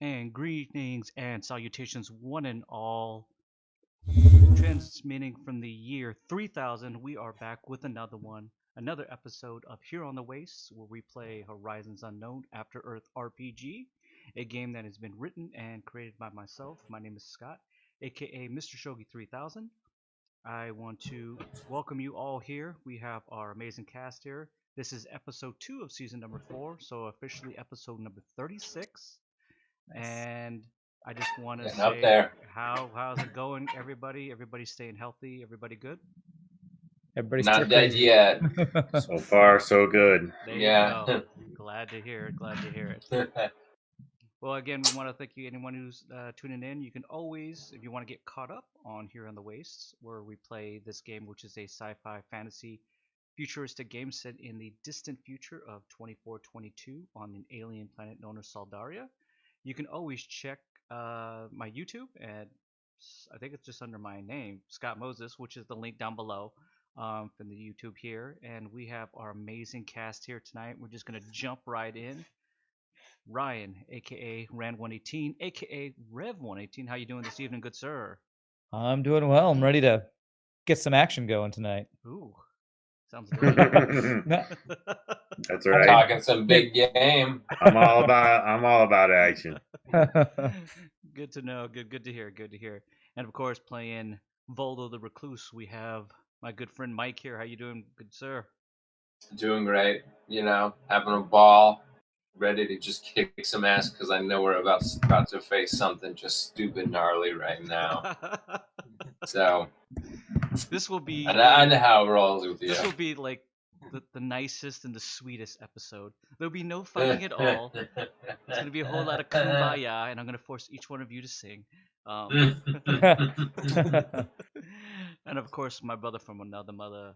And greetings and salutations, one and all. Transmitting from the year 3000, we are back with another one, another episode of Here on the Wastes, where we play Horizons Unknown After Earth RPG, a game that has been written and created by myself. My name is Scott, aka Mr. Shogi 3000. I want to welcome you all here. We have our amazing cast here. This is episode 2 of season number 4, so officially episode number 36. Nice. And I just want to Getting up say, there. how's it going, everybody? Everybody staying healthy? Everybody good? Everybody's Not dead crazy. yet. So far, so good. There you Yeah. go. Glad to hear it. Glad to hear it. Well, again, we want to thank you, anyone who's tuning in. You can always, if you want to get caught up on Here on the Wastes, where we play this game, which is a sci-fi fantasy futuristic game set in the distant future of 2422 on an alien planet known as Saldaria. You can always check my YouTube, and I think it's just under my name, Scott Moses, which is the link down below from the YouTube here. And we have our amazing cast here tonight. We're just going to jump right in. Ryan, aka Rand118, aka Rev118. How you doing this evening, good sir? I'm doing well. I'm ready to get some action going tonight. Ooh, sounds good. That's I'm right. talking some big game. I'm all about action. Good to know. Good to hear. Good to hear. And of course, playing Voldo the Recluse, we have my good friend Mike here. How you doing, good sir? Doing great. Having a ball. Ready to just kick some ass because I know we're about to face something just stupid gnarly right now. So This will be. I know how it rolls with you. This will be like the nicest and the sweetest episode. There'll be no fighting at all. It's gonna be a whole lot of kumbaya, and I'm gonna force each one of you to sing. And of course, my brother from another mother,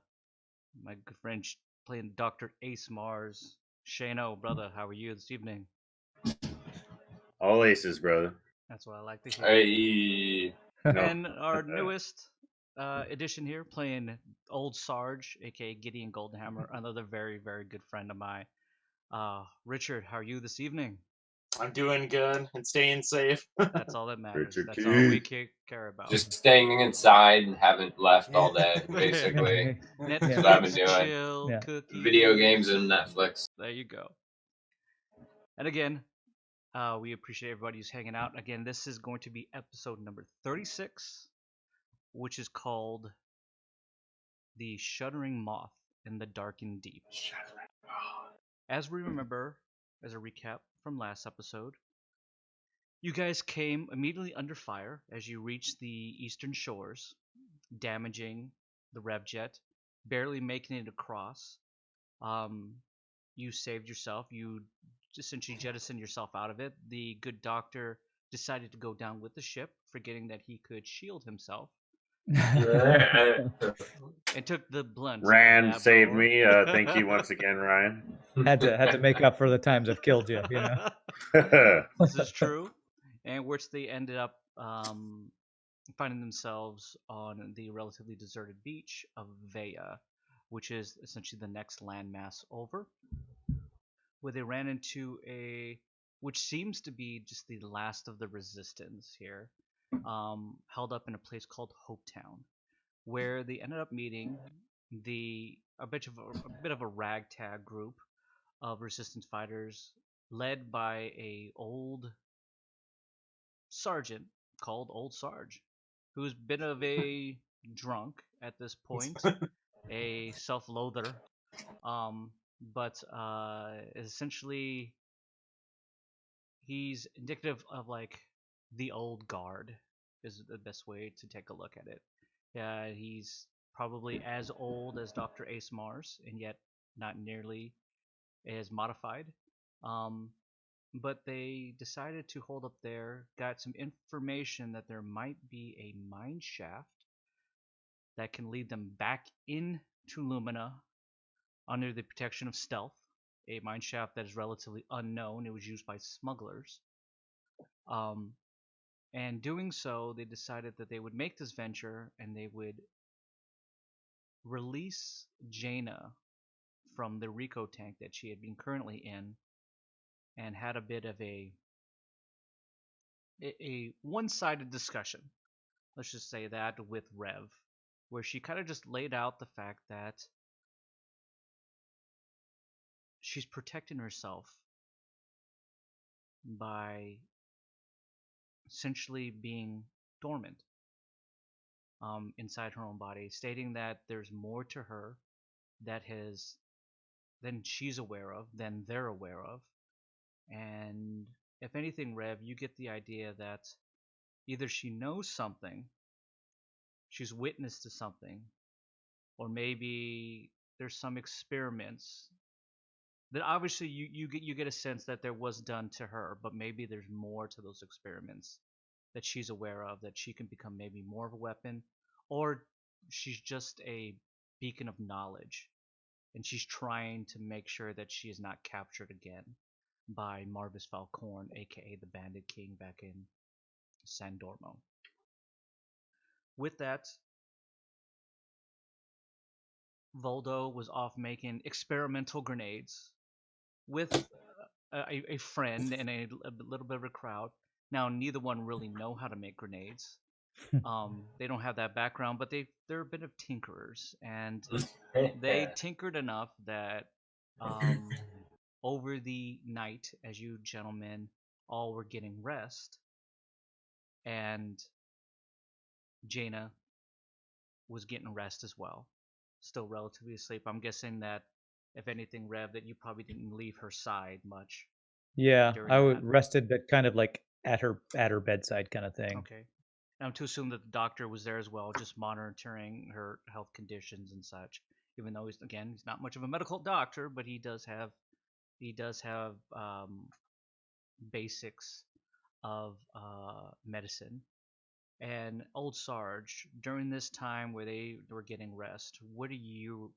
my good friend playing Dr. Ace Mars. Shano, brother, how are you this evening? All aces, brother. That's what I like to hear. Hey. No. And our newest addition here, playing Old Sarge, aka Gideon Goldhammer, another very, very good friend of mine. Richard, how are you this evening? I'm doing good and staying safe. That's all that matters. Richard That's all we Keith. care about. Just staying inside and haven't left all day, basically. Netflix, That's what I've been doing. chill, Yeah. cookies. Video games and Netflix. There you go. And again, we appreciate everybody who's hanging out. Again, this is going to be episode number 36, which is called The Shuddering Moth in the Darkened Deep. As we remember, as a recap from last episode, you guys came immediately under fire as you reached the eastern shores, damaging the Revjet, barely making it across. You saved yourself. You essentially jettisoned yourself out of it. The good doctor decided to go down with the ship, forgetting that he could shield himself, and took the blunt. Rand jab saved door. me. Thank you once again, Ryan. had to make up for the times I've killed you. You know. This is true. And which they ended up finding themselves on the relatively deserted beach of Vea, which is essentially the next landmass over, where they ran into which seems to be just the last of the resistance here, held up in a place called Hopetown, where they ended up meeting a bit of a ragtag group of resistance fighters led by a old sergeant called Old Sarge, who's been of a drunk at this point, a self-loather, but essentially he's indicative of like the old guard is the best way to take a look at it. Yeah, he's probably as old as Dr. Ace Mars, and yet not nearly as modified. But they decided to hold up there, got some information that there might be a mine shaft that can lead them back into Lumina under the protection of stealth, a mine shaft that is relatively unknown. It was used by smugglers. And doing so, they decided that they would make this venture and they would release Jaina from the Rico tank that she had been currently in, and had a bit of a a one-sided discussion. Let's just say that with Rev, where she kind of just laid out the fact that she's protecting herself by essentially being dormant inside her own body, stating that there's more to her than she's aware of, than they're aware of. And if anything, Rev, you get the idea that either she knows something, she's witness to something, or maybe there's some experiments that obviously you get a sense that there was done to her, but maybe there's more to those experiments that she's aware of, that she can become maybe more of a weapon, or she's just a beacon of knowledge, and she's trying to make sure that she is not captured again by Marvis Falcorn, aka the Bandit King, back in San Dormo. With that, Voldo was off making experimental grenades with a friend and a little bit of a crowd. Now, neither one really know how to make grenades. They don't have that background, but they're a bit of tinkerers, and they tinkered enough that over the night, as you gentlemen all were getting rest, and Jaina was getting rest as well, still relatively asleep. I'm guessing that, if anything, Rev, that you probably didn't leave her side much. Yeah, during I that. rested, but kind of like at her bedside kind of thing. Okay. And I'm to assume that the doctor was there as well, just monitoring her health conditions and such. Even though he's not much of a medical doctor, but he does have basics of medicine. And old Sarge, during this time where they were getting rest, what are you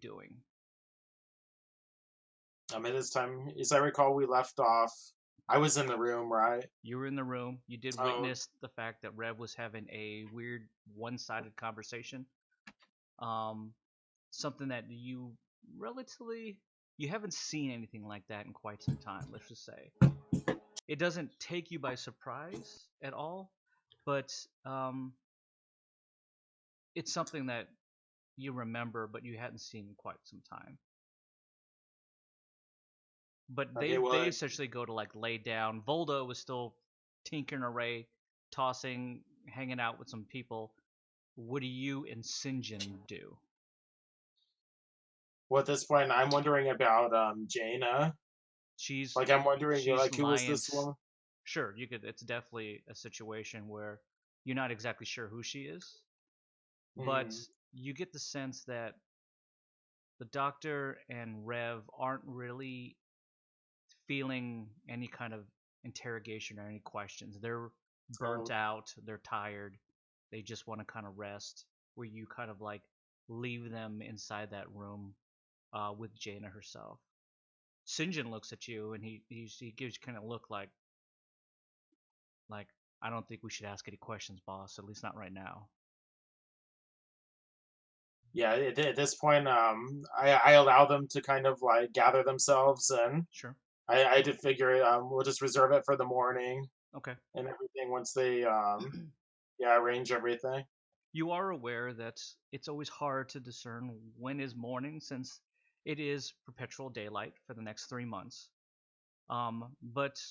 doing? At this time, as I recall, we left off. I was in the room, right? You were in the room. You did Oh. witness the fact that Rev was having a weird one-sided conversation. Something that you haven't seen anything like that in quite some time. Let's just say it doesn't take you by surprise at all, but it's something that you remember, but you hadn't seen in quite some time. But they essentially go to like lay down. Voldo was still tinkering away, tossing, hanging out with some people. What do you and Sinjin do? Well, at this point, I'm wondering about Jaina. She's I'm wondering she's who was this woman? Sure, you could. It's definitely a situation where you're not exactly sure who she is, but you get the sense that the doctor and Rev aren't really feeling any kind of interrogation or any questions. They're burnt out, they're tired, they just want to kind of rest, where you kind of like leave them inside that room with Jaina herself. Sinjin looks at you and he gives you kind of look like I don't think we should ask any questions, boss, at least not right now. Yeah, at this point, I allow them to kind of like gather themselves, and sure, I did figure we'll just reserve it for the morning. Okay. And everything once they arrange everything. You are aware that it's always hard to discern when is morning, since it is perpetual daylight for the next 3 months. But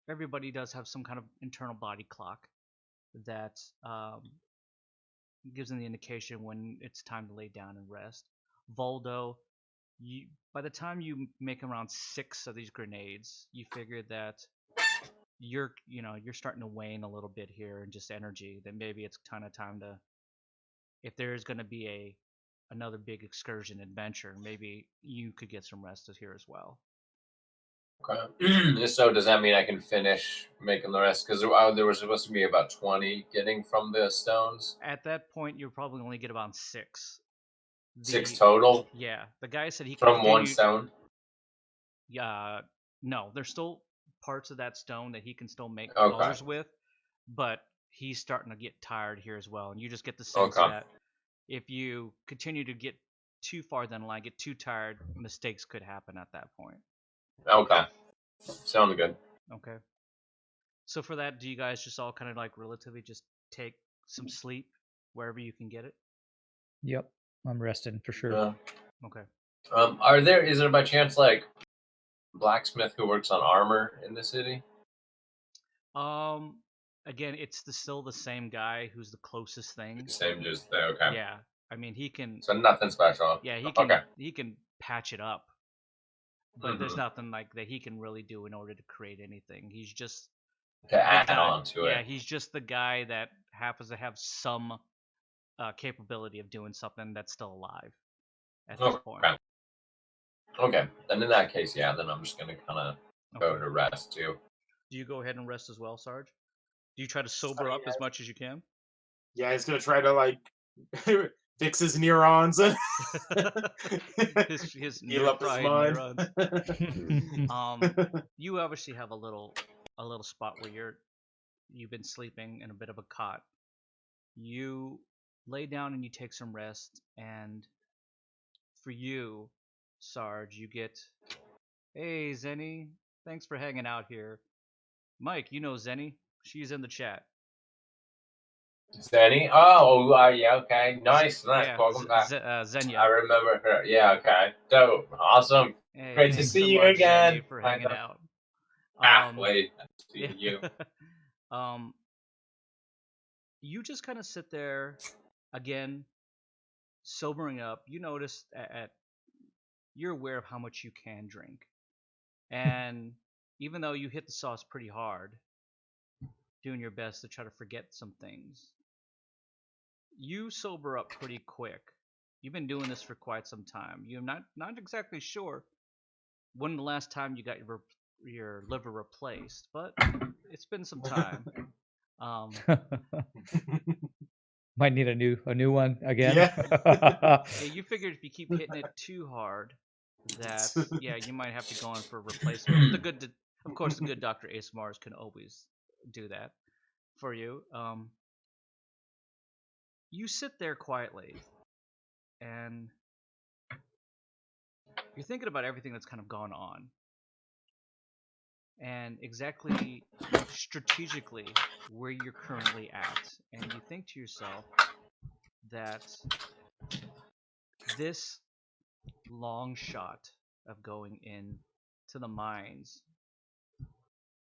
everybody does have some kind of internal body clock that gives them the indication when it's time to lay down and rest. Voldo, by the time you make around 6 of these grenades, you figure that you're starting to wane a little bit here in just energy. That maybe it's kind of time to, if there is going to be another big excursion adventure, maybe you could get some rest here as well. Okay. So does that mean I can finish making the rest? Because there was supposed to be about 20 getting from the stones. At that point, you'll probably only get about 6. 6 total? Yeah. The guy said he from one stone? Yeah. No, there's still parts of that stone that he can still make others with, but he's starting to get tired here as well. And you just get the sense that if you continue to get too far down the line, get too tired, mistakes could happen at that point. Okay. Sounds good. Okay. So for that, do you guys just all kind of like relatively just take some sleep wherever you can get it? Yep. I'm resting for sure. Yeah. Okay. Is there by chance like blacksmith who works on armor in the city? Again, it's still the same guy who's the closest thing. Same, just there. Okay. Yeah. I mean, he can. So nothing special. Yeah, he Okay. can patch it up, but there's Mhm. nothing like that he can really do in order to create anything. He's just To add guy. on to Yeah, it. he's just the guy that happens to have some capability of doing something that's still alive at this point. Okay. Okay. Then in that case, yeah. Then I'm just gonna kind of go Okay. to rest too. Do you go ahead and rest as well, Sarge? Do you try to sober up as much as you can? Yeah, he's gonna try to like fix his neurons and his heal up his fried mind. neurons. You obviously have a little spot where you've been sleeping in a bit of a cot. You lay down and you take some rest, and for you, Sarge, you get, hey Zenny, thanks for hanging out here. Mike, you know Zenny, she's in the chat. Zenny? Oh, yeah, okay. Nice. Yeah, Welcome back. Zenya. I remember her. Yeah, okay. Dope. Awesome. Hey, Great to thanks see so you much, again. Zenny, for hanging out. Halfway to Yeah. you. You just kind of sit there, again, sobering up. You notice you're aware of how much you can drink, and even though you hit the sauce pretty hard, doing your best to try to forget some things, you sober up pretty quick. You've been doing this for quite some time. You're not exactly sure when the last time you got your liver replaced, but it's been some time. Might need a new one again. Yeah. You figured if you keep hitting it too hard, that you might have to go in for a replacement. Of course, the good Dr. Ace Mars can always do that for you. You sit there quietly, and you're thinking about everything that's kind of gone on, and exactly strategically where you're currently at, and you think to yourself that this long shot of going in to the mines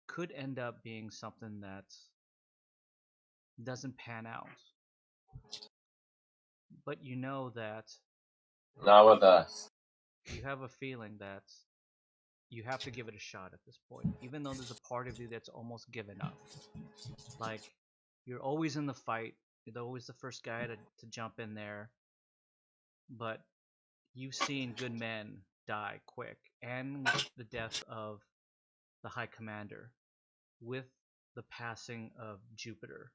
could end up being something that doesn't pan out. But you know that Not with us. you have a feeling that you have to give it a shot at this point, even though there's a part of you that's almost given up. Like, you're always in the fight, you're always the first guy to jump in there, but you've seen good men die quick, and with the death of the High Commander, with the passing of Jupiter,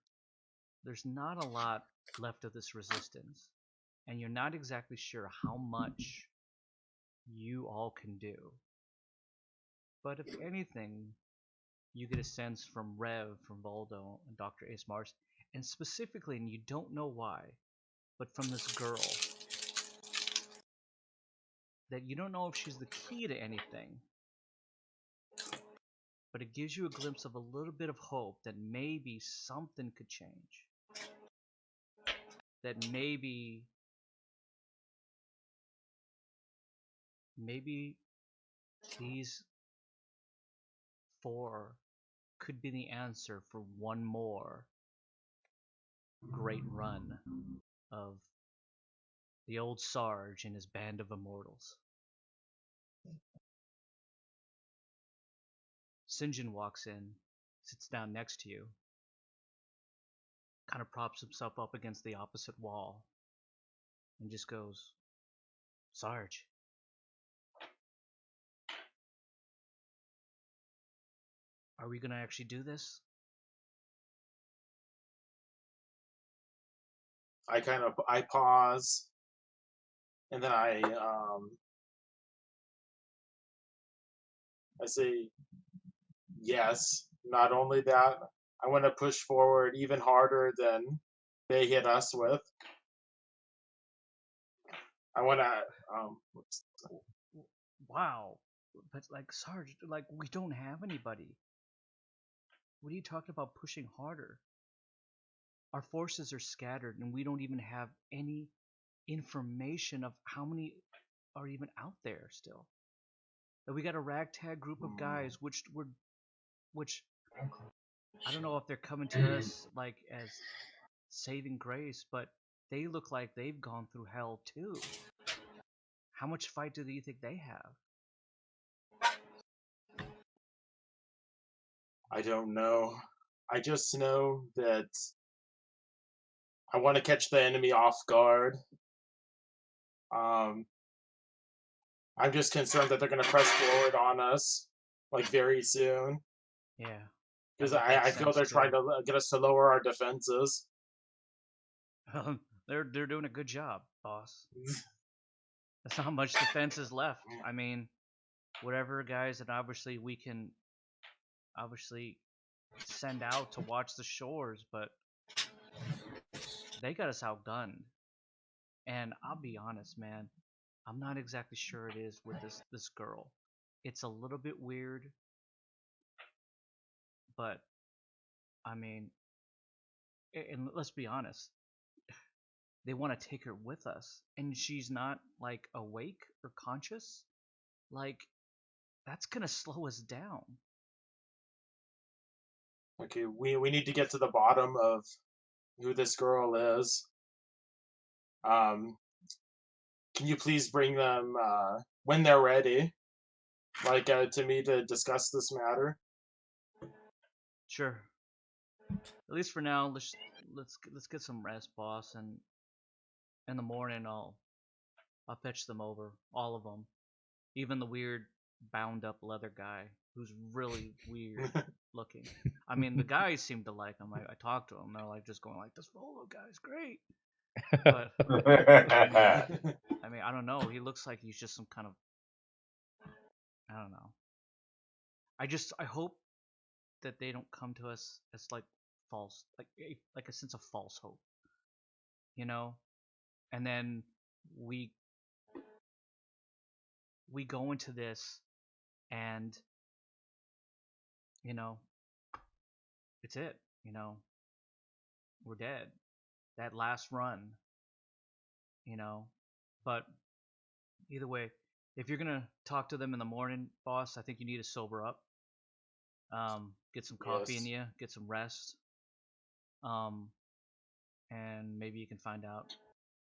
there's not a lot left of this resistance, and you're not exactly sure how much you all can do. But if anything, you get a sense from Rev, from Voldo, and Dr. Ace Mars, and specifically, and you don't know why, but from this girl, that you don't know if she's the key to anything, but it gives you a glimpse of a little bit of hope that maybe something could change. That maybe these four could be the answer for one more great run of the old Sarge and his band of immortals. Sinjin walks in, sits down next to you, kind of props himself up against the opposite wall, and just goes, Sarge, are we going to actually do this? I pause, and then I say yes. Not only that, I want to push forward even harder than they hit us with. I want to Wow. But like, Sarge, like, we don't have anybody. What are you talking about pushing harder? Our forces are scattered, and we don't even have any information of how many are even out there still. And we got a ragtag group of guys, which I don't know if they're coming to us like as saving grace, but they look like they've gone through hell too. How much fight do you think they have? I don't know. I just know that I want to catch the enemy off guard. I'm just concerned that they're going to press forward on us like very soon. Yeah. Because I feel they're trying to get us to lower our defenses. They're doing a good job, boss. That's not much defense is left. I mean, whatever guys that obviously we can send out to watch the shores, but they got us outgunned. And I'll be honest, man, I'm not exactly sure it is with this girl. It's a little bit weird, but I mean, and let's be honest, they want to take her with us, and she's not like awake or conscious. Like, that's gonna slow us down. Okay, we need to get to the bottom of who this girl is. Can you please bring them when they're ready, like to me to discuss this matter? Sure. At least for now, let's get some rest, boss, and in the morning I'll fetch them over, all of them, even the weird bound up leather guy who's really weird looking. I mean, the guys seem to like him. I talked to them. They're like just going like, "This Volo guy's great," but I mean, I don't know. He looks like he's just some kind of, I don't know. I hope that they don't come to us as like false, like a sense of false hope, you know. And then we go into this, and you know, it's it. You know, we're dead. That last run, you know. But either way, if you're gonna talk to them in the morning, boss, I think you need to sober up. Get some coffee in you, get some rest. And maybe you can find out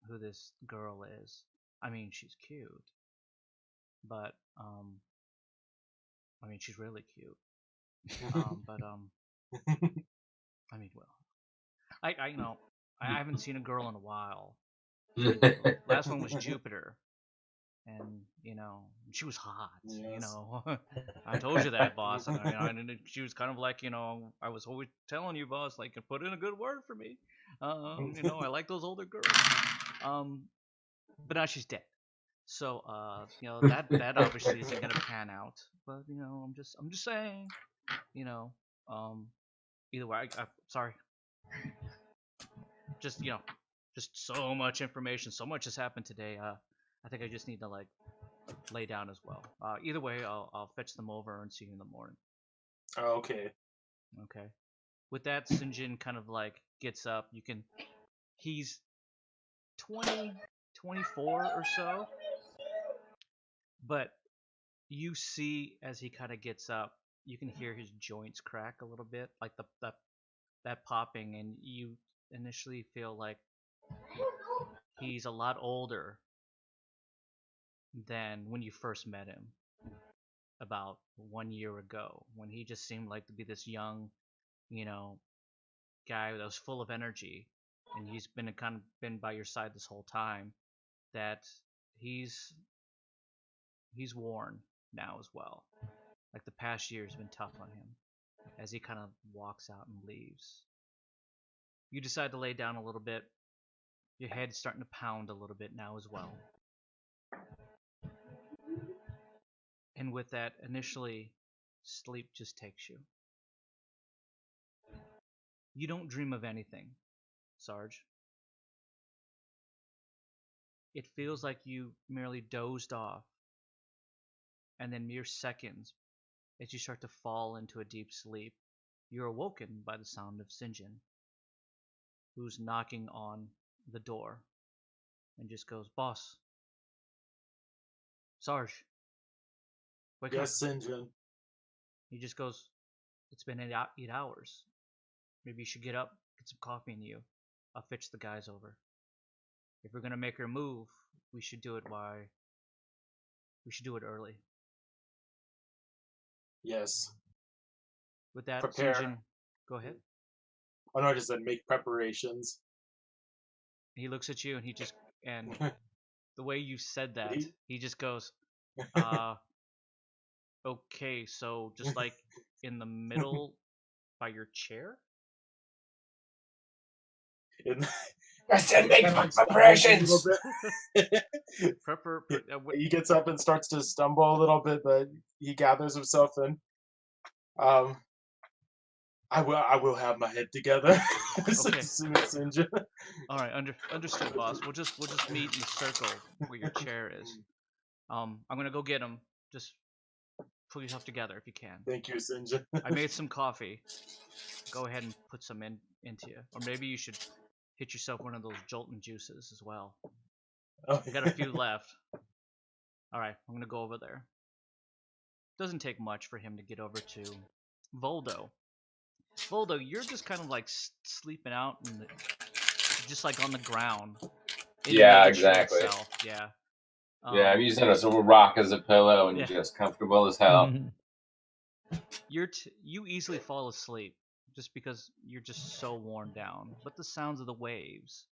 who this girl is. I mean, she's cute, but I mean, she's really cute. But I mean, well, I you know, I haven't seen a girl in a while. Last one was Jupiter, and you know, she was hot. Yes. You know, I told you that, boss. And she was kind of like, you know, I was always telling you, boss, like, put in a good word for me. You know, I like those older girls. But now she's dead. So, you know, that obviously isn't gonna pan out. But you know, I'm just saying, you know, either way, I'm sorry. Just, you know, just so much information, so much has happened today. I think I just need to like lay down as well. Either way, I'll fetch them over and see you in the morning. Okay. Okay. With that, Sinjin kind of like gets up. He's 20, 24 or so, but you see as he kind of gets up, you can hear his joints crack a little bit, like that popping, and you initially feel like he's a lot older than when you first met him about 1 year ago, when he just seemed like to be this young, you know, guy that was full of energy, and he's been by your side this whole time. That he's worn now as well. Like the past year has been tough on him as he kind of walks out and leaves. You decide to lay down a little bit. Your head's starting to pound a little bit now as well. And with that, initially, sleep just takes you. You don't dream of anything, Sarge. It feels like you merely dozed off, and then mere seconds as you start to fall into a deep sleep, you're awoken by the sound of St. John, who's knocking on the door and just goes, "Boss, Sarge, wake up." Yes, St. John. He just goes, "It's been 8 hours. Maybe you should get up, get some coffee in you. I'll fetch the guys over. If we're gonna make her move, we should do it early." Yes. With that, Prepare. St. John, go ahead. Oh no, I just said make preparations. He looks at you and and the way you said that, He- he just goes, okay, so just like in the middle by your chair? I said make Kinda like preparations. stumbles a little bit. He gets up and starts to stumble a little bit, but he gathers himself and I will have my head together. Okay. Soon as St. John. All right, understood, boss. We'll just meet in the circle where your chair is. I'm gonna go get him. Just pull yourself together if you can. Thank you, St. John. I made some coffee. Go ahead and put some into you, or maybe you should hit yourself one of those Jolton juices as well. Oh, I got a few left. All right, I'm gonna go over there. Doesn't take much for him to get over to Voldo. Voldo, you're just kind of like sleeping out, just like on the ground. In Yeah, the mansion exactly. itself. Yeah. Yeah, I'm using a rock as a pillow and Yeah. just comfortable as hell. You easily fall asleep just because you're just so worn down. But the sounds of the waves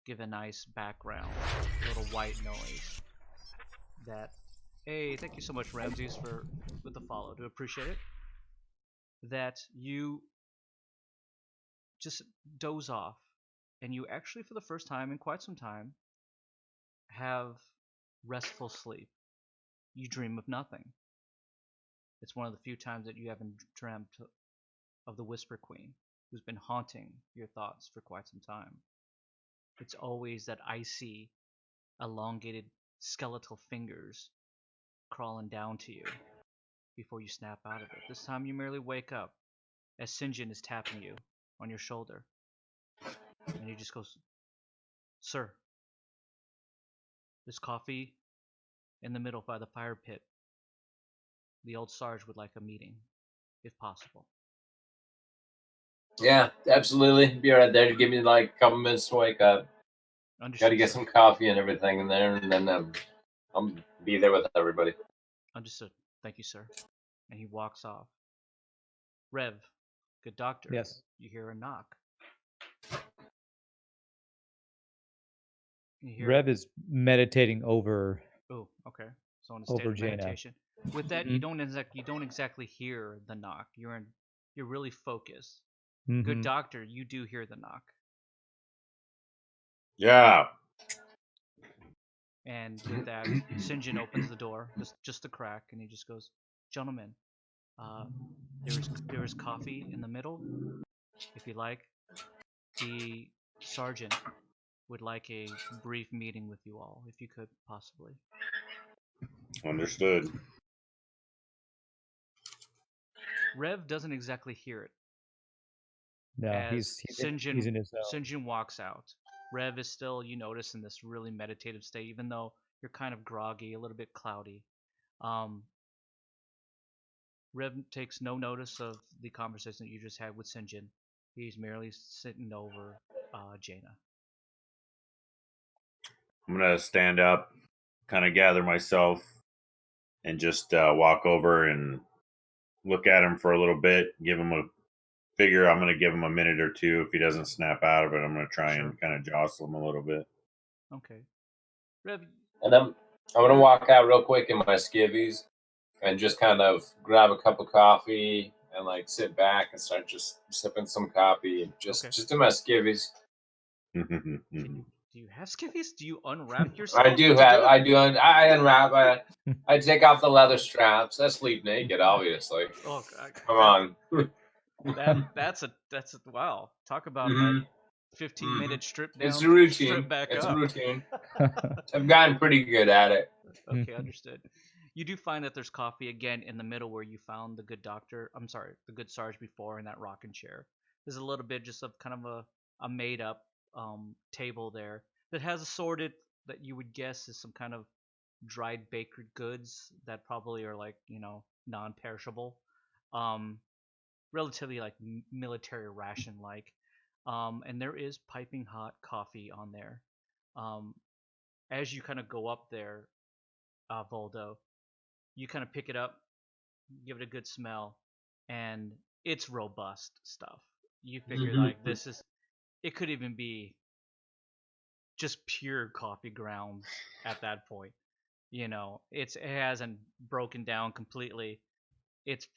give a nice background, a little white noise. Hey, thank you so much, Ramses, with the follow. Do appreciate it. That you just doze off, and you actually, for the first time in quite some time, have restful sleep. You dream of nothing. It's one of the few times that you haven't dreamt of the Whisper Queen, who's been haunting your thoughts for quite some time. It's always that icy, elongated, skeletal fingers crawling down to you before you snap out of it. This time you merely wake up as St. John is tapping you on your shoulder. And he just goes, "Sir, there's coffee in the middle by the fire pit. The old Sarge would like a meeting, if possible." Yeah, absolutely. Be right there to give me like a couple minutes to wake up. Understood, Got to get sir. some coffee and everything in there, and then I'll be there with everybody. Understood. Thank you, sir. And he walks off. Rev, good doctor. Yes. You hear a knock. You hear, Rev is meditating over. oh, okay. So in a state Over of Jaina. meditation. With that, Mhm. you don't exactly hear the knock. You're really focused. Mhm. Good doctor, you do hear the knock. Yeah. And with that, St. John opens the door, just a crack, and he just goes, "Gentlemen, there is coffee in the middle, if you like. The sergeant would like a brief meeting with you all, if you could possibly." Understood. Rev doesn't exactly hear it. No, As he's St. John he's in his zone. St. John walks out. Rev is still, you notice, in this really meditative state, even though you're kind of groggy, a little bit cloudy. Rev takes no notice of the conversation that you just had with St. John. He's merely sitting over Jaina. I'm gonna stand up, kind of gather myself, and just walk over and look at him for a little bit. I'm gonna give him a minute or two. If he doesn't snap out of it, I'm gonna try and kind of jostle him a little bit. Okay. Rev, And I'm gonna walk out real quick in my skivvies and just kind of grab a cup of coffee and like sit back and start just sipping some coffee, just in my skivvies. do you have skivvies? Do you unwrap yourself? I unwrap. I take off the leather straps. I sleep naked, obviously. Oh, Come on. That's a wow. Talk about Mhm. a 15-minute strip down. It's a routine. Strip back It's up. a routine. I've gotten pretty good at it. Okay, understood. You do find that there's coffee again in the middle where you found the good doctor. I'm sorry, the good Sarge before in that rocking chair. There's a little bit just of kind of a made up table there that has assorted that you would guess is some kind of dried bakery goods that probably are like non-perishable, um, relatively like military ration like, and there is piping hot coffee on there. Um, as you kind of go up there, Voldo, you kind of pick it up, give it a good smell, and it's robust stuff. You figure like this is, it could even be just pure coffee grounds at that point. It hasn't broken down completely. It's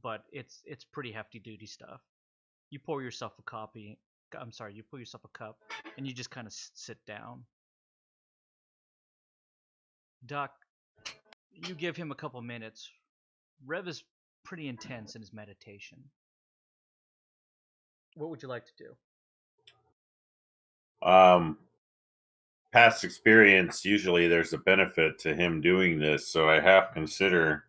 but it's pretty hefty duty stuff. You pour yourself a copy. I'm sorry, you pour yourself a cup, and you just kind of sit down. Doc, you give him a couple minutes. Rev is pretty intense in his meditation. What would you like to do? Past experience, usually there's a benefit to him doing this, so I half consider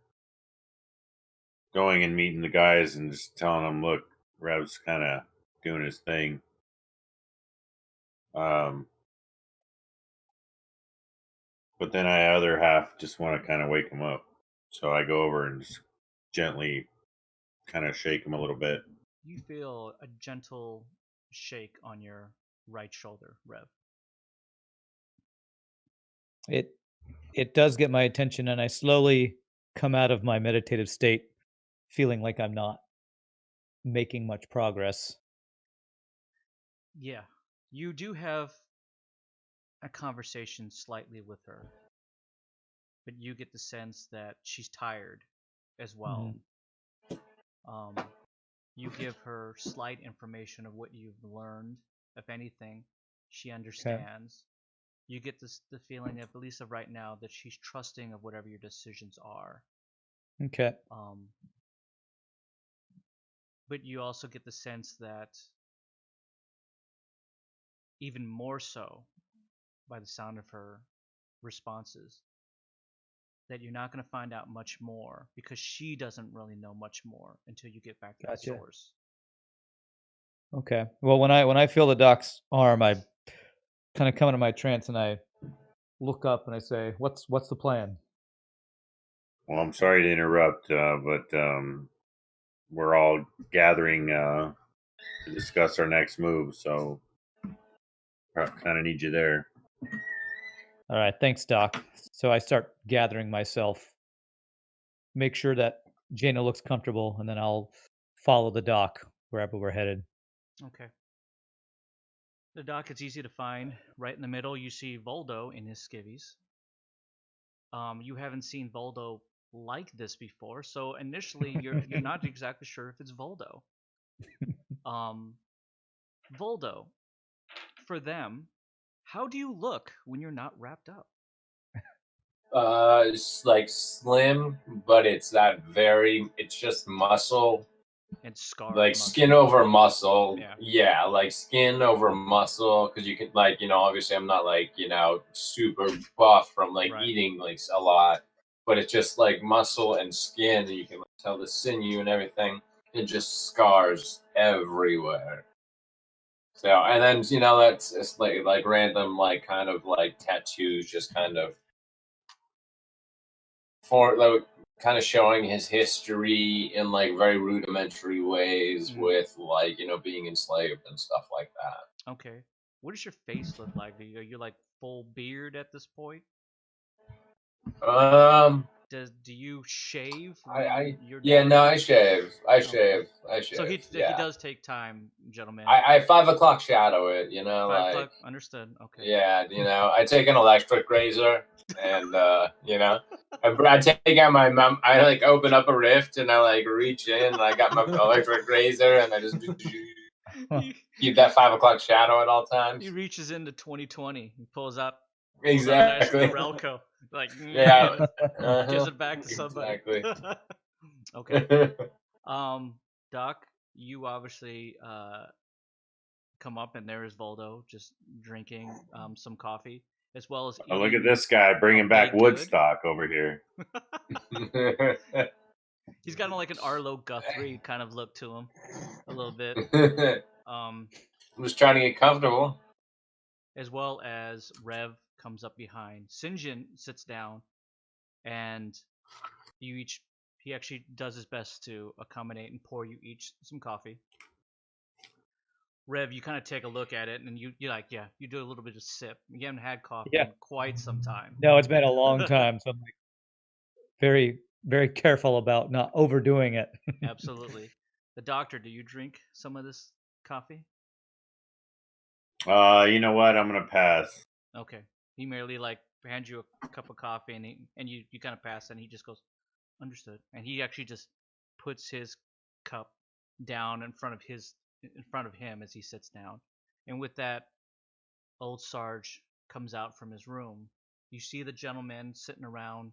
going and meeting the guys and just telling them, look, Rev's kind of doing his thing. But then I other half just want to kind of wake him up. So I go over and just gently kind of shake him a little bit. You feel a gentle shake on your right shoulder, Rev. It does get my attention, and I slowly come out of my meditative state feeling like I'm not making much progress. Yeah, you do have a conversation slightly with her, but you get the sense that she's tired as well. You give her slight information of what you've learned. If anything, she understands. You get the feeling, at least of right now, that she's trusting of whatever your decisions are. Okay. But you also get the sense that, even more so by the sound of her responses, that you're not going to find out much more because she doesn't really know much more until you get back to the source. Okay. Well, when I feel the doc's arm, I kind of come into my trance and I look up and I say, "What's the plan?" Well, I'm sorry to interrupt, but we're all gathering to discuss our next move, so I kind of need you there. All right, thanks, Doc. So I start gathering myself, make sure that Jaina looks comfortable, and then I'll follow the Doc wherever we're headed. Okay. The dock is easy to find. Right in the middle, you see Voldo in his skivvies. You haven't seen Voldo like this before, so initially you're not exactly sure if it's Voldo. Voldo, for them, how do you look when you're not wrapped up? It's like slim, but it's it's just muscle. And scar. Like muscle. skin over muscle. Yeah. Like skin over muscle. Because you can, like, obviously I'm not like, super buff from like eating like a lot, but it's just like muscle and skin. And you can tell the sinew and everything. It just scars everywhere. So, and then, that's it's like random, like kind of like tattoos, just kind of for like kind of showing his history in like very rudimentary ways with like being enslaved and stuff like that. Okay. What does your face look like? Are you like full beard at this point? Do you shave? I shave. I shave. So he does take time, gentlemen. I 5 o'clock shadow it. 5 like o'clock. Understood. Okay. Yeah, I take an electric razor, and I take out my mom. I like open up a rift and I like reach in and I got my electric razor and I just keep that 5 o'clock shadow at all times. He reaches into 2020. He pulls out exactly Relco, like yeah, gives it back to somebody. Exactly. Okay. Doc, you obviously come up and there is Voldo just drinking some coffee, as well as Oh, look at eating this guy bringing back baked Woodstock over here. He's got like an Arlo Guthrie kind of look to him, a little bit. I'm just trying to get comfortable. As well as Rev comes up behind. Sinjin sits down, and he actually does his best to accommodate and pour you each some coffee. Rev, you kind of take a look at it, and you like, yeah, you do a little bit of sip. You haven't had coffee in quite some time. No, it's been a long time, so I'm like very, very careful about not overdoing it. Absolutely. The doctor, do you drink some of this coffee? You know what? I'm gonna pass. Okay. He merely like hands you a cup of coffee, and you kind of pass, and he just goes, understood. And he actually just puts his cup down in front of him as he sits down. And with that, old Sarge comes out from his room. You see the gentleman sitting around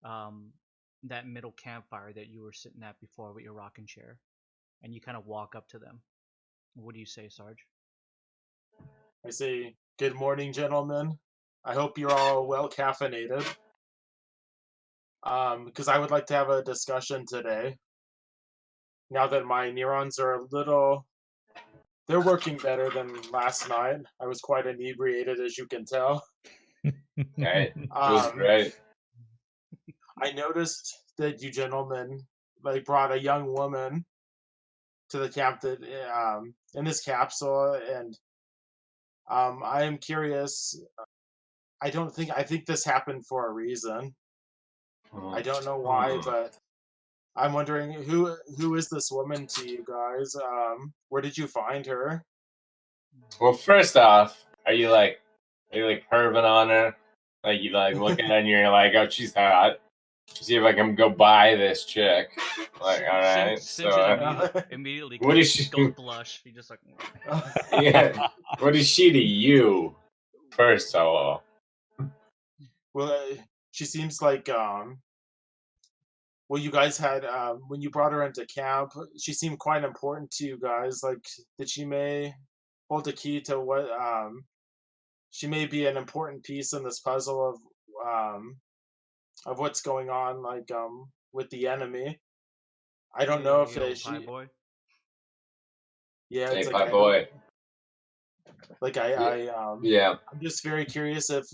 that middle campfire that you were sitting at before with your rocking chair, and you kind of walk up to them. What do you say, Sarge? I say, good morning, gentlemen. I hope you're all well caffeinated. Because I would like to have a discussion today. Now that my neurons are they're working better than last night. I was quite inebriated, as you can tell. Right. It was great. I noticed that you gentlemen brought a young woman to the camp that in this capsule, and I am curious. I think this happened for a reason. I don't know why, but I'm wondering who is this woman to you guys? Where did you find her? Well, first off, are you perving on her? Like you like looking at her and you're like, oh, she's hot. See if I can go buy this chick. Like, all right. Immediately what is she? Goes blush. He just like, Yeah. What is she to you? First of all. Well, she seems like well, you guys had when you brought her into camp, she seemed quite important to you guys. Like that she may hold a key to what she may be an important piece in this puzzle of what's going on, with the enemy. I don't know if she. pie boy. Yeah, Hey, it's pie boy. Like Yeah. I'm just very curious if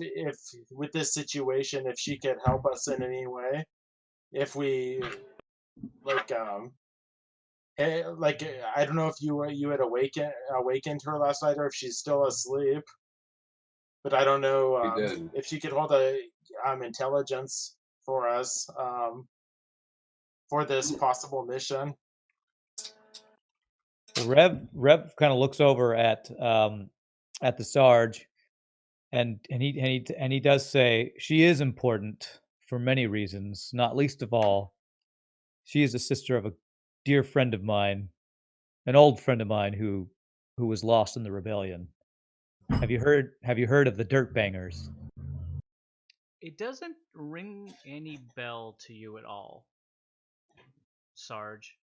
with this situation, if she could help us in any way. If we like I don't know if you had awakened her last night or if she's still asleep. But I don't know if she could hold a intelligence for us for this possible mission. Rev kind of looks over at the Sarge, and he does say she is important for many reasons, not least of all, she is the sister of a dear friend of mine, an old friend of mine who was lost in the rebellion. Have you heard of the Dirt Bangers? It doesn't ring any bell to you at all, Sarge.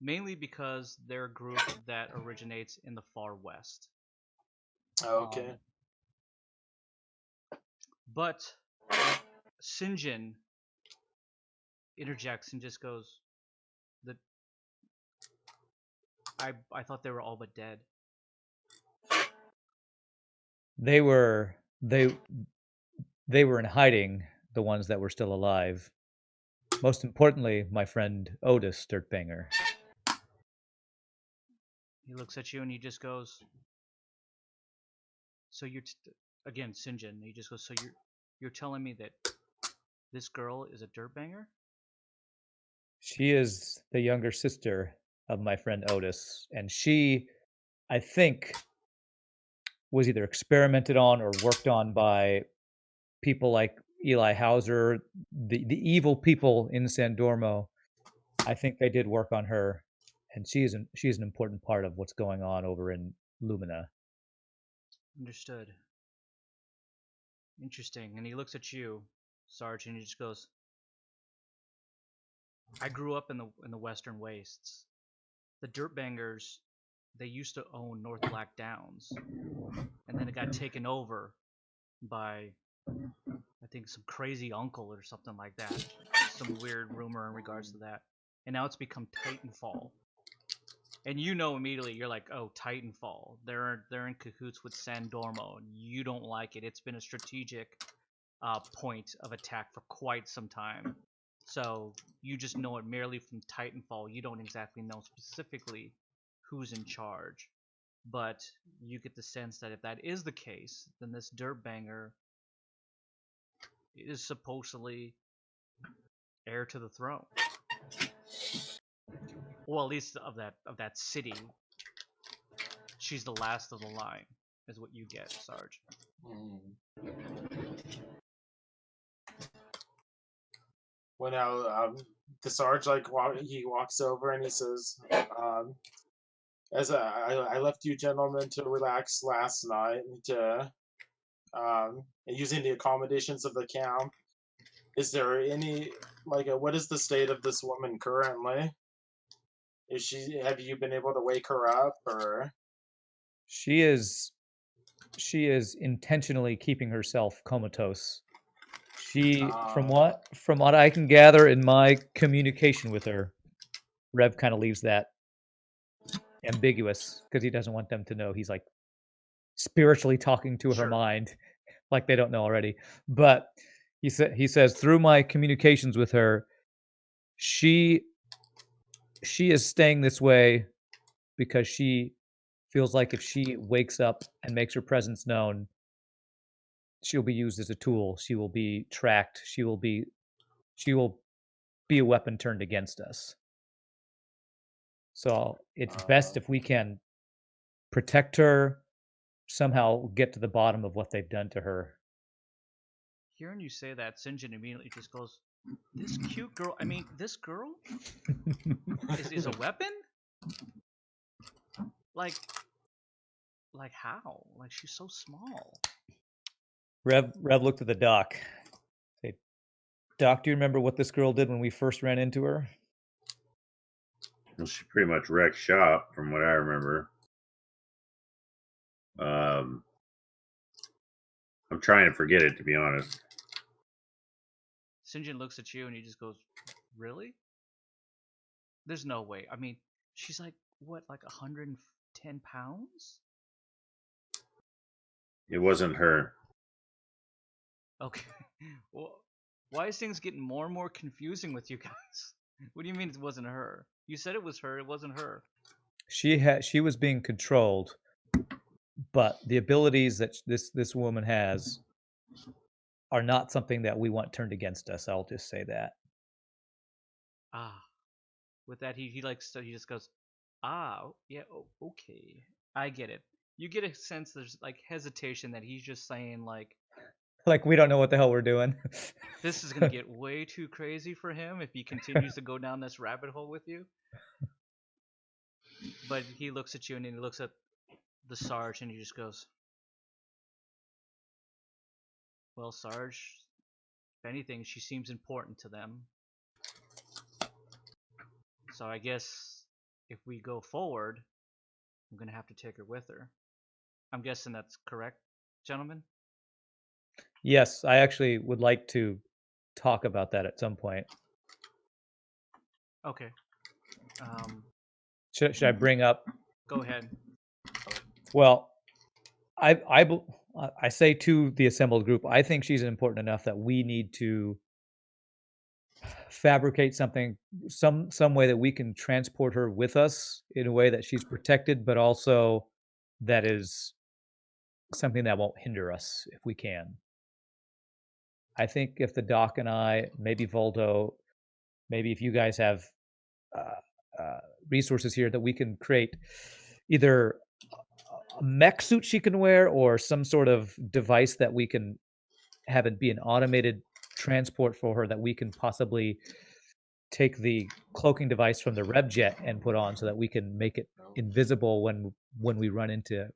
Mainly because they're a group that originates in the far west. Okay. But Sinjin interjects and just goes, I thought they were all but dead. They were in hiding, the ones that were still alive. Most importantly, my friend Otis Dirtbanger. He looks at you and he just goes, so you're again Sinjin. He just goes, so you're telling me that this girl is a dirtbanger? She is the younger sister of my friend Otis, and she, I think, was either experimented on or worked on by people like Eli Hauser, the evil people in Sandormo. I think they did work on her, and she's an important part of what's going on over in Lumina. Understood. Interesting. And he looks at you, Sarge, and he just goes, I grew up in the western wastes. The dirtbangers they used to own North Black Downs, and then it got taken over by, I think, some crazy uncle or something like that. Some weird rumor in regards to that, and now it's become Titanfall. And you know immediately, you're like, oh, Titanfall. They're in cahoots with Sandormo, and you don't like it. It's been a strategic point of attack for quite some time. So you just know it merely from Titanfall. You don't exactly know specifically who's in charge. But you get the sense that if that is the case, then this dirtbanger is supposedly heir to the throne. Well, at least of that city. She's the last of the line, is what you get, Sarge. When the Sarge he walks over and he says, "As I left you gentlemen to relax last night, to using the accommodations of the camp. Is there any what is the state of this woman currently? Have you been able to wake her up, or?" She is intentionally keeping herself comatose. She, from what I can gather in my communication with her, Rev kind of leaves that ambiguous because he doesn't want them to know he's like spiritually talking to her mind, like they don't know already. But he says through my communications with her, she is staying this way because she feels like if she wakes up and makes her presence known, she'll be used as a tool. She will be tracked. She will be a weapon turned against us. So it's best if we can protect her, somehow get to the bottom of what they've done to her. Hearing you say that, Sinjin immediately just goes, this cute girl, this girl is a weapon? Like how? Like, she's so small. Rev looked at the doc. Say, Doc, do you remember what this girl did when we first ran into her? Well, she pretty much wrecked shop, from what I remember. I'm trying to forget it, to be honest. Sinjin looks at you and he just goes, really? There's no way. She's like, what, like 110 pounds? It wasn't her. Okay. Well, why is things getting more and more confusing with you guys? What do you mean it wasn't her? You said it was her. It wasn't her. She was being controlled, but the abilities that this woman has are not something that we want turned against us. I'll just say that. With that, he just goes, yeah, okay, I get it. You get a sense there's like hesitation that he's just saying like we don't know what the hell we're doing. This is gonna get way too crazy for him if he continues to go down this rabbit hole with you. But he looks at you and then he looks at the Sarge and he just goes, well, Sarge, if anything, she seems important to them. So I guess if we go forward, I'm going to have to take her with her. I'm guessing that's correct, gentlemen? Yes, I actually would like to talk about that at some point. Okay. Should I bring up? Go ahead. Well, I say to the assembled group, I think she's important enough that we need to fabricate something, some way that we can transport her with us in a way that she's protected, but also that is something that won't hinder us if we can. I think if the doc and I, maybe Voldo, maybe if you guys have resources here that we can create either a mech suit she can wear or some sort of device that we can have it be an automated transport for her that we can possibly take the cloaking device from the RevJet and put on so that we can make it invisible when we run into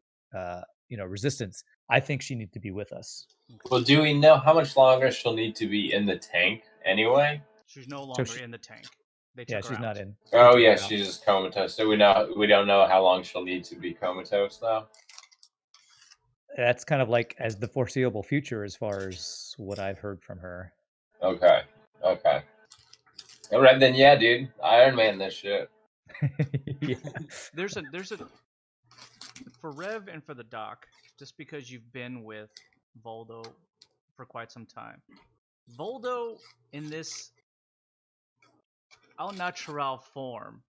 resistance. I think she needs to be with us. Well, do we know how much longer she'll need to be in the tank anyway? She's no longer in the tank. They Yeah, took her she's not out. in. Oh took her yeah, out. she's just comatose. So we don't know how long she'll need to be comatose though. That's kind of like as the foreseeable future, as far as what I've heard from her. Okay. All right then, yeah, dude. Iron Man this shit. Yeah. There's a for Rev and for the Doc, just because you've been with Voldo for quite some time. Voldo in this au natural form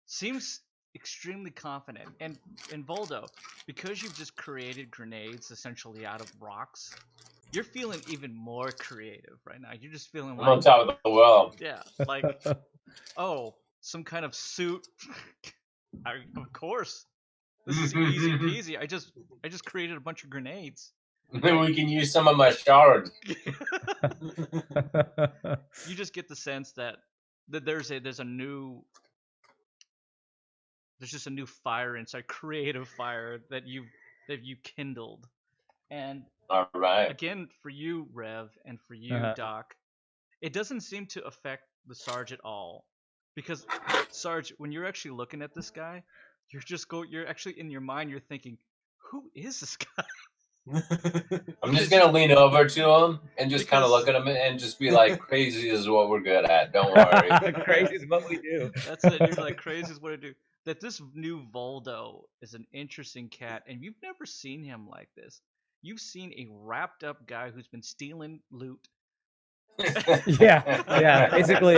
seems extremely confident. And Voldo, because you've just created grenades essentially out of rocks, you're feeling even more creative right now. You're just feeling I'm like, on top of the world. yeah, like, oh, some kind of suit. Of course, this is easy peasy. I just created a bunch of grenades. Then we can use some of my shards. You just get the sense that there's just a new fire inside, creative fire that you kindled. And All right. again, for you, Rev, and for you, Doc, it doesn't seem to affect the Sarge at all. Because Sarge, when you're actually looking at this guy, you're actually in your mind, you're thinking, who is this guy? I'm just gonna lean over to him and just kind of Because- look at him and just be like, "Crazy is what we're good at. Don't worry." Crazy is what we do. That's it. You're like, crazy is what I do. That this new Voldo is an interesting cat, and you've never seen him like this. You've seen a wrapped up guy who's been stealing loot. Yeah, basically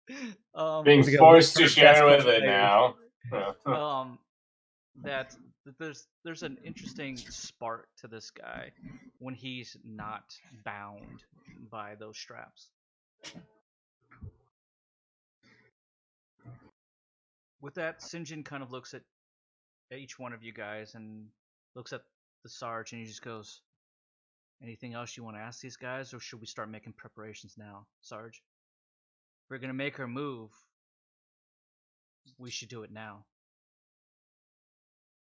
Being Basically a forced to Luke share with Skywalker it now. that there's an interesting spark to this guy when he's not bound by those straps. With that, Sinjin kind of looks at each one of you guys and looks at the Sarge and he just goes, anything else you want to ask these guys, or should we start making preparations now, Sarge? If we're gonna make our move, we should do it now.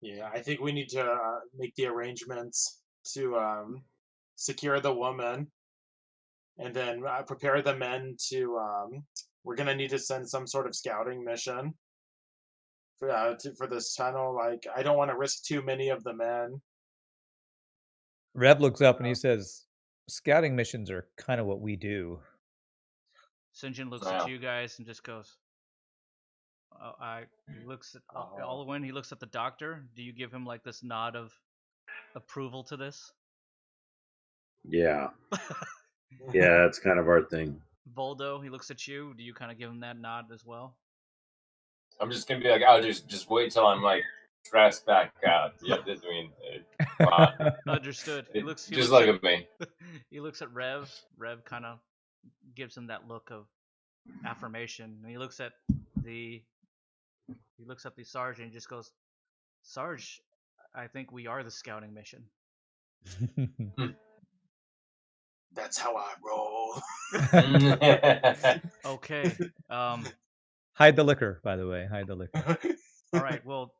Yeah, I think we need to make the arrangements to secure the woman, and then prepare the men to. We're gonna need to send some sort of scouting mission for this tunnel. Like, I don't want to risk too many of the men. Rev looks up and he says, "Scouting missions are kind of what we do." Sinjin looks Wow. at you guys and just goes. He looks at Olwen. He looks at the doctor. Do you give him like this nod of approval to this? Yeah. Yeah, that's kind of our thing. Voldo, he looks at you. Do you kind of give him that nod as well? I'm just gonna be like, "I'll just wait till I'm like stressed back out." Yeah, I mean, come on. Understood. He looks look at me. He looks at Rev. Rev kind of gives him that look of affirmation, and he looks at the Sarge and he just goes, "Sarge, I think we are the scouting mission." That's how I roll. Okay. Hide the liquor, by the way. Hide the liquor. All right. Well,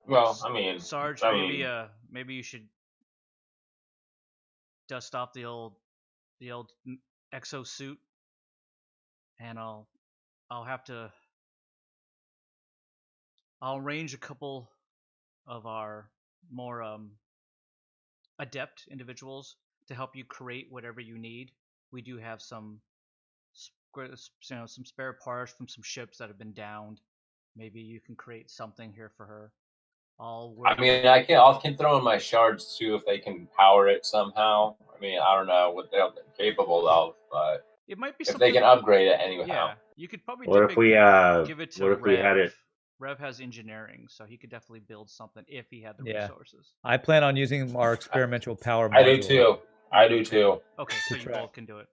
I mean, Sarge, maybe you should dust off the old exo suit, and I'll arrange a couple of our more adept individuals to help you create whatever you need. We do have some spare parts from some ships that have been downed. Maybe you can create something here for her. I mean, I can throw in my shards too if they can power it somehow. I mean, I don't know what they're capable of, but it might be if they can upgrade it anyhow. Yeah, you could probably What if we give it to Rev. we had it? Rev has engineering, so he could definitely build something if he had the resources. I plan on using our experimental power module. I do too. Okay, so you both can do it.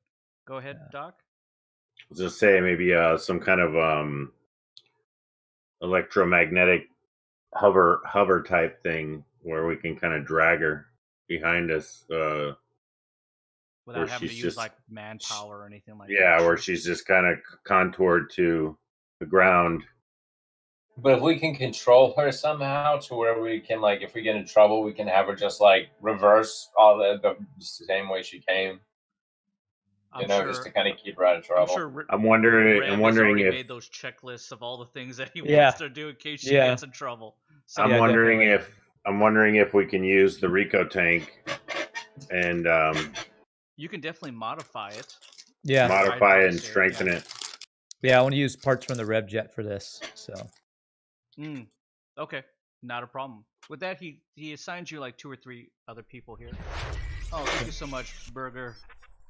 Go ahead, Doc. I was just say maybe some kind of electromagnetic hover type thing where we can kind of drag her behind us. Without having to use like manpower or anything like that. Yeah, where she's just kind of contoured to the ground. But if we can control her somehow to where we can, like, if we get in trouble, we can have her just like reverse all the same way she came. I'm just sure. to kind of keep her out of I'm trouble. sure. I'm wondering. Rev I'm has wondering already if made those checklists of all the things that he Yeah. wants to do in case she Yeah. gets in trouble. So I'm Yeah, wondering definitely. I'm wondering if we can use the Rico tank and you can definitely modify it. Yeah. modify it and I'd say, strengthen yeah. it. Yeah, I want to use parts from the Rev Jet for this. So Okay, not a problem. With that, he assigns you like 2 or 3 other people here. Oh, thank you so much, Burgher,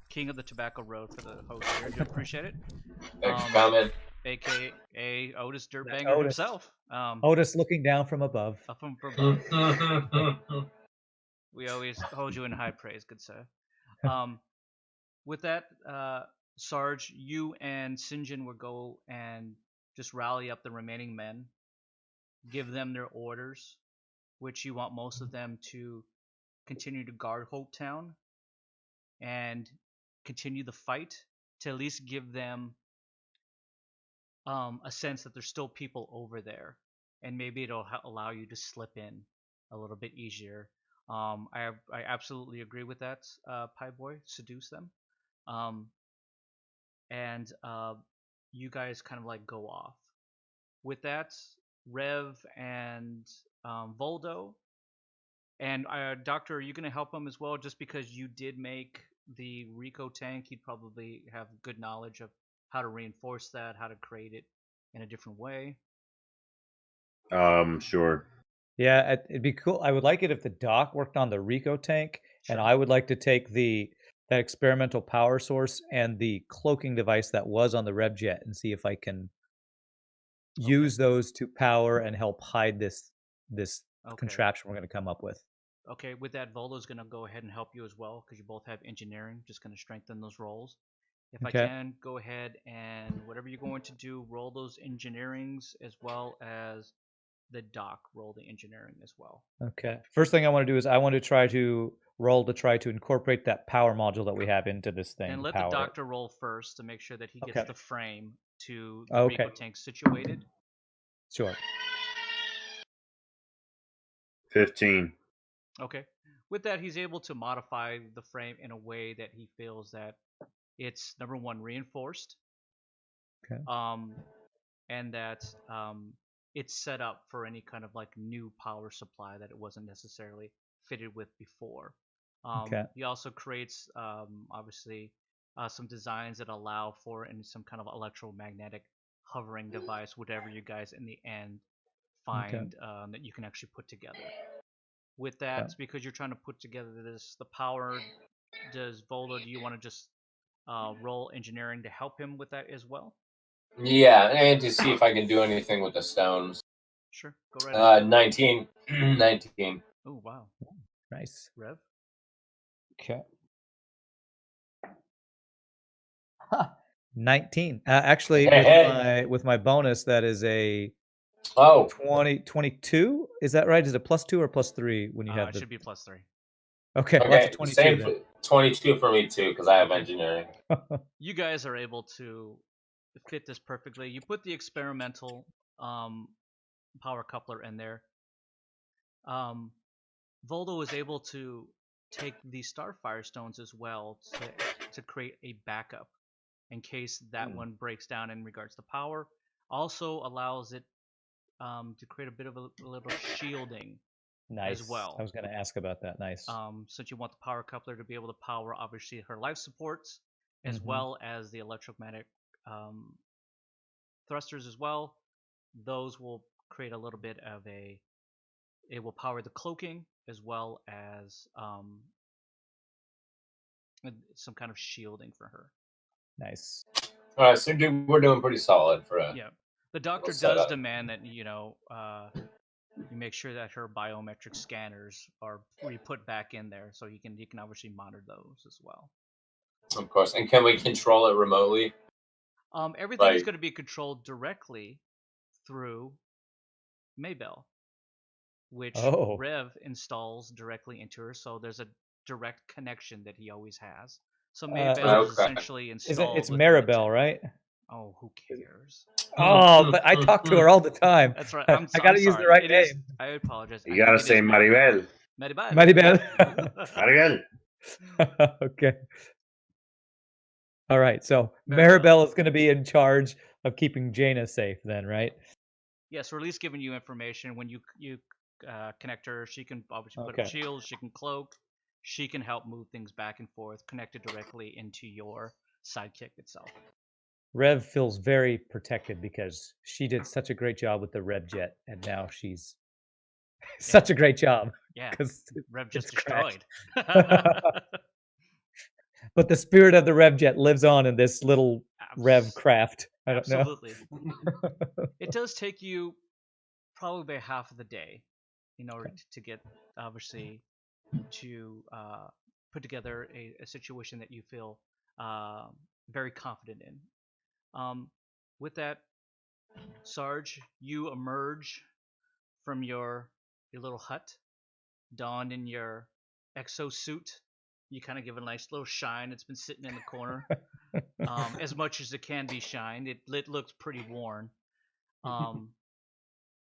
King of the Tobacco Road, for the host here. I do appreciate it. Thanks for coming. AKA Otis Dirtbanger Otis. himself. Otis looking down from above. Up from above. We always hold you in high praise, good sir. With that, Sarge, you and Sinjin will go and just rally up the remaining men, give them their orders, which you want most of them to continue to guard Hope Town and continue the fight, to at least give them a sense that there's still people over there, and maybe it'll allow you to slip in a little bit easier. I absolutely agree with that, Pie Boy. Seduce them, and you guys kind of like go off. With that, Rev and Voldo and Doctor, are you going to help him as well? Just because you did make the Rico tank, he'd probably have good knowledge of how to reinforce that, how to create it in a different way. Sure. Yeah, it'd be cool. I would like it if the doc worked on the Rico tank, and I would like to take that experimental power source and the cloaking device that was on the Rev Jet and see if I can use those to power and help hide this contraption we're going to come up with. Okay, with that, Voldo's going to go ahead and help you as well, because you both have engineering, just going to strengthen those roles. If I can, go ahead and whatever you're going to do, roll those engineerings, as well as the doc roll the engineering as well. Okay. First thing I want to do is I want to try to incorporate that power module that we have into this thing. And let the doctor roll first to make sure that he gets the frame to the Rico tank situated. Sure. 15. Okay. With that, he's able to modify the frame in a way that he feels that it's, number one, reinforced. Okay. And that it's set up for any kind of like new power supply that it wasn't necessarily fitted with before. He also creates obviously some designs that allow for some kind of electromagnetic hovering device, whatever you guys in the end find that you can actually put together. With that, because you're trying to put together the power, does Voldo, do you want to just roll engineering to help him with that as well? Yeah, and to see if I can do anything with the stones. Sure, go right ahead. 19. 19. Oh, wow. Nice. Rev? Okay. 19. Actually, with my bonus, that is a 22. Is that right? Is it +2 or +3 when you have it should be +3. Okay, well, that's a 22. Same 22 for me too, because I have engineering. You guys are able to fit this perfectly. You put the experimental power coupler in there. Voldo is able to take the Starfire stones as well to create a backup in case that one breaks down in regards to power. Also allows it to create a bit of a little shielding as well. I was going to ask about that. Nice. Since you want the power coupler to be able to power, obviously, her life supports, as well as the electromagnetic thrusters as well. Those will create a little bit of it will power the cloaking as well as some kind of shielding for her. Nice. All right, so we're doing pretty solid for a. Yeah, the doctor does demand that you make sure that her biometric scanners are re-put back in there, so you can obviously monitor those as well. Of course, and can we control it remotely? Everything is going to be controlled directly through Maybell, which Rev installs directly into her. So there's a direct connection that he always has. So Maybell is essentially installed. It's Maribel, right? Oh, who cares? Oh, but I talk to her all the time. That's right. I got to use the right name. I apologize. You got to say Maribel. Maribel. Maribel. Maribel. Okay. All right, so Maribel. Maribel is going to be in charge of keeping Jaina safe then, right? Yes, or at least giving you information when you connect her. She can obviously put up Okay. shields. She can cloak. She can help move things back and forth, connected directly into your sidekick itself. Rev feels very protected because she did such a great job with the Rev Jet, and now she's such a great job. Yeah, 'cause Rev it's just crashed. destroyed. But the spirit of the Rev Jet lives on in this little Rev craft. I don't know. Absolutely. It does take you probably about half of the day in order to get, obviously, to put together a situation that you feel very confident in. With that, Sarge, you emerge from your little hut, donned in your exosuit. You kind of give it a nice little shine. It's been sitting in the corner, as much as it can be shined. It looks pretty worn.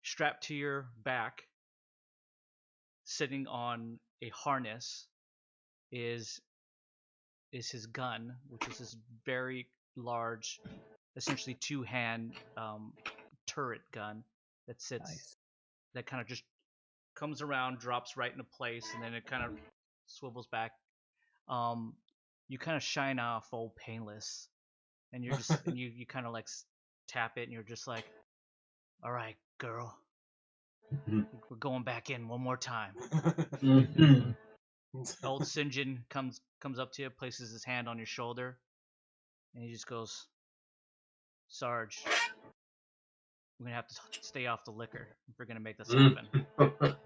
Strapped to your back, sitting on a harness, is his gun, which is this very large, essentially two-hand turret gun that sits, Nice. that kind of just comes around, drops right into place, and then it kind of swivels back. You kind of shine off old Painless, and you're just and you kind of like tap it, and you're just like, all right, girl, we're going back in one more time. Old St. John comes up to you, places his hand on your shoulder, and he just goes, Sarge, we're gonna have to stay off the liquor if we're gonna make this happen. And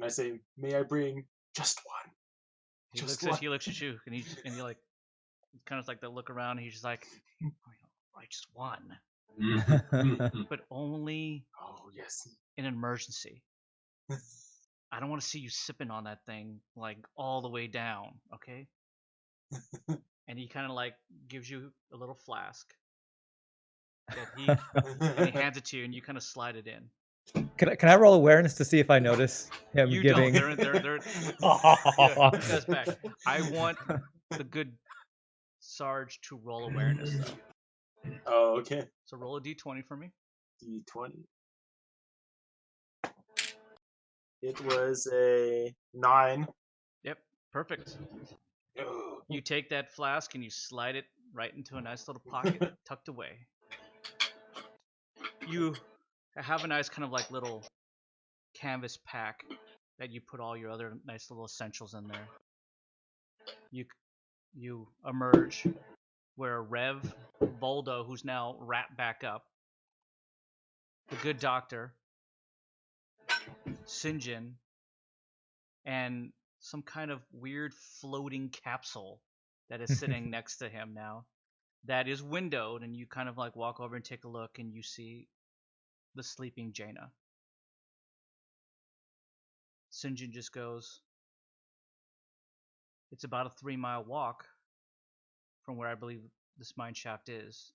I say, may I bring just one? He Just looks one. at you, and he like kind of like the look around, and he's just like, I just one, but only Oh, yes. in an emergency. I don't want to see you sipping on that thing like all the way down, okay? And he kind of like gives you a little flask that and he hands it to you, and you kind of slide it in. Can I roll awareness to see if I notice him You giving? don't. They're yeah, that's back. I want the good Sarge to roll awareness though. Oh, okay. So roll a d20 for me. D20. It was a 9. Yep, perfect. Oh. You take that flask and you slide it right into a nice little pocket tucked away. You have a nice kind of like little canvas pack that you put all your other nice little essentials in there. You emerge where Rev, Voldo, who's now wrapped back up, the good doctor, St. John, and some kind of weird floating capsule that is sitting next to him now, that is windowed, and you kind of like walk over and take a look, and you see the sleeping Jaina. St. John just goes, it's about a 3-mile walk from where I believe this mine shaft is.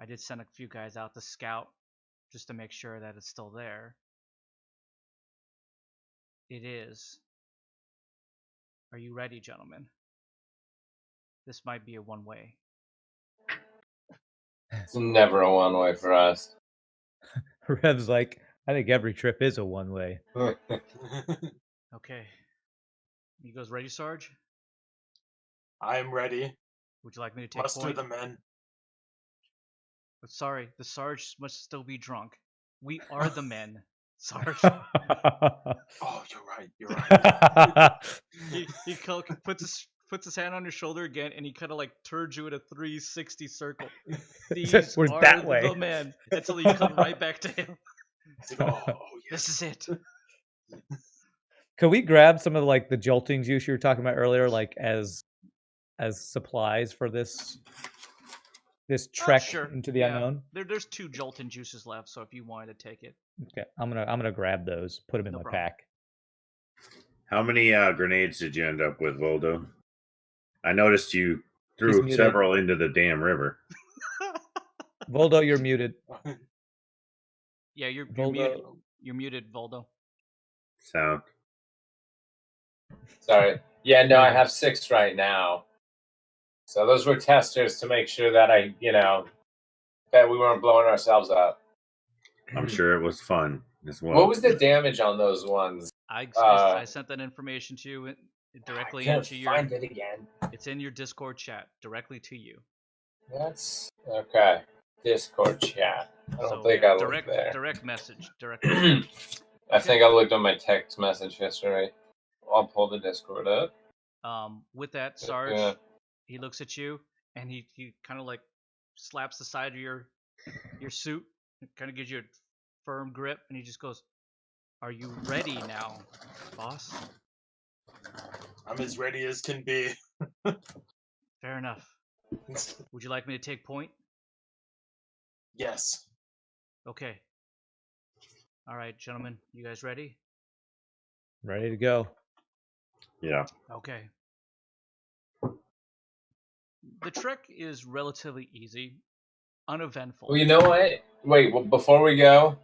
I did send a few guys out to scout just to make sure that it's still there. It is. Are you ready, gentlemen? This might be a one-way. It's never a one way for us. Rev's like, I think every trip is a one-way. Okay. He goes, ready, Sarge? I'm ready. Would you like me to take Muster point? the men. But sorry, the Sarge must still be drunk. We are the men, Sarge. Oh, you're right. You're right. He puts his hand on your shoulder again, and he kind of like turns you in a 360 circle. These We're are that way. the men. Until you come right back to him. It's like, oh, yes. This is it. Could we grab some of like the jolting juice you were talking about earlier, like as supplies for this trek Sure. into the Yeah. unknown? There's 2 Jolton juices left, so if you wanted to take it. Okay, I'm gonna grab those, put them in No my problem. pack. How many grenades did you end up with, Voldo? I noticed you He's threw muted. several into the damn river. Voldo, you're muted. Yeah, you're Voldo. muted. You're muted, Voldo. Sound. Sorry. Yeah, no, I have 6 right now. So those were testers to make sure that that we weren't blowing ourselves up. I'm sure it was fun as well. What was the damage on those ones? I sent that information to you directly I into couldn't your. find it again. It's in your Discord chat directly to you. That's okay. Discord chat. I don't think I looked there. Direct message. Direct message. I think I looked on my text message yesterday. I'll pull the Discord up. With that, Sarge, he looks at you and he kind of like slaps the side of your suit. It kind of gives you a firm grip, and he just goes, "Are you ready now, boss?" I'm as ready as can be. Fair enough. Would you like me to take point? Yes. Okay. All right, gentlemen, you guys ready? Ready to go. Yeah. Okay. The trek is relatively easy, uneventful. Well, you know what? Wait, well, before we go,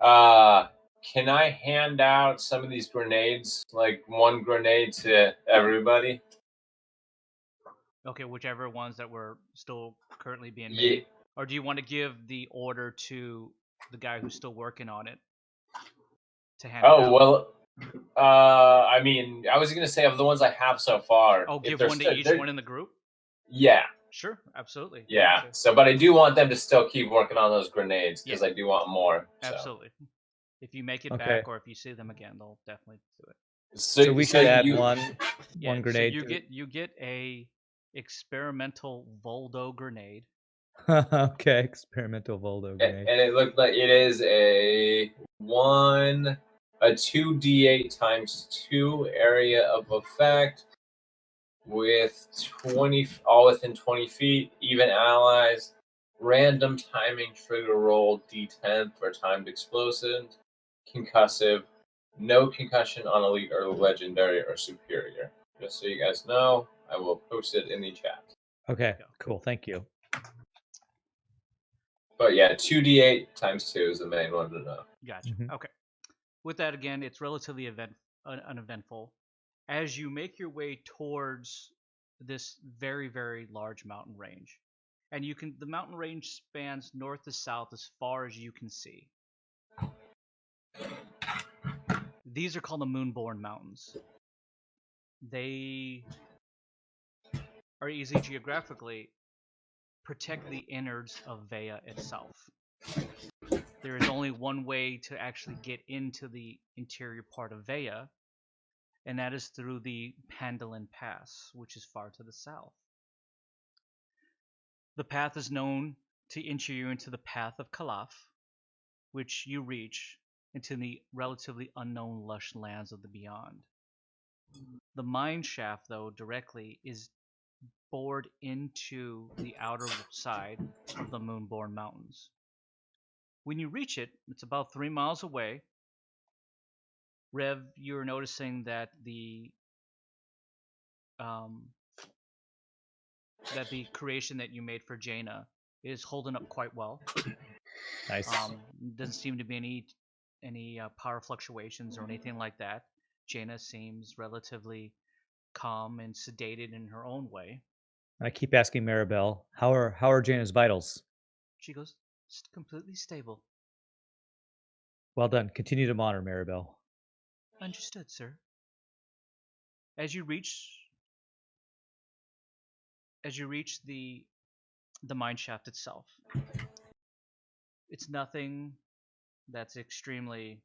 can I hand out some of these grenades, like one grenade to everybody? Okay, whichever ones that were still currently being made. Yeah. Or do you want to give the order to the guy who's still working on it to hand it out? Oh, well, I mean, I was going to say of the ones I have so far. Oh, give one to each one in the group? Yeah. Sure, absolutely. Yeah. Sure. So, but I do want them to still keep working on those grenades because I do want more. So. Absolutely. If you make it back or if you see them again, they'll definitely do it. So we should add one grenade. So you get a experimental Voldo grenade. Okay, experimental Voldo grenade. And it looked like it is a 2d8 times 2 area of effect with 20, all within 20 feet, even allies, random timing trigger roll d10 for timed explosive, concussive, no concussion on elite or legendary or superior. Just so you guys know, I will post it in the chat. Okay, cool. Thank you. But yeah, 2d8 times 2 is the main one to know. Gotcha. Mm-hmm. Okay. With that, again, it's relatively uneventful. As you make your way towards this very, very large mountain range, and the mountain range spans north to south as far as you can see. These are called the Moonborn Mountains. They are easy geographically. Protect the innards of Vea itself. There is only one way to actually get into the interior part of Vea, and that is through the Pandalin Pass, which is far to the south. The path is known to enter you into the Path of Kalaf, which you reach into the relatively unknown lush lands of the beyond. The mine shaft, though, directly is bored into the outer side of the Moonborn Mountains. When you reach it, it's about 3 miles away. Rev, you're noticing that the creation that you made for Jaina is holding up quite well. Nice. Doesn't seem to be any power fluctuations or anything like that. Jaina seems relatively calm and sedated in her own way. I keep asking Maribel, how are Jaina's vitals? She goes, completely stable. Well done. Continue to monitor, Maribel. Understood, sir. As you reach the mine shaft itself, it's nothing that's extremely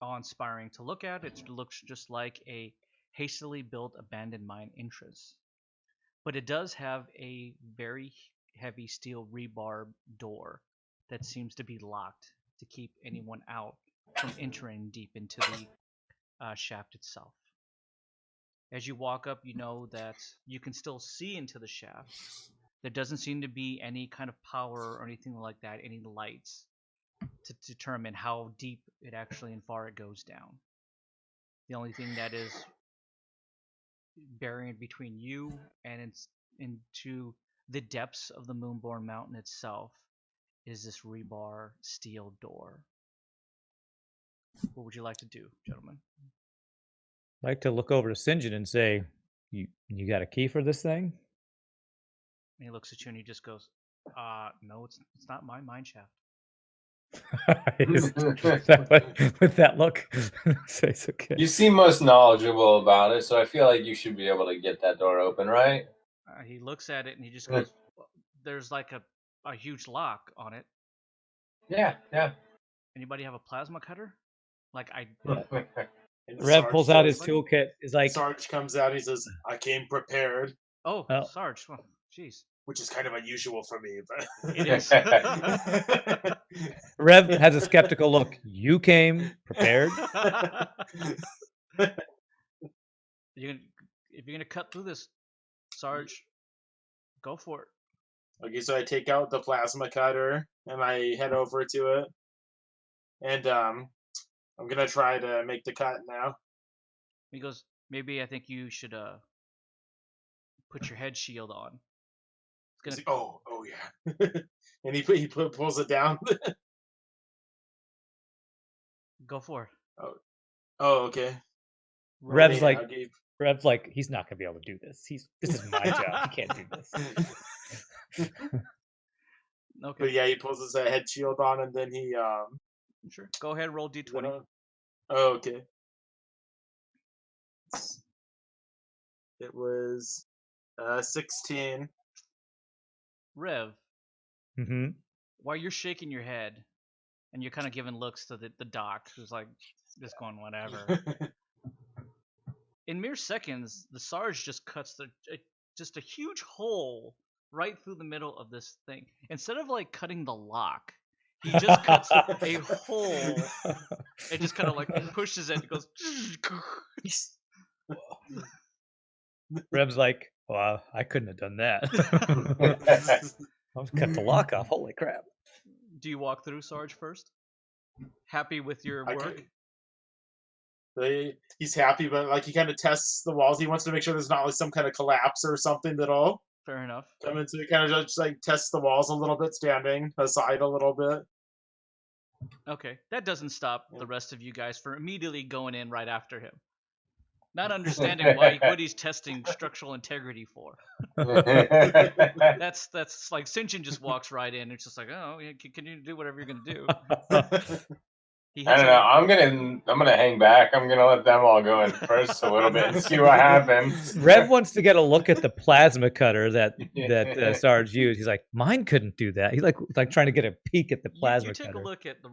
awe-inspiring to look at. It looks just like a hastily built abandoned mine entrance. But it does have a very heavy steel rebar door that seems to be locked to keep anyone out from entering deep into the shaft itself. As you walk up, you know that you can still see into the shaft. There doesn't seem to be any kind of power or anything like that, any lights to determine how deep it actually and far it goes down. The only thing that is barrier between you and into the depths of the Moonborn Mountain itself is this rebar steel door. What would you like to do, gentlemen? I'd like to look over to St. John and say, you got a key for this thing? he looks at you and he just goes, no, it's not my mine shaft. With that look, so it's okay. You seem most knowledgeable about it, so I feel like you should be able to get that door open, right? He looks at it and he just goes, there's like a huge lock on it. Yeah. Anybody have a plasma cutter? Like And Rev Sarge pulls out his says- toolkit. Is like, Sarge comes out. He says, "I came prepared," Oh, Oh. Sarge. Well, jeez. which is kind of unusual for me, but It is. Rev has a skeptical look. You came prepared. If you're gonna cut through this, Sarge, go for it. Okay, so I take out the plasma cutter and I head over to it, and I'm gonna try to make the cut now. He goes, maybe I think you should put your head shield on. It's He's gonna like, oh yeah, and he pulls it down. go for it. Oh, okay. Rev's Yeah, like, okay. Rev's like, he's not gonna be able to do this. This is my job. He can't do this. Okay, But yeah, he pulls his head shield on, and then he sure. Go ahead, roll d20. Oh, okay. It was 16. Rev, Mm-hmm. while you're shaking your head and you're kind of giving looks to the doc, who's like just going whatever. In mere seconds, the Sarge just cuts just a huge hole right through the middle of this thing. Instead of like cutting the lock, he just cuts a hole and just kind of like pushes it. It goes. Rev's like, well, I couldn't have done that. I was cut the lock off. Holy crap. Do you walk through, Sarge, first? Happy with your work? He's happy, but like he kind of tests the walls. He wants to make sure there's not like some kind of collapse or something that'll Fair enough. come into it. Kind of just like test the walls a little bit, standing aside a little bit. Okay, that doesn't stop the rest of you guys from immediately going in right after him. Not understanding what he's testing structural integrity for. That's like Sinjin just walks right in. It's just like, oh, can you do whatever you're gonna do? I don't know. I'm gonna hang back. I'm gonna let them all go in first a little bit and see what happens. Rev wants to get a look at the plasma cutter that Sarge used. He's like, mine couldn't do that. He's like trying to get a peek at the plasma you take cutter. a look at the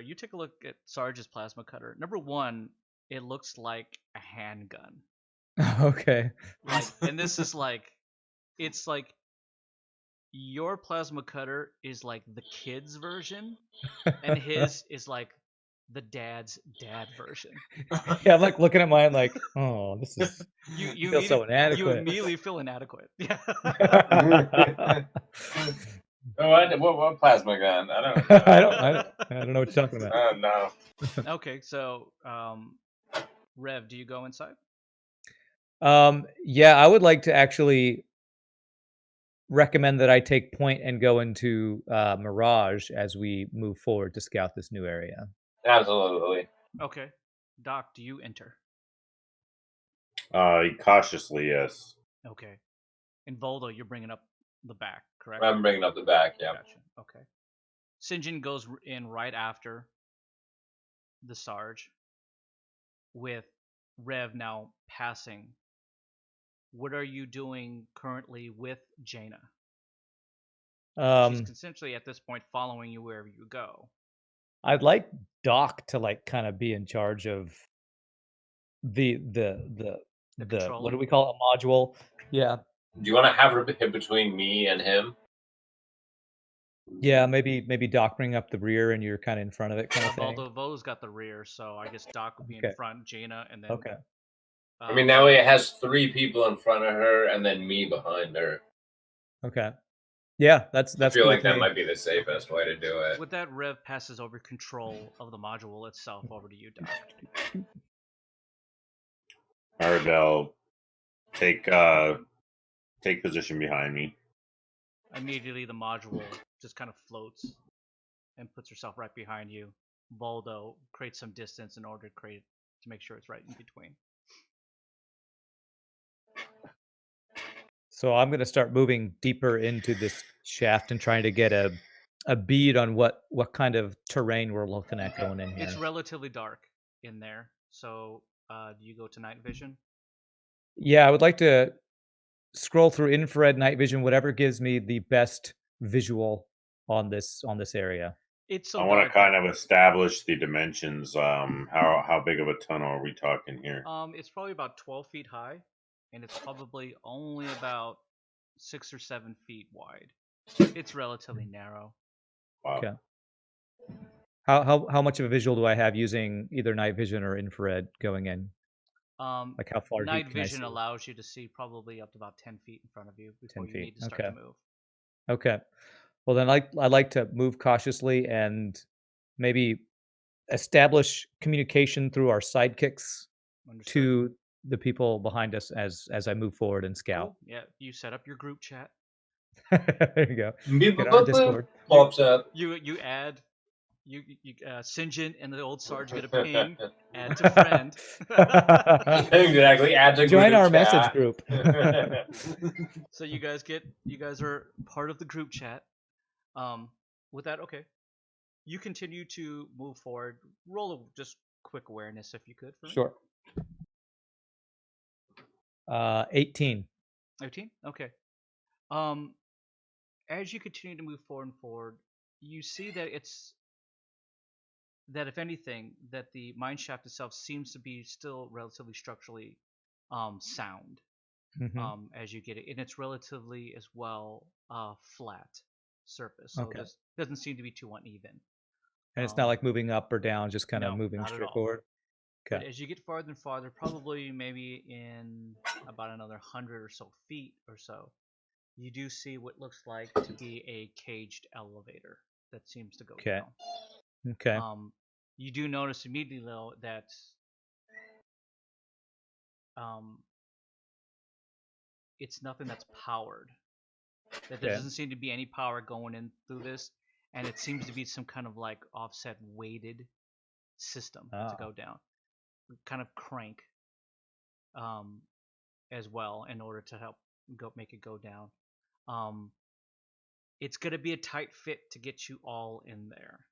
you take a look at Sarge's plasma cutter. Number one, it looks like a handgun. Okay. Like, and this is like, it's like your plasma cutter is like the kid's version, and his is like the dad's dad version. Yeah, I'm like looking at mine like, oh, this is You feel so inadequate. You immediately feel inadequate. Yeah. What plasma gun? I don't know. I don't know what you're talking about. Oh no. Okay, so Rev, do you go inside? Yeah, I would like to actually recommend that I take point and go into Mirage as we move forward to scout this new area. Absolutely. Okay. Doc, do you enter? Cautiously, yes. Okay. And Voldo, you're bringing up the back, correct? I'm bringing up the back. Yeah. Gotcha. Okay. Sinjin goes in right after the Sarge, with Rev now passing. What are you doing currently with Jaina? She's essentially at this point following you wherever you go. I'd like Doc to like kind of be in charge of the what do we call it, a module? Yeah. Do you want to have her between me and him? Yeah, maybe Doc bring up the rear and you're kind of in front of it, kind of thing. Voldo's got the rear, so I guess Doc would be Okay. in front, Jaina, and then. Okay. I mean, that way it has 3 people in front of her and then me behind her. Okay. Yeah, that's I feel cool like with that me. might be the safest way to do it. With that, Rev passes over control of the module itself over to you, Doc. Arabelle, take position behind me. Immediately, the module just kind of floats and puts herself right behind you. Voldo creates some distance in order to make sure it's right in between. So I'm going to start moving deeper into this shaft and trying to get a bead on what kind of terrain we're looking at going in here. It's relatively dark in there. So do you go to night vision? Yeah, I would like to scroll through infrared, night vision, whatever gives me the best visual on this area. It's so I want to dark. kind of establish the dimensions. How big of a tunnel are we talking here? It's probably about 12 feet high, and it's probably only about 6 or 7 feet wide. It's relatively narrow. Wow. Okay. How much of a visual do I have using either night vision or infrared going in? Like how far Night deep can I vision see? allows you to see probably up to about 10 feet in front of you before 10 you feet. need to start to Okay. move. Okay. Well, then I like to move cautiously and maybe establish communication through our sidekicks Understood. to the people behind us as I move forward and scout. Cool. Yeah, you set up your group chat. There you go. Beep, Get boop, our boop, boop. Discord. Pops up. You add Sinjin and the old Sarge get a ping. Add to friend. Exactly. Add to Join group our chat. message group. So you guys are part of the group chat. With that, okay. You continue to move forward. Roll a just quick awareness if you could for me. Sure. 18. 18? Okay. As you continue to move forward, you see that that if anything, that the mine shaft itself seems to be still relatively structurally sound. Mhm. As you get it, and it's relatively as well flat surface, so Okay. this doesn't seem to be too uneven. And it's not like moving up or down, just kind of No, moving not at straight all. forward. But Okay. as you get farther and farther, probably maybe in about another 100 or so feet or so, you do see what looks like to be a caged elevator that seems to go Okay. down. Okay. You do notice immediately though that it's nothing that's powered. That there Okay. doesn't seem to be any power going in through this, and it seems to be some kind of like offset weighted system to go down, kind of crank, as well in order to help make it go down. It's gonna be a tight fit to get you all in there.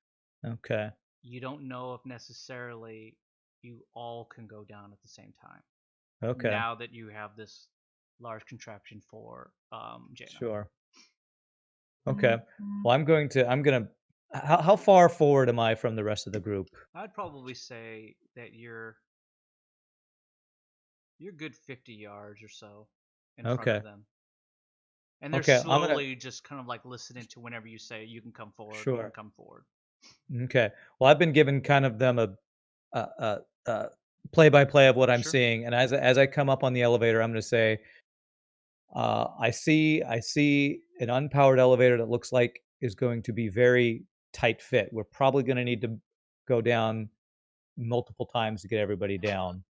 Okay. You don't know if necessarily you all can go down at the same time. Okay. Now that you have this large contraption for Jaina. Sure. Okay. Well, I'm gonna. How far forward am I from the rest of the group? I'd probably say that you're good 50 yards or so in front Okay. of them. And they're Okay. I'm slowly just kind of like listening to whenever you say you can come forward, you Sure. can come forward. Okay. Well, I've been given kind of them a play-by-play of what I'm Sure. seeing, and as I come up on the elevator, I'm going to say, I see an unpowered elevator that looks like is going to be very tight fit. We're probably going to need to go down multiple times to get everybody down.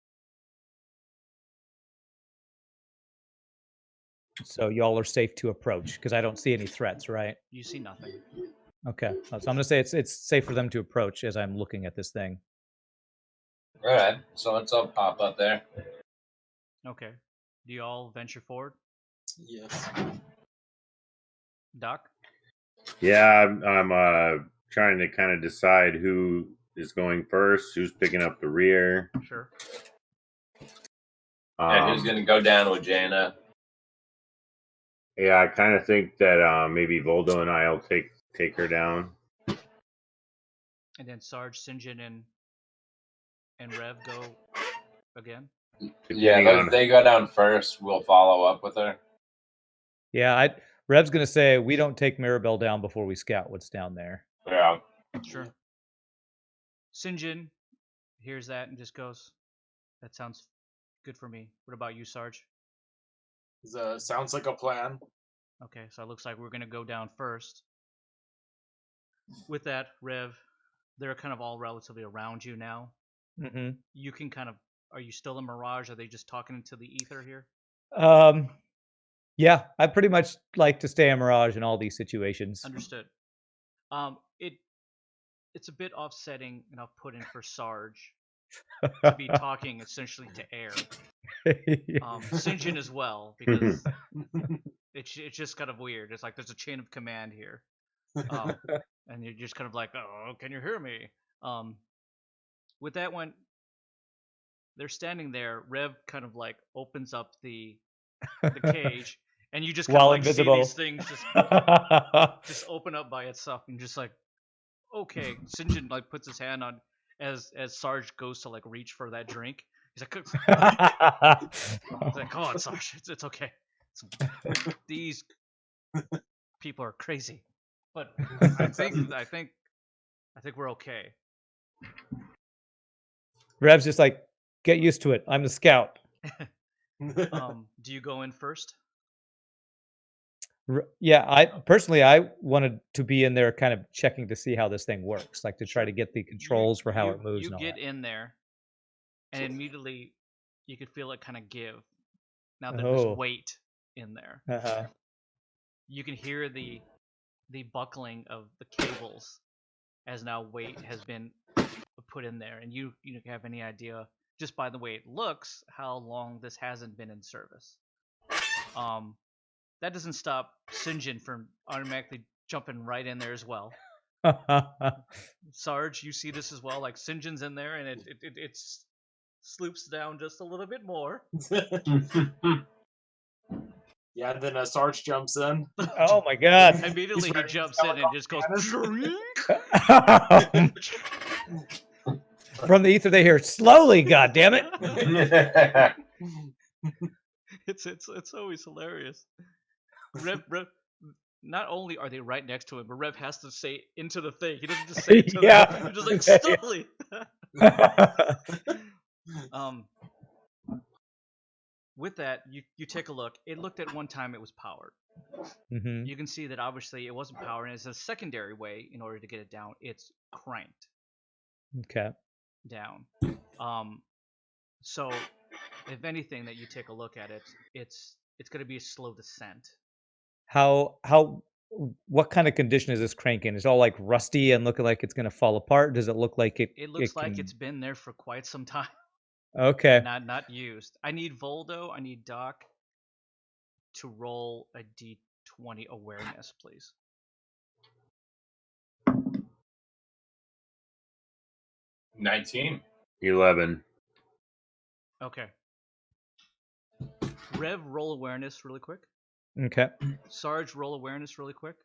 So y'all are safe to approach because I don't see any threats, right? You see nothing. Okay. So I'm going to say it's safe for them to approach as I'm looking at this thing. All right. So let's all pop up there. Okay. Do you all venture forward? Yes. Doc? Yeah, I'm trying to kind of decide who is going first, who's picking up the rear. Sure. And who's going to go down with Jaina? Yeah, I kind of think that maybe Voldo and I'll take her down. And then Sarge, Sinjin, and Rev go again? Yeah, they go down first. We'll follow up with her. Yeah, Rev's going to say we don't take Mirabelle down before we scout what's down there. Yeah. Sure. Sinjin hears that and just goes, that sounds good for me. What about you, Sarge? Sounds like a plan. Okay, so it looks like we're going to go down first. With that, Rev, they're kind of all relatively around you now. Mm-hmm. You can kind of, are you still in Mirage? Are they just talking into the ether here? Yeah, I pretty much like to stay in Mirage in all these situations. Understood. It's a bit offsetting, and I'll put in for Sarge. to be talking essentially to air. Sinjin as well, because it's just kind of weird. It's like there's a chain of command here, and you're just kind of like, oh, can you hear me? With that one, they're standing there. Rev kind of like opens up the cage, and you just kind of While like invisible. see these things just open up by itself, and just like, okay. Sinjin like puts his hand on as Sarge goes to like reach for that drink. He's like, come on, Sarge, it's okay. These people are crazy, but I think we're okay. Rev's just like, get used to it. I'm the scout. Do you go in first? Yeah, I wanted to be in there kind of checking to see how this thing works, like to try to get the controls for how it moves. You and all get that. in there, and immediately you could feel it kind of give. Now that there's weight in there, you can hear the buckling of the cables as now weight has been put in there, and you have any idea just by the way it looks how long this hasn't been in service. That doesn't stop Sinjin from automatically jumping right in there as well. Sarge, you see this as well. Like Sinjin's in there, and it sloops down just a little bit more. Yeah, and then Sarge jumps in. Oh my god! Immediately he jumps in and just goes. From the ether, they hear slowly. God damn it! It's always hilarious. Rev, not only are they right next to him, but Rev has to say into the thing. He doesn't just say it to them. He's just like slowly. With that, you take a look. It looked at one time it was powered. Mm-hmm. You can see that obviously it wasn't powered, and it's a secondary way in order to get it down. It's cranked. Okay. Down. So if anything that you take a look at it, it's going to be a slow descent. What kind of condition is this crank in? Is it all like rusty and looking like it's going to fall apart? Does it look like it? It looks like it's been there for quite some time. Okay. Not used. I need Voldo. I need Doc to roll a D20 awareness, please. 19. 11. Okay. Rev, roll awareness really quick. Okay. Sarge, roll awareness really quick.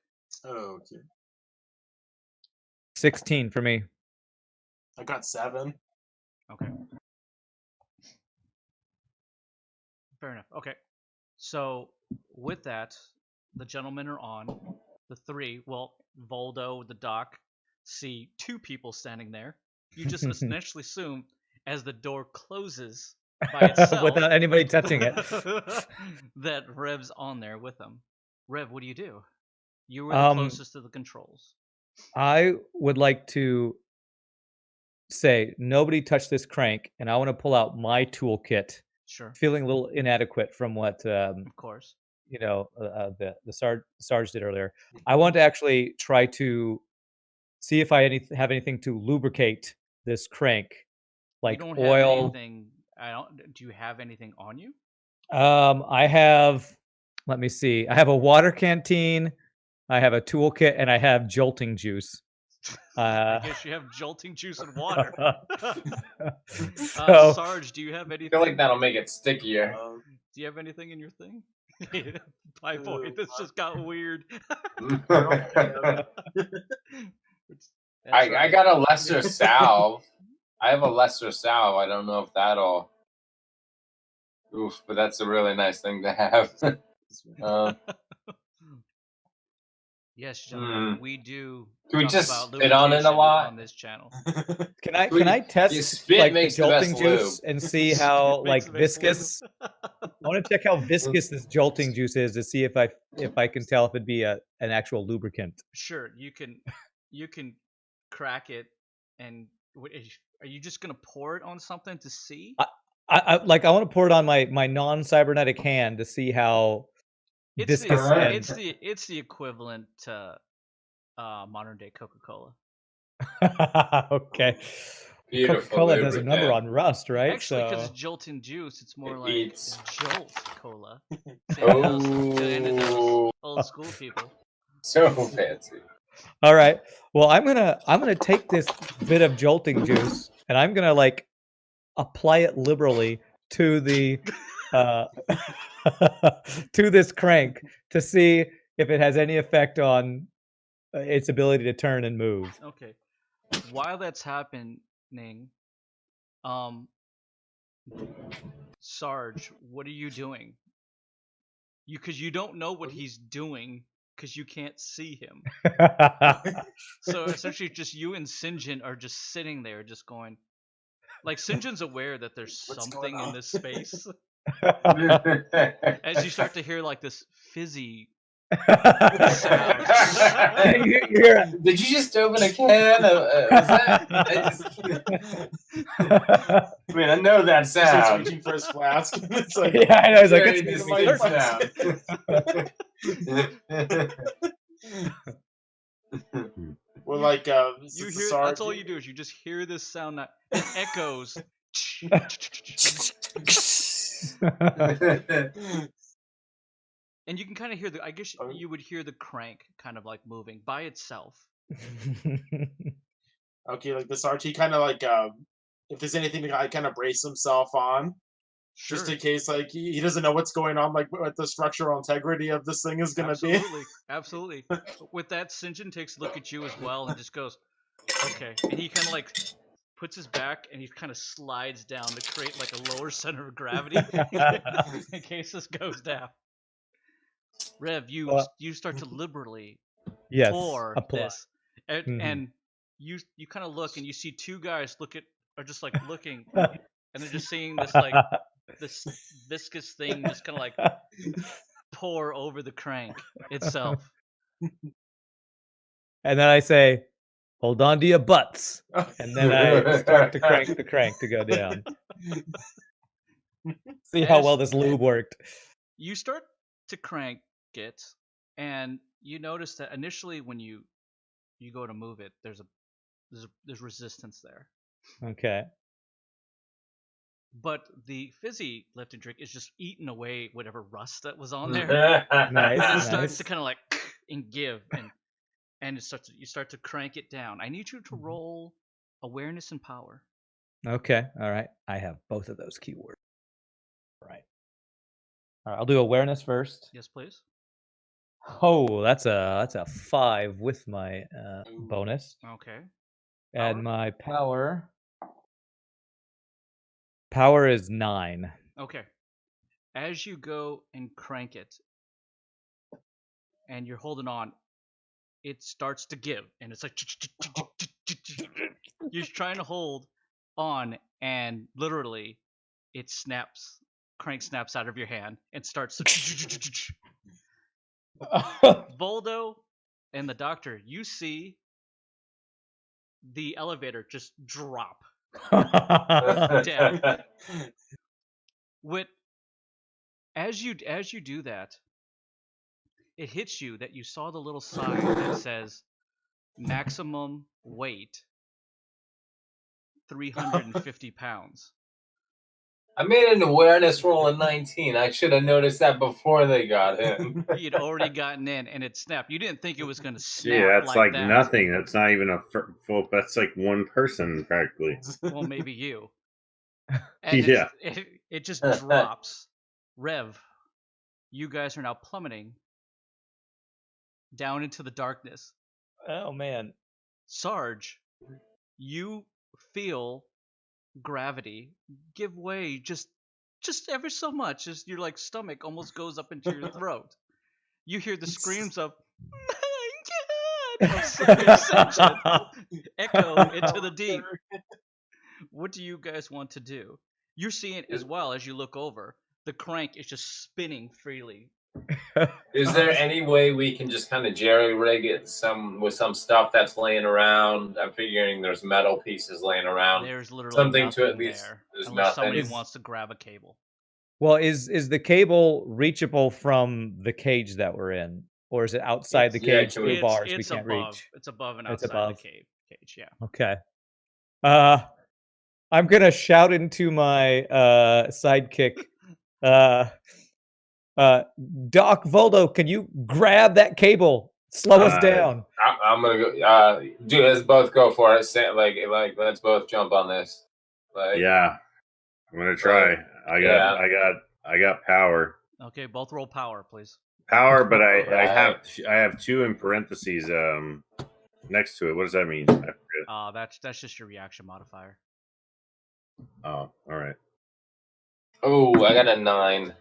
Oh, okay. 16 for me. I got 7. Okay. Fair enough. Okay. So with that, the gentlemen are on. The three, well, Voldo, the Doc, see 2 people standing there. You just essentially assume as the door closes by itself without anybody touching it that Rev's on there with them. Rev, what do? You were the closest to the controls. I would like to say nobody touch this crank, and I want to pull out my toolkit. Sure. Feeling a little inadequate from what of course the Sarge did earlier. I want to actually try to see if I have anything to lubricate this crank, like you don't oil. Have anything, do you have anything on you? I have. Let me see. I have a water canteen. I have a toolkit, and I have jolting juice. I guess you have jolting juice and water. So, Sarge, do you have anything? I feel like that'll make it stickier. Do you have anything in your thing? Pie boy, this just got weird. I got a lesser salve. I have a lesser salve. I don't know if that'll. Oof, but that's a really nice thing to have. Yes, gentlemen, we do. Can we talk just about spit on it a lot on this channel? Can I test spit like makes the the jolting best juice lube. and see how like Makes the best viscous? I want to check how viscous this jolting juice is to see if I can tell if it'd be an actual lubricant. Sure, you can crack it, and are you just gonna pour it on something to see? I want to pour it on my non-cybernetic hand to see how viscous. It's the equivalent to modern day Coca-Cola. Okay. Beautiful Coca-Cola does a number lubricant. on rust, right? Actually, because So it's Joltin juice, it's more It like eats. Jolt Cola. Gonna end of those Oh, old school people. so fancy. all right. Well, I'm gonna take this bit of jolting juice and I'm gonna like apply it liberally to the to this crank to see if it has any effect on its ability to turn and move. Okay. While that's happening, Sarge, what are you doing? Because you don't know what he's doing because you can't see him. So essentially, just you and Sinjin are just sitting there, just going. Like Sinjin's aware that there's What's something going in on? this space. As you start to hear like this fizzy sound. Did you just open a can of? Was that? I mean, I know that He's like sound. reaching for his flask. It's like, yeah, I know. It's like Very it's distinct sound. we're like, You hear that's all you do is you just hear this sound that it echoes. And you can kind of hear I guess you would hear the crank kind of like moving by itself. Okay, like the Sarge, he kind of like, if there's anything to kind of brace himself on, Sure. just in case, like he doesn't know what's going on, like what the structural integrity of this thing is gonna be. Absolutely. With that, Sinjin takes a look at you as well and just goes, "Okay." And he kind of like puts his back and he kind of slides down to create like a lower center of gravity in case this goes down. Rev, you start to liberally pour this, and you kind of look and you see two guys are just like looking, and they're just seeing this like this viscous thing just kind of like pour over the crank itself. And then I say, "Hold on to your butts," and then I start to crank the crank to go down. See how well this lube worked. You start to crank it, and you notice that initially when you go to move it, there's resistance there. Okay. But the fizzy lifting drink is just eating away whatever rust that was on there. Nice. And it starts to kind of like and give, and you start to crank it down. I need you to roll awareness and power. Okay. All right. I have both of those keywords. All right. I'll do awareness first. Yes, please. Oh, that's a 5 with my bonus. Okay. And my power is 9. Okay. As you go and crank it, and you're holding on, it starts to give, and it's like you're trying to hold on, and literally, it snaps. Crank snaps out of your hand and starts to. Voldo and the doctor, you see the elevator just drop down. As you do that, it hits you that you saw the little sign that says maximum weight 350 pounds. I made an awareness roll of 19. I should have noticed that before they got in. You'd already gotten in, and it snapped. You didn't think it was going to snap. Yeah, that's like that. nothing. That's not even a full. That's like one person practically. Well, maybe you. And yeah. It just drops. Rev, you guys are now plummeting down into the darkness. Oh man. Sarge, you feel gravity give way just ever so much as your like stomach almost goes up into your throat. You hear the screams of my God echo into the deep. What do you guys want to do? You're seeing as well as you look over. The crank is just spinning freely. Is there any way we can just kind of jerry-rig it with some stuff that's laying around? I'm figuring there's metal pieces laying around. There's literally something to at nothing least. there, There's unless nothing. somebody wants to grab a cable. Well, is the cable reachable from the cage that we're in, or is it outside the cage through bars we can't reach? It's above and outside the cage. Yeah. Okay. I'm gonna shout into my sidekick, Doc Voldo. Can you grab that cable? Slow us down. I'm gonna go. Dude, let's both go for it. Like, let's both jump on this. Like, Yeah, I'm gonna try. I got power. Okay, both roll power, please. Power, but I Right. have 2 in parentheses next to it. What does that mean? I forget. That's just your reaction modifier. Oh, all right. Oh, I got a 9.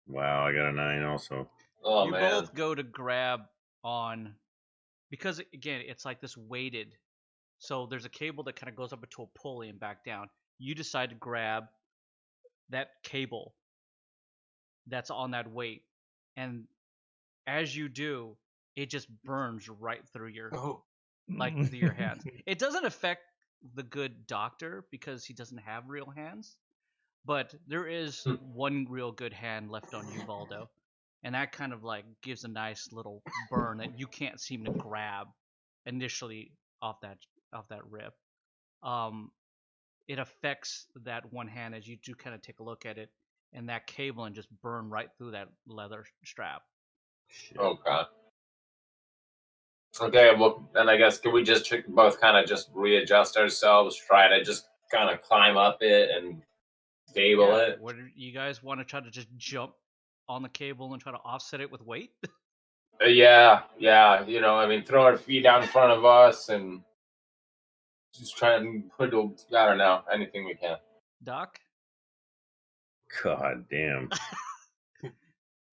Wow, I got a 9 also. Oh You man. both go to grab on, because again, it's like this weighted. So there's a cable that kind of goes up into a pulley and back down. You decide to grab that cable that's on that weight, and as you do, it just burns right through your through your hands. It doesn't affect the good doctor because he doesn't have real hands, but there is one real good hand left on you, Valdo, and that kind of like gives a nice little burn that you can't seem to grab initially off that rip. It affects that one hand as you do kind of take a look at it, and that cable and just burn right through that leather strap. Shit. Oh god. Okay, well then I guess can we just both kind of just readjust ourselves, try to just kind of climb up it and stable it? What do you guys want to try to just jump on the cable and try to offset it with weight? Yeah. You know, I mean, throw our feet out in front of us and just try and put. I don't know, anything we can. Doc? God damn.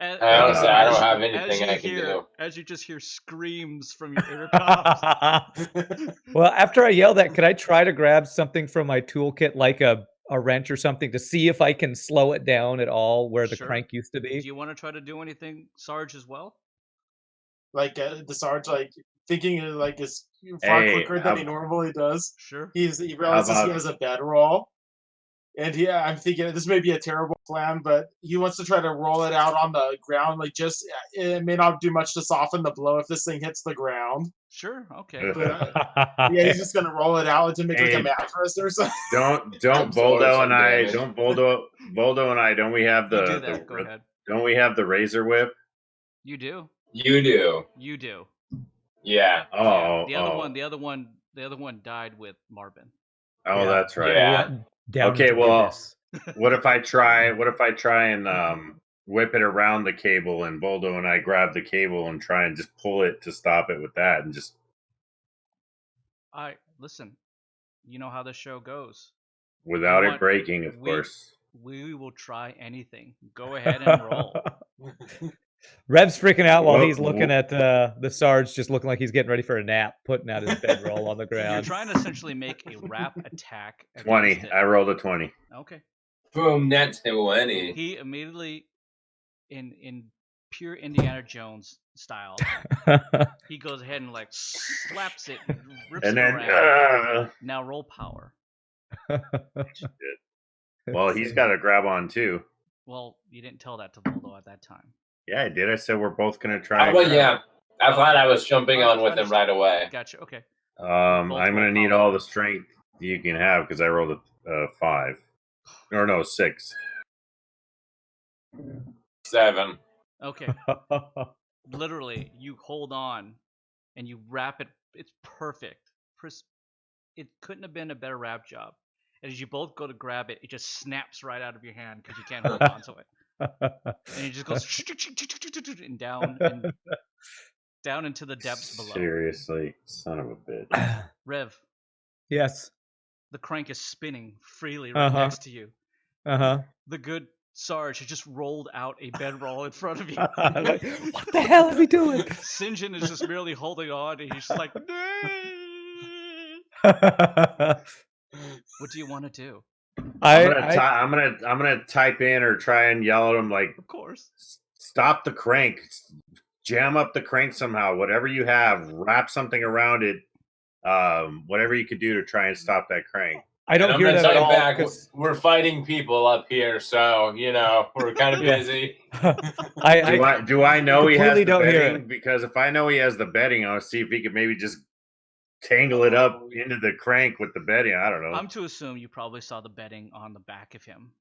Honestly, I don't have anything I can do. As you just hear screams from your intercoms. Well, after I yell that, could I try to grab something from my toolkit, like a wrench or something, to see if I can slow it down at all where the Sure. crank used to be? Do you want to try to do anything, Sarge, as well? Like the Sarge, like thinking like is far quicker than he normally does. Sure. He realizes he has a bedroll, and I'm thinking this may be a terrible plan, but he wants to try to roll it out on the ground. Like, just it may not do much to soften the blow if this thing hits the ground. Sure. Okay. But, yeah, he's just gonna roll it out to make like a mattress or something. Don't Boldo and I. Don't Boldo and I. Don't we have the? Go ahead. Don't we have the razor whip? You do. You do. You do. Yeah. Oh. The other one died with Marvin. Oh, yeah. That's right. Yeah. Okay. Well, what if I try and whip it around the cable, and Boldo and I grab the cable and try and just pull it to stop it with that, and just. Listen. You know how the show goes. Without it breaking, of course. We will try anything. Go ahead and roll. Rev's freaking out while he's looking at the Sarge, just looking like he's getting ready for a nap, putting out his bedroll on the ground. You're trying to essentially make a wrap attack. 20. I rolled a 20. Okay. Boom, net 20. He immediately, in pure Indiana Jones style, he goes ahead and like slaps it, rips it around. Now roll power. Well, he's got to grab on too. Well, you didn't tell that to Voldo at that time. Yeah, I did. I said we're both gonna try. Well, yeah. I thought I was jumping on with him right away. Gotcha. Okay. I'm gonna need all the strength you can have because I rolled a 5. Or no, 6. 7. Okay. Literally, you hold on and you wrap it. It's perfect. It couldn't have been a better wrap job. And as you both go to grab it, it just snaps right out of your hand because you can't hold on to it. And it just goes and down into the depths below. Seriously, son of a bitch. Rev. Yes. The crank is spinning freely right next to you. The good Sarge has just rolled out a bedroll in front of you. Like, what the hell is he doing? St. John is just merely holding on, and he's just like, what do you want to do? I'm gonna type in or try and yell at him like, of course, stop the crank, jam up the crank somehow. Whatever you have, wrap something around it. Whatever you could do to try and stop that crank. I don't hear that at all. Back. We're fighting people up here, so we're kind of busy. Do I know he has the don't bedding? hear it. Because if I know he has the bedding, I'll see if he could maybe just tangle it up into the crank with the bedding. I don't know. I'm to assume you probably saw the bedding on the back of him.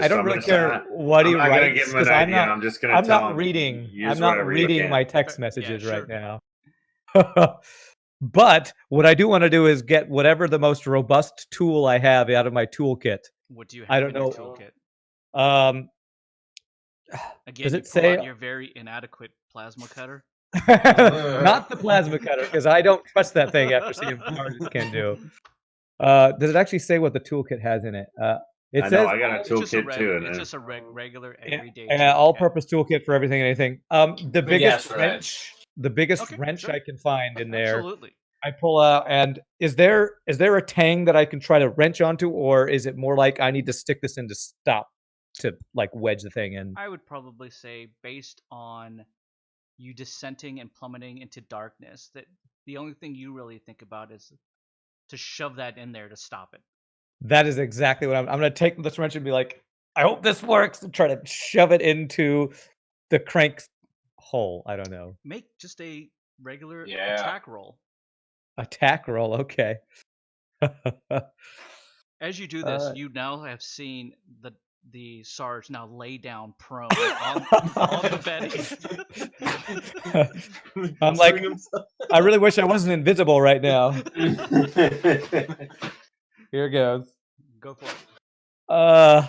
I don't really care what he writes because I'm not. I'm just gonna. I'm tell not him, reading. use I'm not whatever you reading can. my text Yeah, messages sure. right now. But what I do want to do is get whatever the most robust tool I have out of my toolkit. What do you have I don't in your know. toolkit? Again, Does you it pull say out your very inadequate plasma cutter. not the plasma cutter because I don't trust that thing after seeing what it can do. Does it actually say what the toolkit has in it? It I says know I got a It's just a toolkit too, and It's just a regular everyday all-purpose toolkit for everything and anything. The biggest Yes, wrench, the biggest Okay, wrench sure. I can find in there, Absolutely. I pull out. And is there a tang that I can try to wrench onto, or is it more like I need to stick this in to stop to like wedge the thing in? I would probably say, based on you descending and plummeting into darkness, that the only thing you really think about is to shove that in there to stop it. That is exactly what I'm going to take this wrench and be like, I hope this works, and try to shove it into the crank hole. I don't know. Make just a regular Yeah. attack roll. Attack roll, okay. As you do this, you now have seen the Sarge now lay down prone on the bedding. I'm like, I really wish I wasn't invisible right now. Here goes. Go for it. I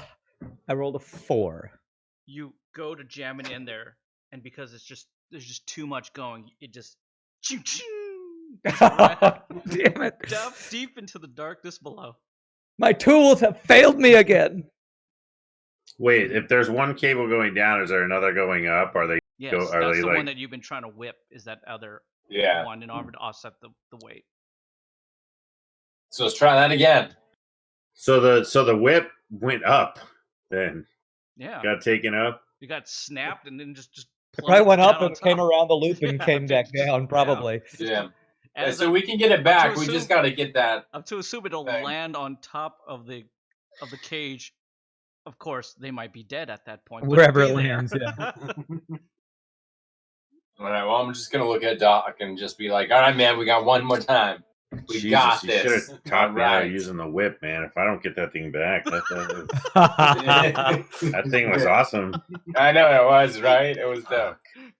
rolled a 4. You go to jam it in there, and because there's just too much going, it just choo choo. Damn it. Deep into the darkness below. My tools have failed me again. Wait, if there's one cable going down, is there another going up? Are they? Yes, are that's they the like... one that you've been trying to whip. Is that other one in order to offset the weight? So let's try that again. So the whip went up, then Yeah, got taken up. you got snapped and then just. It probably went up down and came around the loop and came back down. Probably. Yeah. As So we can get it back. We just got to get that. I'm to assume it'll land on top of the cage. Of course, they might be dead at that point. Wherever it lands, yeah. All right. Well, I'm just gonna look at Doc and just be like, "All right, man, we got one more time. We got You should this." have taught me how Right. to using the whip, man. If I don't get that thing back, that thing was awesome. I know it was right. It was dope.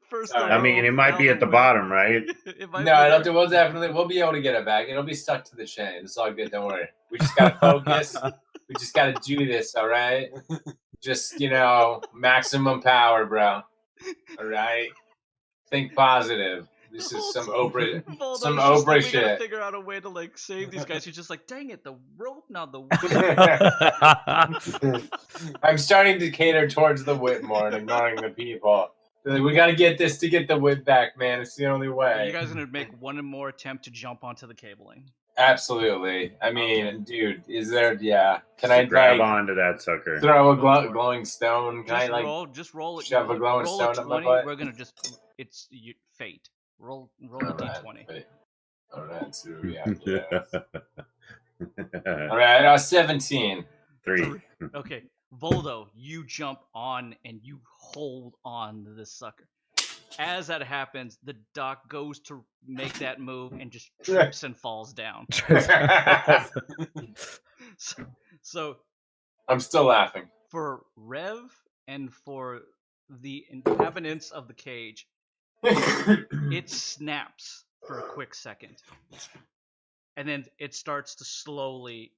First, I mean, it might be at the bottom, right? No, I don't. We'll be able to get it back. It'll be stuck to the chain. It's all good. Don't worry. We just gotta focus. We just gotta do this. All right. Just maximum power, bro. All right. Think positive. This is some Oprah We shit. gotta figure out a way to like save these guys. You're just like, dang it, the rope, not the whip. I'm starting to cater towards the whip more and ignoring the people. We got to get this to get the whip back, man. It's the only way. You guys are gonna make one more attempt to jump onto the cabling. Absolutely. I mean, dude, is there? Yeah. Can I grab onto that sucker? Throw a glowing stone? Can Just roll it. Shove a glowing roll stone a 20. up my butt? We're gonna it's fate. Roll a d20. All right. So we have All right. 17. 3. Okay, Voldo, you jump on and you hold on to this sucker. As that happens, the doc goes to make that move and just trips and falls down. So I'm still laughing. For Rev and for the inhabitants of the cage, it snaps for a quick second. And then it starts to slowly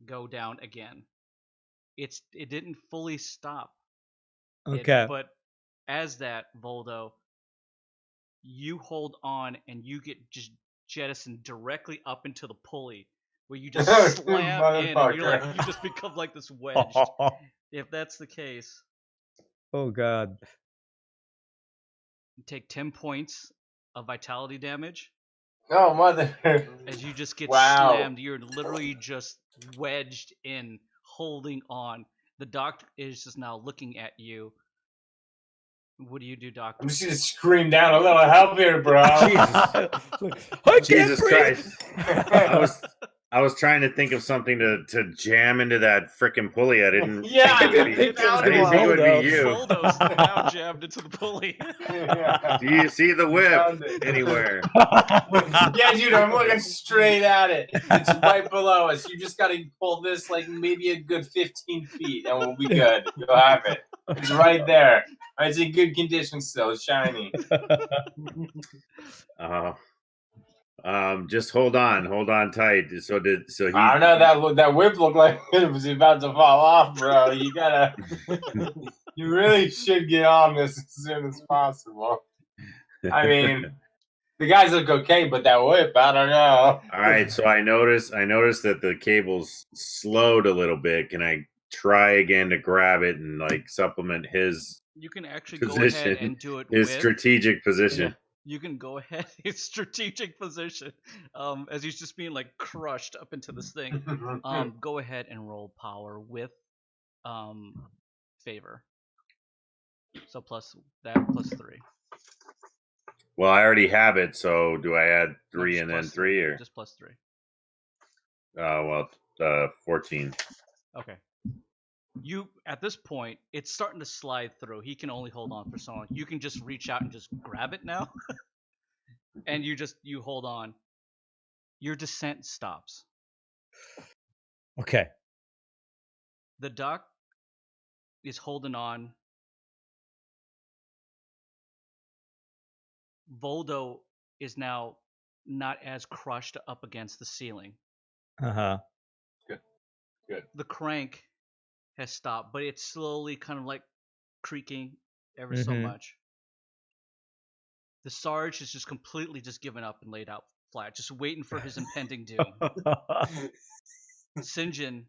go down again. It didn't fully stop. Okay. But as that, Voldo, you hold on and you get just jettisoned directly up into the pulley where you just slam in and you just become like this wedge. If that's the case. Oh God. You take 10 points of vitality damage. Oh, mother. As you just get slammed, you're literally just wedged in, holding on. The doctor is just now looking at you. What do you do, doctor? I'm just gonna scream down a little help here, bro. Jesus Christ. I was trying to think of something to jam into that frickin' pulley. I didn't. Yeah, think it'd be- they found I didn't think it would be Voldo. you. Voldo's now jammed into the pulley. Do you see the whip Found it. anywhere? Yeah, dude, I'm looking straight at it. It's right below us. You just got to pull this like maybe a good 15 feet, and we'll be good. You'll have it. It's right there. It's in good condition still. It's shiny. Just hold on tight. So he. I don't know, that whip looked like it was about to fall off, bro. You gotta, you really should get on this as soon as possible. I mean, the guys look okay, but that whip, I don't know. All right, so I noticed that the cable's slowed a little bit. Can I try again to grab it and like supplement his You can actually go position, ahead and do it his with. strategic position? You can go ahead his strategic position, as he's just being like crushed up into this thing. Go ahead and roll power with, favor. So plus 3. Well, I already have it, so do I add 3 just and then plus 3 or? just plus 3? 14. Okay. You at this point, it's starting to slide through. He can only hold on for so long. You can just reach out and just grab it now, and you hold on. Your descent stops. Okay. The duck is holding on. Voldo is now not as crushed up against the ceiling. Uh-huh. Good. The crank has stopped, but it's slowly kind of like creaking ever so Mhm. much. The Sarge is just completely just given up and laid out flat, just waiting for his impending doom. St. John,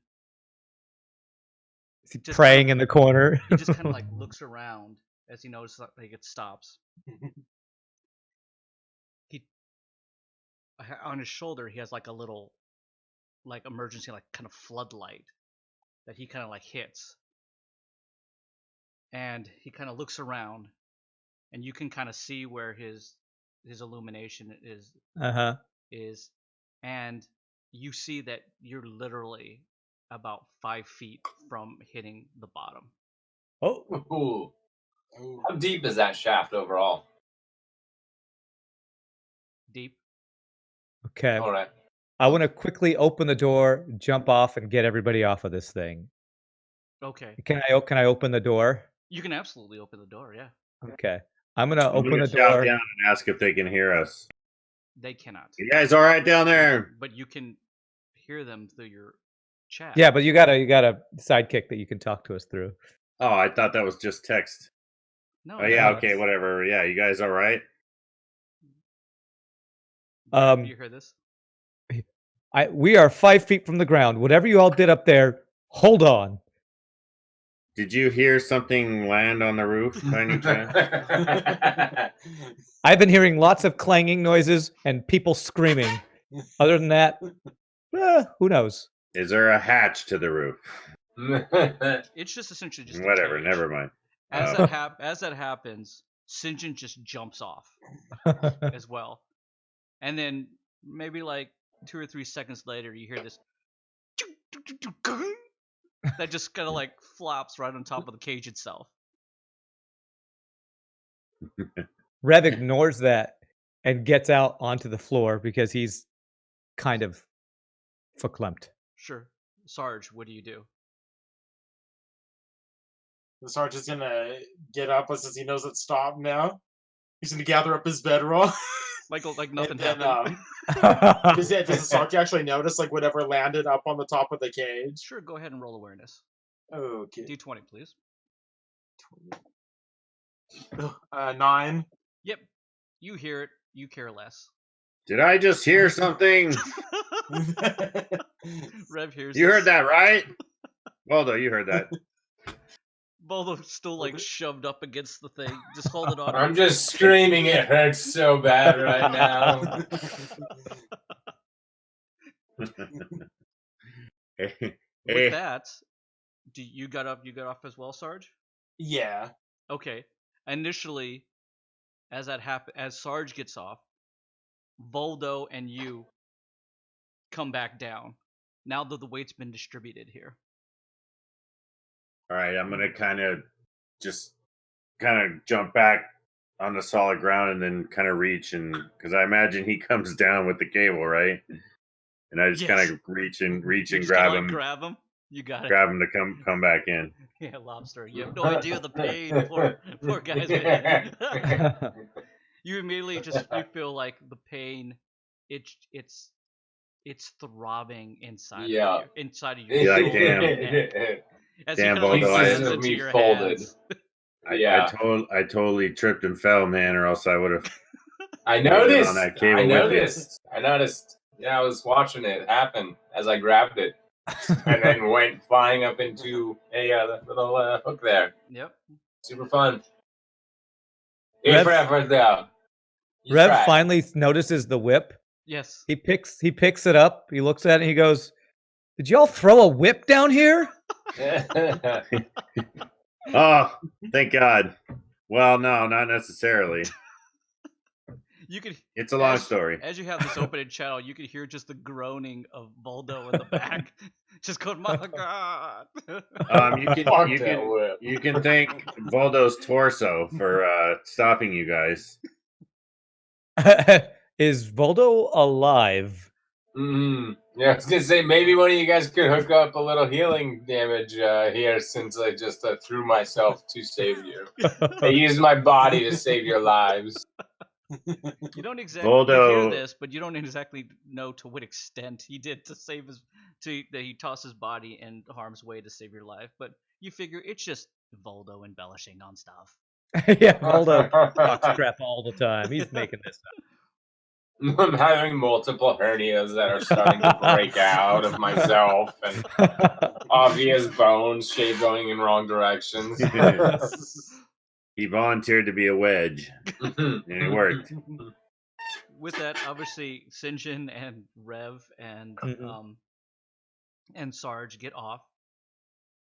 Is he Just praying kinda- in the corner? he just kind of like looks around as he notices like it stops. He on his shoulder he has like a little like emergency like kind of floodlight that he kind of like hits, and he kind of looks around, and you can kind of see where his illumination Uh-huh. is, and you see that you're literally about 5 feet from hitting the bottom. Oh, Ooh. How deep is that shaft overall? Deep. okay. All right. I want to quickly open the door, jump off, and get everybody off of this thing. Okay. Can I open the door? You can absolutely open the door, yeah. Okay. I'm gonna I'm open gonna the shout door. down and ask if they can hear us. They cannot. You guys all right down there? But you can hear them through your chat. Yeah, but you got a sidekick that you can talk to us through. Oh, I thought that was just text. No. Oh yeah, no. okay, whatever. Yeah, you guys all right? Do you hear this? We are 5 feet from the ground. Whatever you all did up there, hold on. Did you hear something land on the roof by any chance? I've been hearing lots of clanging noises and people screaming. Other than that, who knows? Is there a hatch to the roof? It's just essentially just Whatever, a cage. never mind. As Oh. that happens, St. John just jumps off as well. And then maybe like 2 or 3 seconds later, you hear this that just kind of like flops right on top of the cage itself. Rev ignores that and gets out onto the floor because he's kind of verklempt. Sure. Sarge, what do you do? The sergeant's gonna get up since he knows it's stopped now. He's gonna gather up his bedroll. Like nothing And then, happened. does the sergeant actually notice like whatever landed up on the top of the cage? Sure, go ahead and roll awareness. Okay. D20, please. 9. Yep. You hear it. You care less. Did I just hear something? Rev hears You this. heard that, right? Well, though, you heard that. Both are still like shoved up against the thing, just holding on. I'm just screaming. It hurts so bad right now. With that, you got off as well, Sarge? Yeah. Okay. Initially, as Sarge gets off, Voldo and you come back down now that the weight's been distributed here. All right, I'm gonna kind of jump back on the solid ground and then kind of reach, and because I imagine he comes down with the cable, right? And I just Yes. kind of reach and You just grab gotta, him, grab him. You got it. grab him to come back in. Yeah, Lobster. You have no idea the pain. Poor guy's been. You immediately you feel like the pain. It's throbbing inside of Yeah. you, inside of You're your like, soul. damn. As Damn, he kind of Voldo, like I- slams Pieces of into me your folded. hands. Yeah. I totally tripped and fell, man, or else I would have. I been noticed. on that cable I with you. noticed. Yeah, I was watching it happen as I grabbed it, and then went flying up into a little hook there. Yep. Super fun. Rev- Rev finally notices the whip. Yes. He picks it up. He looks at it. And he goes, "Did y'all throw a whip down here?" Oh, thank God. Well, no, not necessarily. You could. It's a long story. As you have this opening channel, you could hear just the groaning of Voldo in the back, just going, "My God!" You can thank Voldo's torso for stopping you guys. Is Voldo alive? Yeah, I was gonna say maybe one of you guys could hook up a little healing damage here, since I just threw myself to save you. I used my body to save your lives. You don't exactly Voldo- hear this, but you don't exactly know to what extent he did to save that he tossed his body in harm's way to save your life. But you figure it's just Voldo embellishing on stuff. Yeah, Voldo talks crap all the time. He's making this up. I'm having multiple hernias that are starting to break out of myself, and obvious bones shape going in wrong directions. He volunteered to be a wedge, and it worked. With that, obviously, Sinjin and Rev and Mhm. And Sarge get off.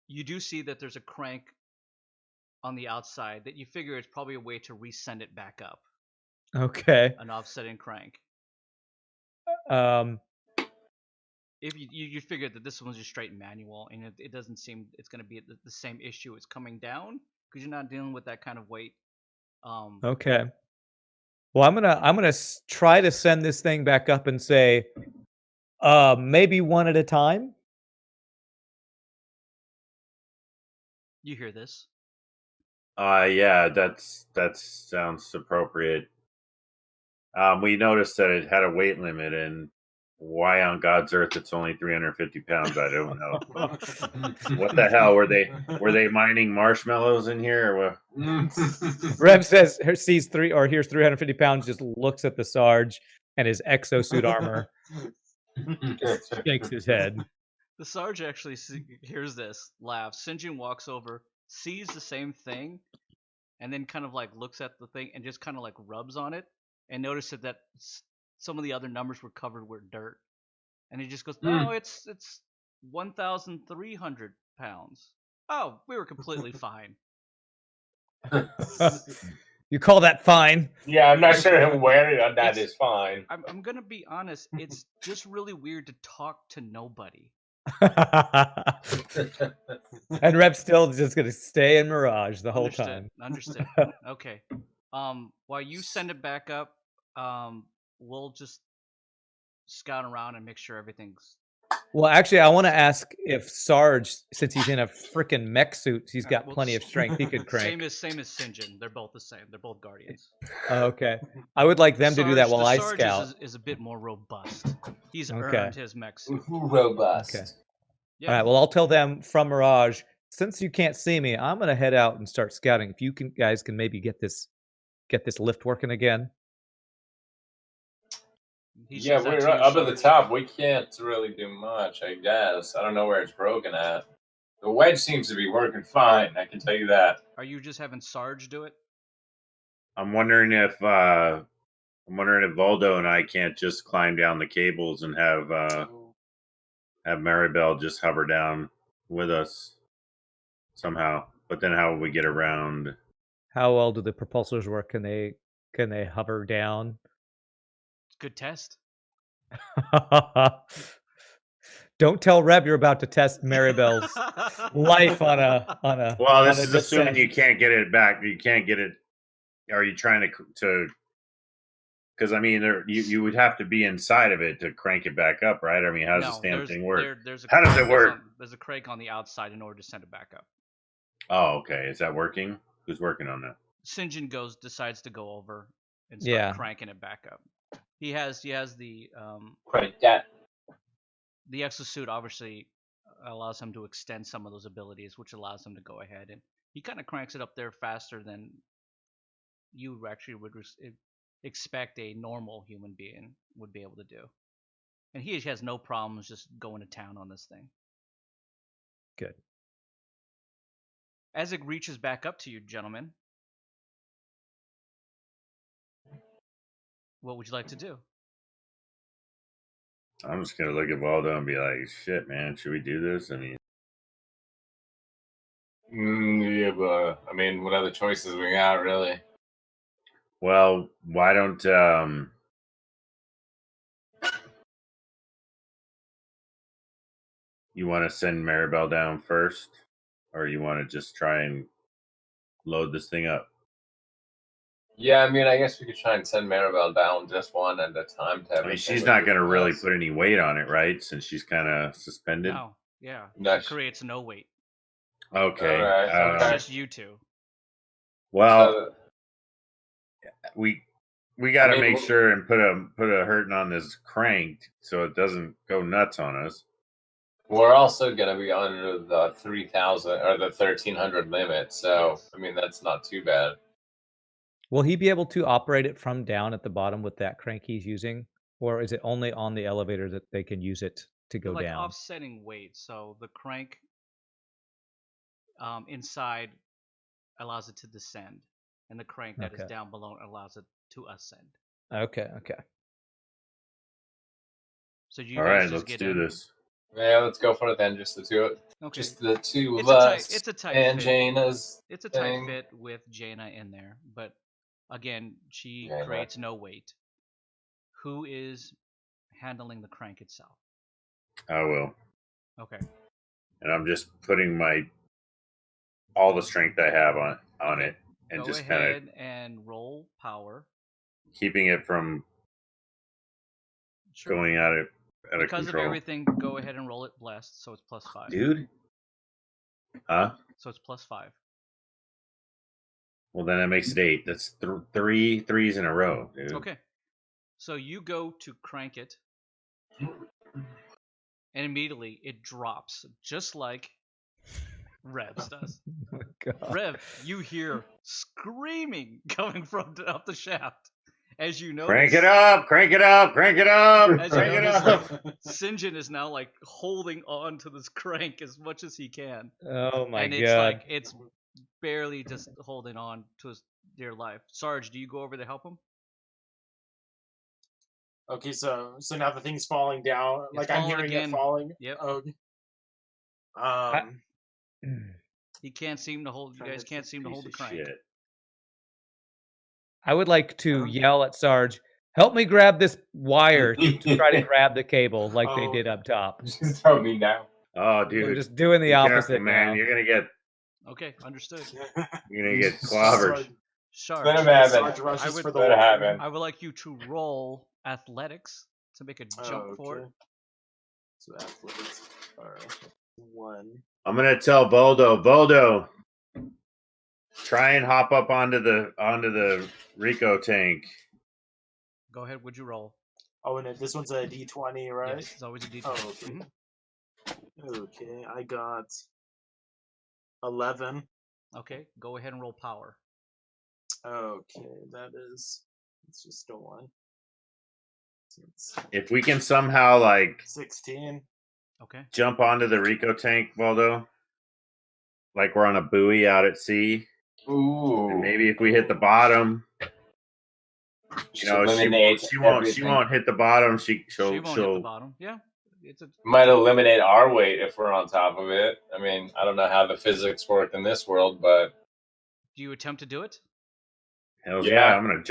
You do see that there's a crank on the outside that you figure it's probably a way to resend it back up. Okay. An offsetting crank. If you figured that this one's just straight manual, and it doesn't seem it's going to be the same issue as coming down because you're not dealing with that kind of weight. Okay. Well, I'm gonna try to send this thing back up and say, maybe one at a time. You hear this? Yeah, that sounds appropriate. We noticed that it had a weight limit, and why on God's earth it's only 350 pounds, I don't know. What the hell were they mining marshmallows in here, or what? Rev says hears 350 pounds, just looks at the Sarge and his exosuit armor, just shakes his head. The Sarge actually hears this, laughs. Sinjin walks over, sees the same thing, and then kind of like looks at the thing and just kind of like rubs on it, and notices that some of the other numbers were covered with dirt, and he just goes, "No, it's 1,300 pounds. Oh, we were completely fine." You call that fine? Yeah, I'm not sure where that is fine. I'm gonna be honest. It's just really weird to talk to nobody. And Rep's still just gonna stay in Mirage the whole time. Understood. Okay. While you send it back up, we'll just scout around and make sure everything's. Well, actually, I want to ask if Sarge, since he's in a freaking mech suit, he's got Well, plenty of strength. He could crank. Same as Sinjin. They're both the same. They're both guardians. Okay. I would like them to do that while I Sarge scout. is a bit more robust. He's Okay. earned his mech suit. Robust. Okay. Yeah. All right. Well, I'll tell them from Mirage. Since you can't see me, I'm gonna head out and start scouting. If you guys can maybe get this lift working again. Yeah, we're up at the top. We can't really do much, I guess. I don't know where it's broken at. The wedge seems to be working fine. I can tell you that. Are you just having Sarge do it? I'm wondering if Voldo and I can't just climb down the cables and have Maribel just hover down with us somehow. But then how would we get around? How well do the propulsors work? Can they hover down? Good test. Don't tell Rev you're about to test Maribel's life on a Well, this on a is assuming descent. you can't get it back. You can't get it. Are you trying to? Because I mean, you would have to be inside of it to crank it back up, right? I mean, how does this damn thing work? There's a How does it work? There's a crank on the outside in order to send it back up. Oh, okay. Is that working? Who's working on that? St. John decides to go over and start cranking it back up. He has the Crank that. the exosuit obviously allows him to extend some of those abilities, which allows him to go ahead and he kind of cranks it up there faster than you actually would expect a normal human being would be able to do. And he has no problems just going to town on this thing. Good. As it reaches back up to you, gentlemen, what would you like to do? I'm just gonna look at Valdo and be like, "Shit, man, should we do this?" I mean, Yeah, but I mean, what other choices we got, really? well, why don't you want to send Maribel down first, or you want to just try and load this thing up? Yeah, I mean, I guess we could try and send Maribel down just one at a time. To have I mean, a she's thing not with going to really us. put any weight on it, right? Since she's kind of suspended. No, yeah, No, it creates no weight. Okay. All right, So it's okay. just you two. Well, we got to I mean, make sure and put a hurting on this cranked so it doesn't go nuts on us. We're also going to be under the 3,000 or the 1,300 limit, so Yes. I mean that's not too bad. Will he be able to operate it from down at the bottom with that crank he's using? Or is it only on the elevator that they can use it to go Like down? offsetting weight, so the crank inside allows it to descend, and the crank that is Okay. down below allows it to ascend. Okay. So you All guys right, just let's get do in. this. Yeah, let's go for it then. Just the two, Okay. just the two It's of a us. tight. It's a tight and fit. Jaina's. It's a tight thing. fit with Jaina in there, but again, she Jaina. creates no weight. Who is handling the crank itself? I will. Okay. And I'm just putting all the strength I have on Okay. it, and Go just kind of ahead and roll power. keeping it from Sure. going out of Because control. of everything, go ahead and roll it blessed, so it's +5. Dude? Huh? So it's +5. Well, then that makes it 8. That's three threes in a row, dude. Okay. So you go to crank it, and immediately it drops, just like Rev's does. Oh my God. Rev, you hear screaming coming from up the shaft. As you notice, Crank it up! Crank it up! Crank it up! As you Crank it notice, up! St. John is now like holding on to this crank as much as he can. Oh my And God. it's like it's barely just holding on to his dear life. Sarge, do you go over to help him? Okay, so now the thing's falling down. It's Like I'm falling hearing again. it falling. Yep. Okay. He can't seem to hold. You Trying guys to can't seem to Piece hold the of crank. shit. I would like to yell at Sarge, help me grab this wire to try to grab the cable like they did up top. Just throw me down. Oh, I'm dude. just doing the Be careful, opposite man. now. You're gonna get Okay, understood. clobbered. Sarge, Let him have Sarge it. rushes would- for the Let it wire. happen. I would like you to roll athletics to make a jump for it. So athletics are 1. I'm gonna tell Voldo, try and hop up onto the Rico tank. Go ahead. Would you roll? Oh, and this one's a D20, right? Yes, it's always a D20. Oh, okay. Okay, I got 11. Okay, go ahead and roll power. Okay, it's just a 1. So it's If we can somehow like 16. Okay. jump onto the Rico tank, Voldo, like we're on a buoy out at sea, Ooh. and maybe if we hit the bottom, she won't hit the bottom. She won't hit the She'll bottom. Yeah. Might eliminate our weight if we're on top of it. I mean, I don't know how the physics work in this world, but Do you attempt to do it? Hell Yeah. yeah! I'm gonna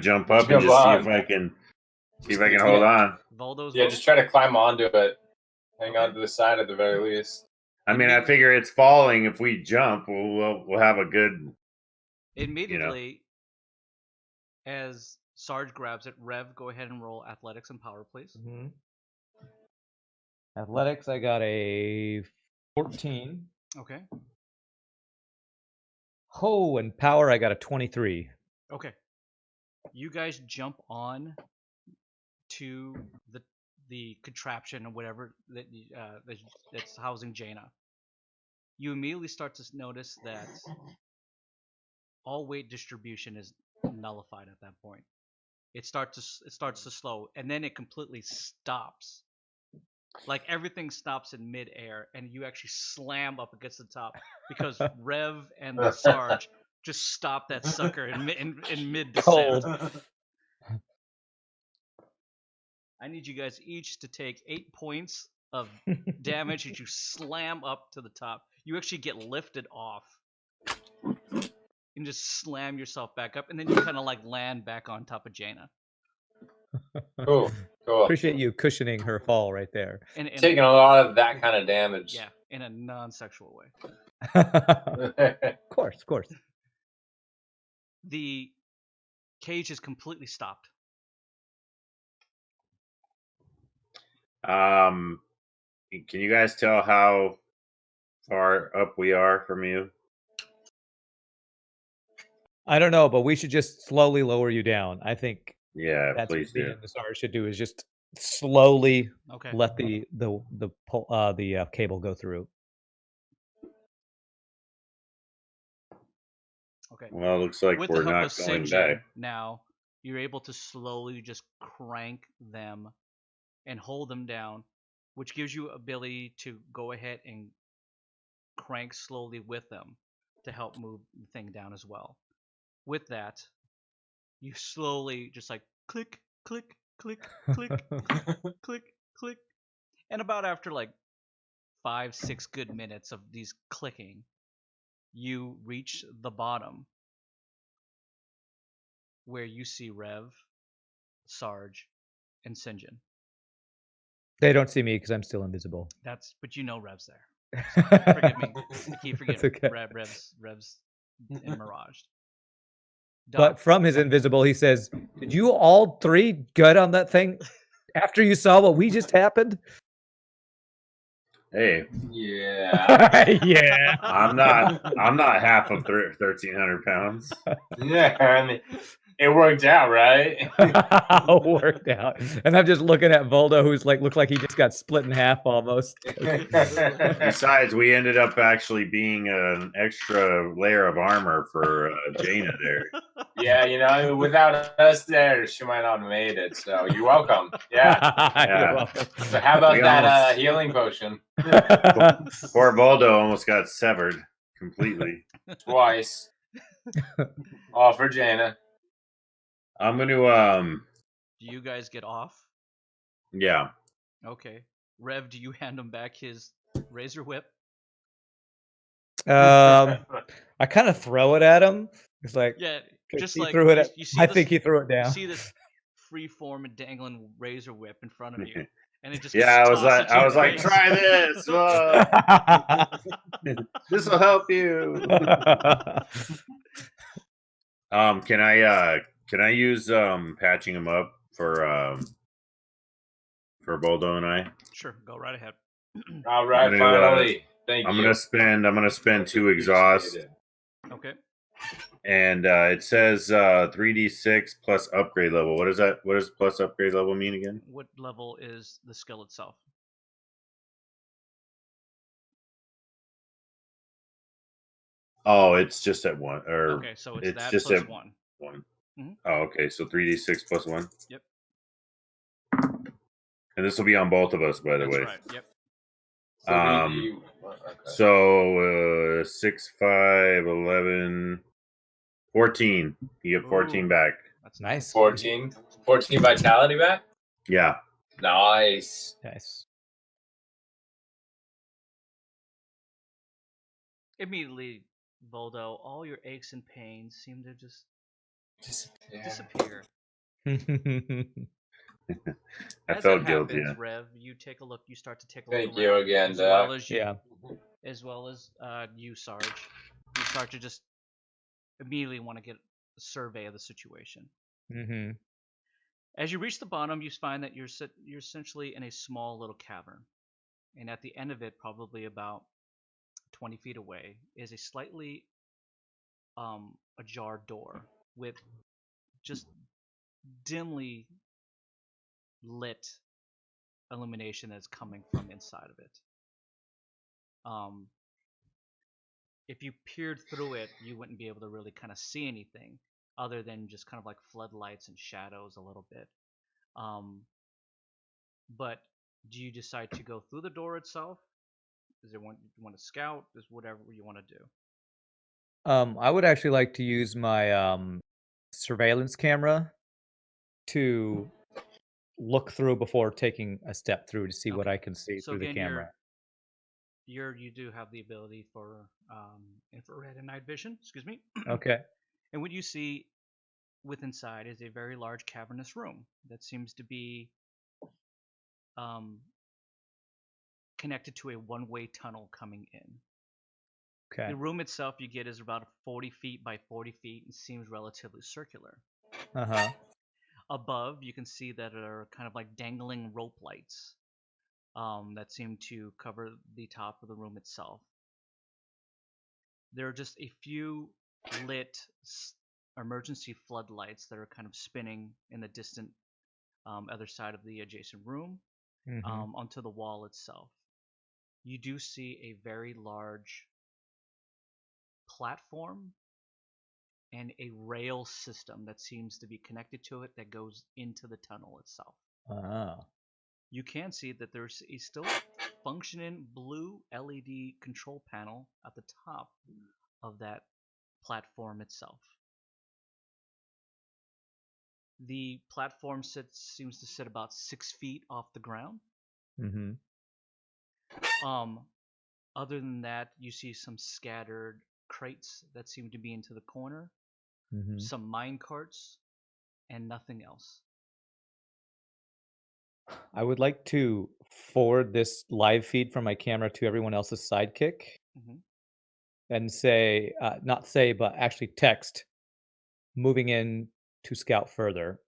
jump up and Jump just on. see if I can See if I can hold on. Voldo's Yeah, just try to climb onto it. Hang on to the side at the very least. I mean, I figure it's falling. If we jump, we'll have a good. Immediately, as Sarge grabs it, Rev, go ahead and roll athletics and power, please. Mm-hmm. Athletics, I got a 14. Okay. Oh, and power, I got a 23. Okay. You guys jump on to the contraption or whatever that's housing Jaina. You immediately start to notice that all weight distribution is nullified at that point. It starts to slow, and then it completely stops. Like everything stops in midair, and you actually slam up against the top because Rev and the Sarge just stop that sucker in mid descent. I need you guys each to take 8 points of damage as you slam up to the top. You actually get lifted off and just slam yourself back up, and then you kind of like land back on top of Jaina. Cool. Appreciate you cushioning her fall right there. And taking a lot of that kind of damage. Yeah, in a non-sexual way. Of course. The cage is completely stopped. Can you guys tell how far up we are from you? I don't know, but we should just slowly lower you down. I think Yeah, that's please what me do. and the SARS should do is just slowly let the cable go through. Okay. Well, it looks like With we're the help not of going Sinjin, back. now you're able to slowly just crank them and hold them down, which gives you ability to go ahead and crank slowly with them to help move the thing down as well. With that, you slowly just like click, click, click, click, click, click. And about after like 5-6 good minutes of these clicking, you reach the bottom where you see Rev, Sarge, and Sinjin. They don't see me because I'm still invisible. But you know Rev's there. So forgive me. I keep forgetting. Okay. Rev's in Mirage. But from his invisible, he says, "Did you all three get on that thing after you saw what we just happened?" Hey. Yeah. Yeah. I'm not half of 1,300 pounds. Yeah, I mean, it worked out, right? Worked out. And I'm just looking at Voldo, who's like, looks like he just got split in half almost. Besides, we ended up actually being an extra layer of armor for Jaina there. Yeah, without us there, she might not have made it. So you're welcome. Yeah. So how about that healing potion? Poor Voldo almost got severed completely. Twice. All for Jaina. I'm gonna Do you guys get off? Yeah. Okay. Rev, do you hand him back his razor whip? I kind of throw it at him. It's like, yeah, just he like threw it. I think he threw it You down. see this free-form and dangling razor whip in front of you, and it just I was like, try this. This will help you. Can I use patching him up for Boldo and I? Sure, go right ahead. All right, finally. Thank you. I'm gonna spend 2 exhaust. Okay. And it says 3d6 plus upgrade level. What is that? What does plus upgrade level mean again? What level is the skill itself? Oh, it's just at 1. Or okay, so it's that just plus at 1. 1. Mm-hmm. Oh, okay. So 3d6 plus 1. Yep. And this will be on both of us, by the way. That's right. Yep. So 6, 5, 11, 14. You get 14 back. That's nice. 14 vitality back? Yeah. Nice. Immediately, Voldo, all your aches and pains seem to just disappear. I As felt that guilty. happens, Rev, you take a look. You start to take a look Thank around, you again, as well Doc. as you, Yeah. as well as you, Sarge. You start to just immediately want to get a survey of the situation. Mm-hmm. As you reach the bottom, you find that you're essentially in a small little cavern, and at the end of it, probably about 20 feet away, is a slightly ajar door with just dimly lit illumination that's coming from inside of it. If you peered through it, you wouldn't be able to really kind of see anything other than just kind of like floodlights and shadows a little bit. But do you decide to go through the door itself? Is there one you want to scout? Is whatever you want to do? I would actually like to use my surveillance camera to look through before taking a step through to see what Okay. I can see So through the again, camera. you do have the ability for infrared and night vision. Excuse me. Okay. And what you see with inside is a very large cavernous room that seems to be connected to a one-way tunnel coming in. Okay. The room itself you get is about 40 feet by 40 feet and seems relatively circular. Uh-huh. Above, you can see that there are kind of like dangling rope lights that seem to cover the top of the room itself. There are just a few lit emergency floodlights that are kind of spinning in the distant other side of the adjacent room Mm-hmm. onto the wall itself. You do see a very large platform and a rail system that seems to be connected to it that goes into the tunnel itself. Ah. You can see that there's a still functioning blue LED control panel at the top of that platform itself. The platform seems to sit about 6 feet off the ground. Mm-hmm. Other than that, you see some scattered crates that seem to be into the corner, Mm-hmm. some mine carts, and nothing else. I would like to forward this live feed from my camera to everyone else's sidekick Mm-hmm. and say, not say, but actually text, moving in to scout further,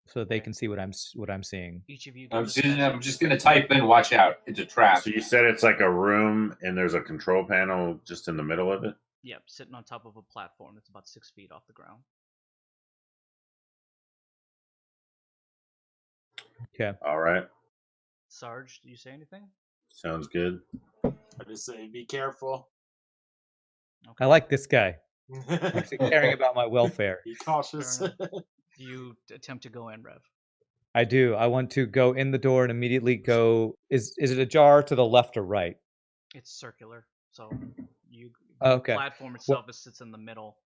so that they Okay. can see what I'm seeing. Each of you I'm give just, us I'm just gonna type in. Watch out! It's a trap. So you said it's like a room and there's a control panel just in the middle of it? Yep, sitting on top of a platform that's about 6 feet off the ground. Okay. All right. Sarge, do you say anything? Sounds good. I just say, be careful. I like this guy. Actually caring about my welfare. Be cautious. Fair enough. Do you attempt to go in, Rev? I do. I want to go in the door and immediately go. Is it ajar to the left or right? It's circular, so the Okay. platform itself sits in the middle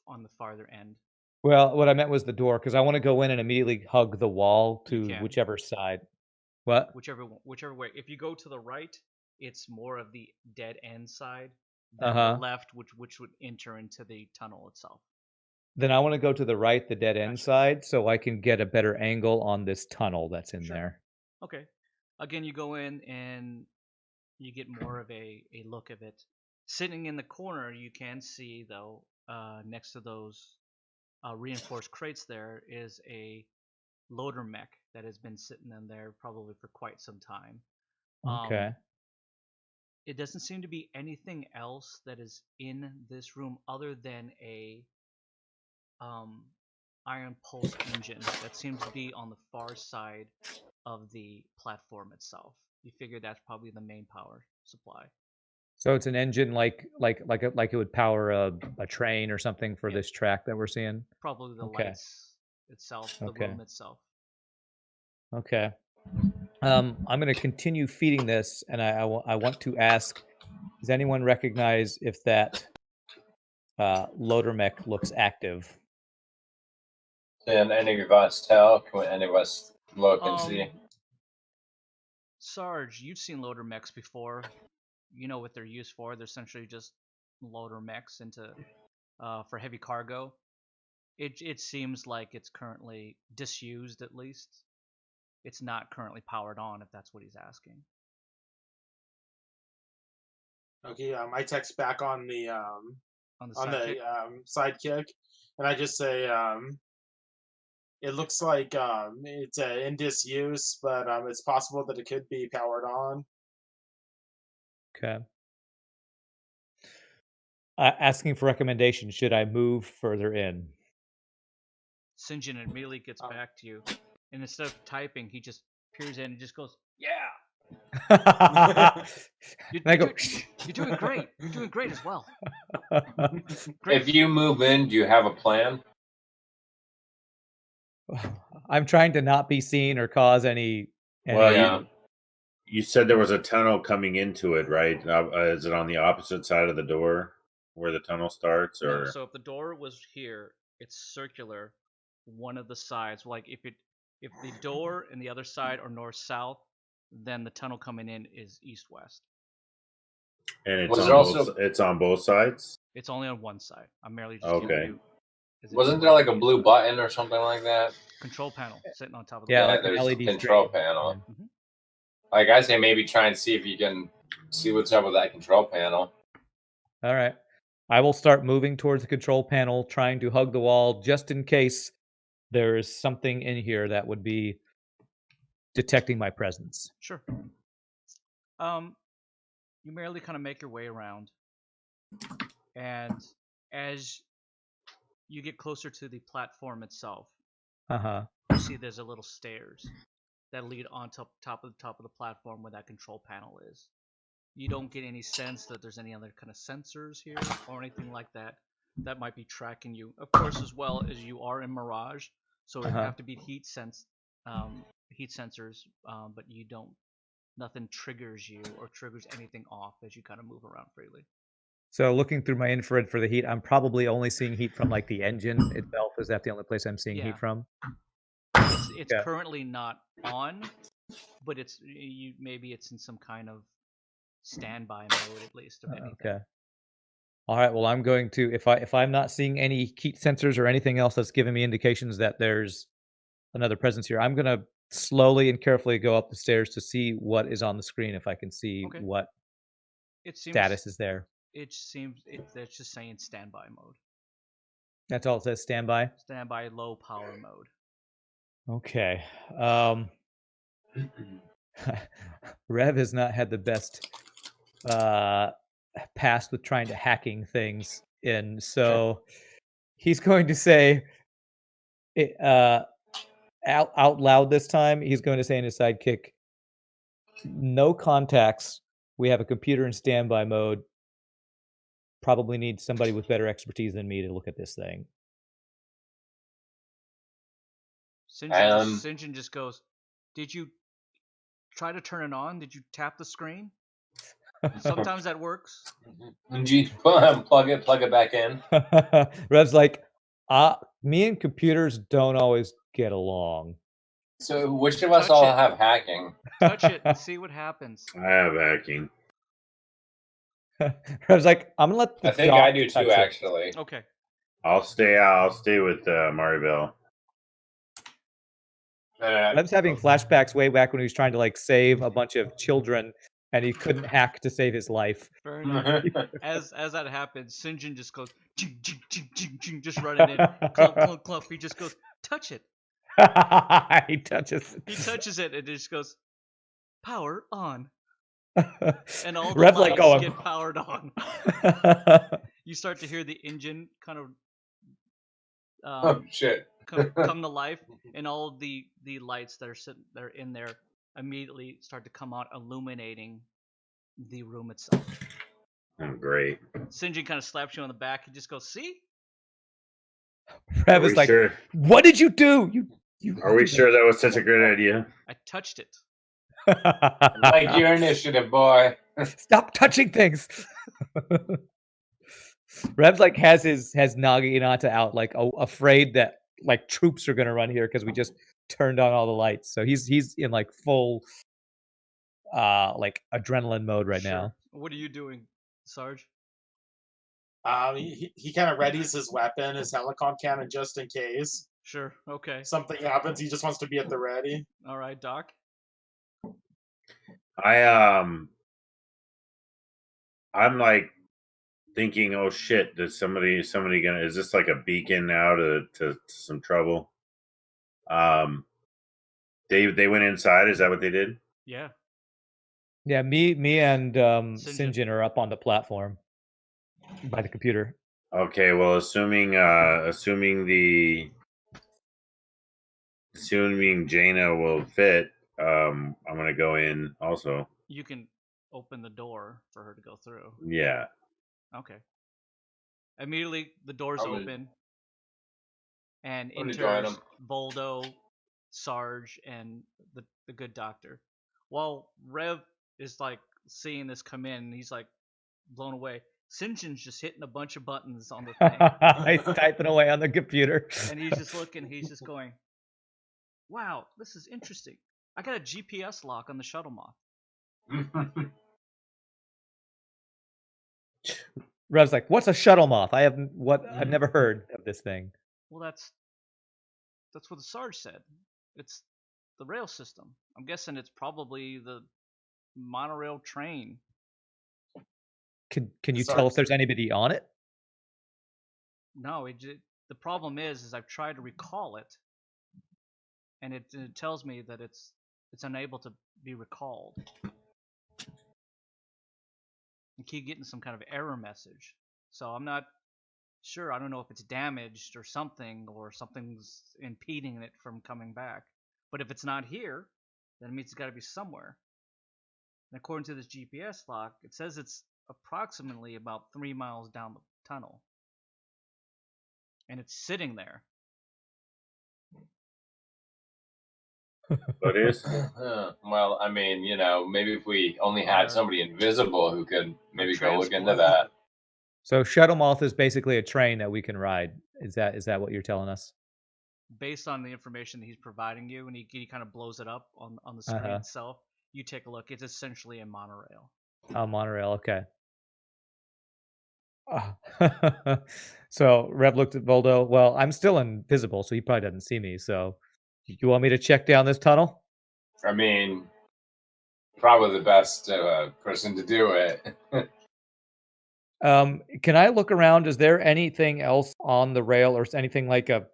on the farther end. Well, what I meant was the door, because I want to go in and immediately hug the wall You to can. whichever side. What? Whichever way. If you go to the right, it's more of the dead end side than Uh-huh. the left, which would enter into the tunnel itself. Then I want to go to the right, the dead end Gotcha. side, so I can get a better angle on this tunnel that's in Sure. there. Okay. Again, you go in and you get more of a look of it. Sitting in the corner, you can see, though, next to those reinforced crates there is a loader mech that has been sitting in there probably for quite some time. Okay. It doesn't seem to be anything else that is in this room other than a iron pulse engine that seems to be on the far side of the platform itself. You figure that's probably the main power supply. So it's an engine like it would power a train or something for Yep. this track that we're seeing. Probably the Okay. lights itself, the Okay. room itself. Okay. I'm going to continue feeding this, and I want to ask: does anyone recognize if that loader mech looks active? Can any of us tell? Can any of us look and see? Sarge, you've seen loader mechs before. You know what they're used for. They're essentially just loader mechs for heavy cargo. It seems like it's currently disused, at least. it's not currently powered on, if that's what he's asking. Okay, I text back on the Sidekick? sidekick, and I just say it looks like it's in disuse, but it's possible that it could be powered on. Okay. Asking for recommendation. Should I move further in? St. John immediately gets Oh. back to you, and instead of typing, he just peers in and just goes, "Yeah, And I go, you're doing great. You're doing great as well." If you move in, do you have a plan? I'm trying to not be seen or cause any. Well, Yeah. you said there was a tunnel coming into it, right? Is it on the opposite side of the door where the tunnel starts, No, or so if the door was here, it's circular. One of the sides, like if the door and the other side are north south, then the tunnel coming in is east west. and it's Was on there also- both, it's on both sides? It's only on one side. I'm merely just Okay. giving you. Wasn't there like a blue button or something like that? control panel sitting on top of the Yeah, wall? like an there's a LED control screen. panel. Mhm. Like I say, maybe try and see if you can see what's up with that control panel. All right. I will start moving towards the control panel, trying to hug the wall just in case there is something in here that would be detecting my presence. Sure. You merely kind of make your way around, and as you get closer to the platform itself, Uh-huh. you see there's a little stairs that lead on top of the platform where that control panel is. You don't get any sense that there's any other kind of sensors here or anything like that that might be tracking you. Of course, as well as you are in Mirage, so it would have to be heat sensors, but you don't. Nothing triggers you or triggers anything off as you kind of move around freely. So looking through my infrared for the heat, I'm probably only seeing heat from like the engine itself. Is that the only place I'm seeing Yeah. heat from? It's Yeah. currently not on, but maybe it's in some kind of standby mode at least, if anything. Okay. All right. Well, I'm going to if I'm not seeing any heat sensors or anything else that's giving me indications that there's another presence here, I'm gonna slowly and carefully go up the stairs to see what is on the screen, if I can see Okay. what It seems status is there. it's just saying standby mode. That's all it says. Standby. Standby low power mode. Okay. Rev has not had the best past with trying to hacking things in, so he's going to say out loud this time. He's going to say in his sidekick, "No contacts. We have a computer in standby mode. Probably need somebody with better expertise than me to look at this thing." St. John just goes, "Did you try to turn it on? Did you tap the screen? Sometimes that works." And you plug it back in. Rev's like, me and computers don't always get along. So which of us Touch all it. have hacking? Touch it and see what happens. I have hacking. Rev's like, I'm gonna let the I think doc I do touch too, it." actually. Okay. I'll stay with Maribel. Rev's having flashbacks way back when he was trying to like save a bunch of children and he couldn't hack to save his life. Fair enough. As that happens, St. John just goes ching, ching, ching, ching, ching, just running in. Clump, clump, clump. He just goes, "Touch it." He touches He touches it and it just goes, "Power on." And all the Rev's lights like going. get powered on. You start to hear the engine kind of Oh shit! come to life, and all of the lights that are in there immediately start to come out, illuminating the room itself. Oh, great. St. John kind of slaps you on the back. He just goes, "See?" Rev Are is we like, sure? "What did you do? You Are we sure that was such a great idea? I touched it. Like your initiative, boy. Stop touching things." Rev's like has Naginata out, like afraid that like troops are gonna run here because we just turned on all the lights. So he's in like full like adrenaline mode right now. What are you doing, Sarge? He kind of readies his weapon, his helicon cannon, just in case. Sure. Okay. something happens, he just wants to be at the ready. All right, Doc. I'm like thinking, oh shit, did somebody gonna, is this like a beacon now to some trouble? They went inside, is that what they did? Yeah. Yeah, me and St. St. John are up on the platform by the computer. Okay, well assuming Jaina will fit, I'm gonna go in also. You can open the door for her to go through. Yeah. Okay. Immediately, the doors I'm gonna- open, and I'm gonna join enters 'em. Voldo, Sarge, and the good doctor. While Rev is like seeing this come in, he's like blown away. Sinjin's just hitting a bunch of buttons on the thing, He's typing away on the computer. and he's just looking. He's just going, "Wow, this is interesting. I got a GPS lock on the shuttle moth." Rev's like, "What's a shuttle moth? I've never heard of this thing." Well, that's what the Sarge said. It's the rail system. I'm guessing it's probably the monorail train. Can you Sarge tell if said- there's anybody on it? No, the problem is I've tried to recall it, and it tells me that it's unable to be recalled. I keep getting some kind of error message, so I'm not sure. I don't know if it's damaged or something's impeding it from coming back. But if it's not here, then it means it's got to be somewhere. And according to this GPS lock, it says it's approximately about 3 miles down the tunnel, and it's sitting there. What is? Well, I mean, maybe if we only had somebody invisible who could maybe go look into transport. that. So shuttle moth is basically a train that we can ride. Is that what you're telling us? Based on the information that he's providing you, and he kind of blows it up on the screen Uh-huh. itself, you take a look. It's essentially a monorail. Oh, monorail. Okay. So Rev looked at Voldo. Well, I'm still invisible, so he probably doesn't see me. So, you want me to check down this tunnel? I mean, probably the best person to do it. Can I look around? Is there anything else on the rail, or anything like a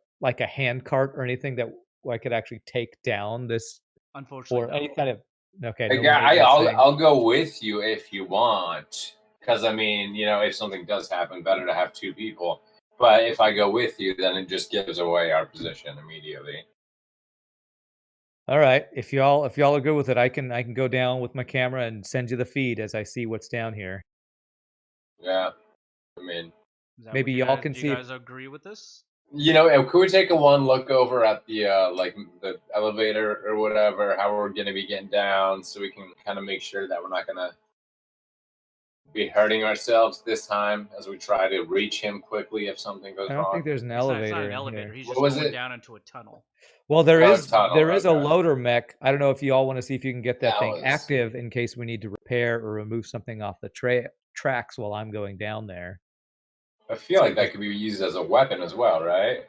hand cart or anything that I could actually take down this, Unfortunately, or no. any kind of okay? Hey, no guy, maintenance thing? I'll go with you if you want, because I mean, if something does happen, better to have two people. But if I go with you, then it just gives away our position immediately. All right. If y'all are good with it, I can go down with my camera and send you the feed as I see what's down here. Yeah, I mean, Is that Maybe what you y'all guys, can do see you if- guys agree with this? could we take a one look over at the the elevator or whatever, how we're gonna be getting down, so we can kind of make sure that we're not gonna be hurting ourselves this time as we try to reach him quickly if something goes I don't wrong. think there's an It's elevator. not an in elevator. here. He's What just was going it? down into a tunnel. Well, there Oh, is tunnel, a okay. loader mech. I don't know if you all want to see if you can get that That thing was- active in case we need to repair or remove something off the tracks while I'm going down there. I feel like that could be used as a weapon as well, right?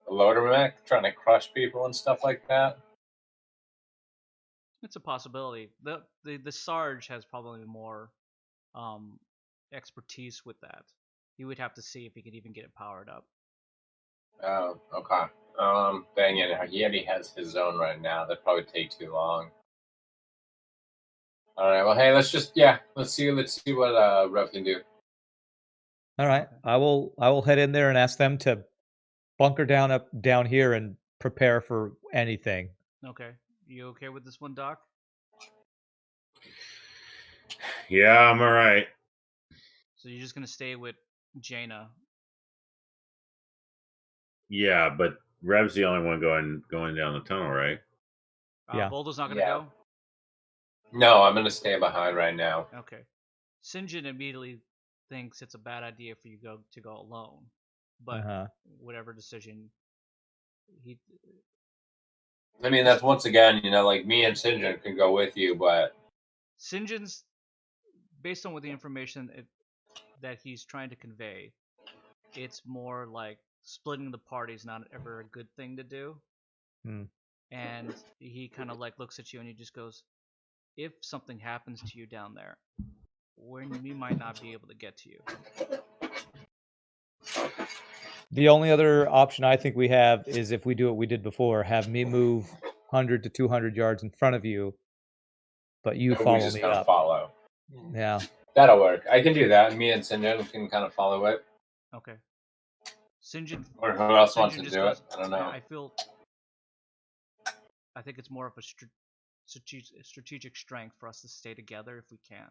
A loader mech trying to crush people and stuff like that. It's a possibility. The Sarge has probably more expertise with that. He would have to see if he could even get it powered up. Oh, okay. Dang it, he already has his own right now. That'd probably take too long. All right. Well, hey, let's see what Rev can do. All right, I will head in there and ask them to bunker down here and prepare for anything. Okay. You okay with this one, Doc? Yeah, I'm all right. So you're just gonna stay with Jaina. Yeah, but Rev's the only one going down the tunnel, right? Yeah. Voldo's not gonna Yeah. go? No, I'm gonna stay behind right now. Okay. Sinjin immediately thinks it's a bad idea for you to go alone. But Uh-huh. whatever decision he I mean, that's once again, like me and Sinjin can go with you, but Sinjin's, based on what the information that he's trying to convey, it's more like splitting the party is not ever a good thing to do. Hmm. And he kind of like looks at you and he just goes, if something happens to you down there, we might not be able to get to you. The only other option I think we have is if we do what we did before, have me move 100 to 200 yards in front of you, but you And we follow just me kind of up. follow. Yeah. That'll work. I can do that. Me and Sinjin can kind of follow it. Okay. Sinjin, Or who else wants Sinjin to just do goes, it? I don't know. I think it's more of a strategic strength for us to stay together if we can.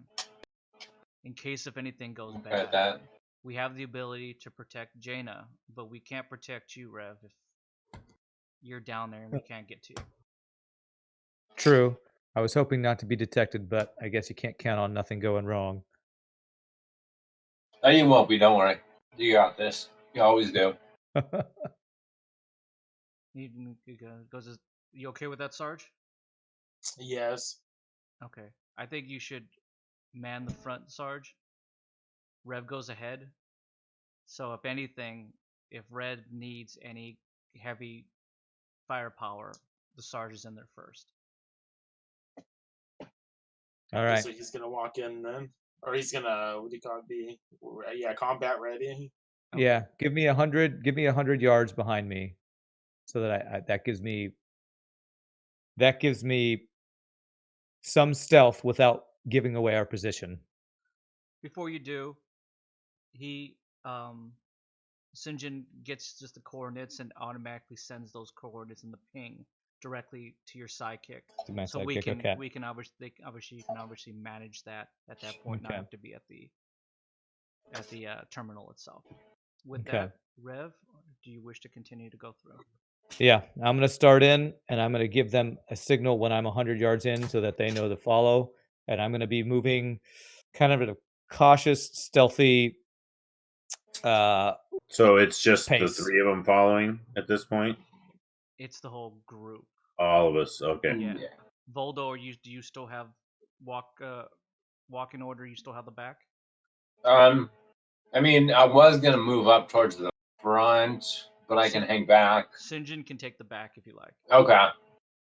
In case if anything goes Okay bad. at that. We have the ability to protect Jaina, but we can't protect you, Rev, if you're down there and we can't get to you. True. I was hoping not to be detected, but I guess you can't count on nothing going wrong. No, you won't be. Don't worry. You got this. You always do. He goes, you okay with that, Sarge? Yes. Okay. I think you should man the front, Sarge. Rev goes ahead. So if anything, if Red needs any heavy firepower, the Sarge is in there first. All right. So he's gonna walk in then, or he's gonna what do you call it? Be combat ready. Okay. Yeah, give me 100. Give me 100 yards behind me, so that I that gives me some stealth without giving away our position. Before you do, he Sinjin gets just the coordinates and automatically sends those coordinates in the ping directly to your sidekick. To my So sidekick, okay. we can obviously you can obviously manage that at that point, not Okay. have to be at the terminal itself. With Okay. that, Rev, do you wish to continue to go through? Yeah, I'm going to start in, and I'm going to give them a signal when I'm 100 yards in so that they know to follow. And I'm going to be moving kind of at a cautious, stealthy So it's just the pace. 3 of them following at this point? It's the whole group. All of us. Okay. Yeah. Voldo, do you still have walk in order? You still have the back? I mean, I was gonna move up towards the front, but I can hang back. Sinjin can take the back if you like. Okay.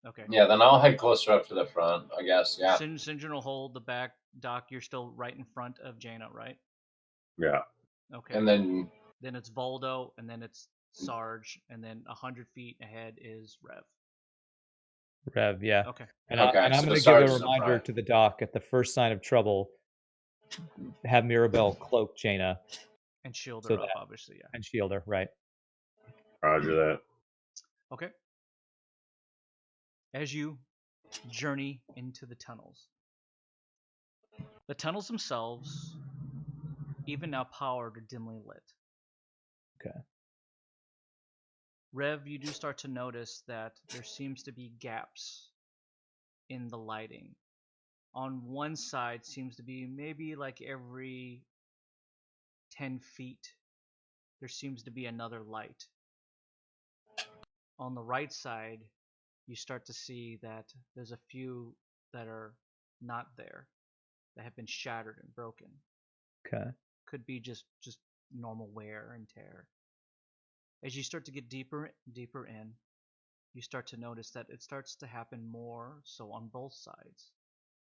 Okay. Yeah, then I'll head closer up to the front, I guess. Yeah. Sinjin will hold the back. Doc, you're still right in front of Jaina, right? Yeah. Okay. And then it's Voldo, and then it's Sarge, and then 100 feet ahead is Rev. Rev, yeah. Okay. And I'm going to give a reminder to the doc at the first sign of trouble, have Mirabelle cloak Jaina. And shield her up, obviously, yeah. And shield her, right. Roger that. Okay. As you journey into the tunnels themselves, even now powered, are dimly lit. Okay. Rev, you do start to notice that there seems to be gaps in the lighting. On one side seems to be maybe like every 10 feet there seems to be another light. On the right side, you start to see that there's a few that are not there, that have been shattered and broken. Okay. Could be just normal wear and tear. As you start to get deeper in, you start to notice that it starts to happen more so on both sides,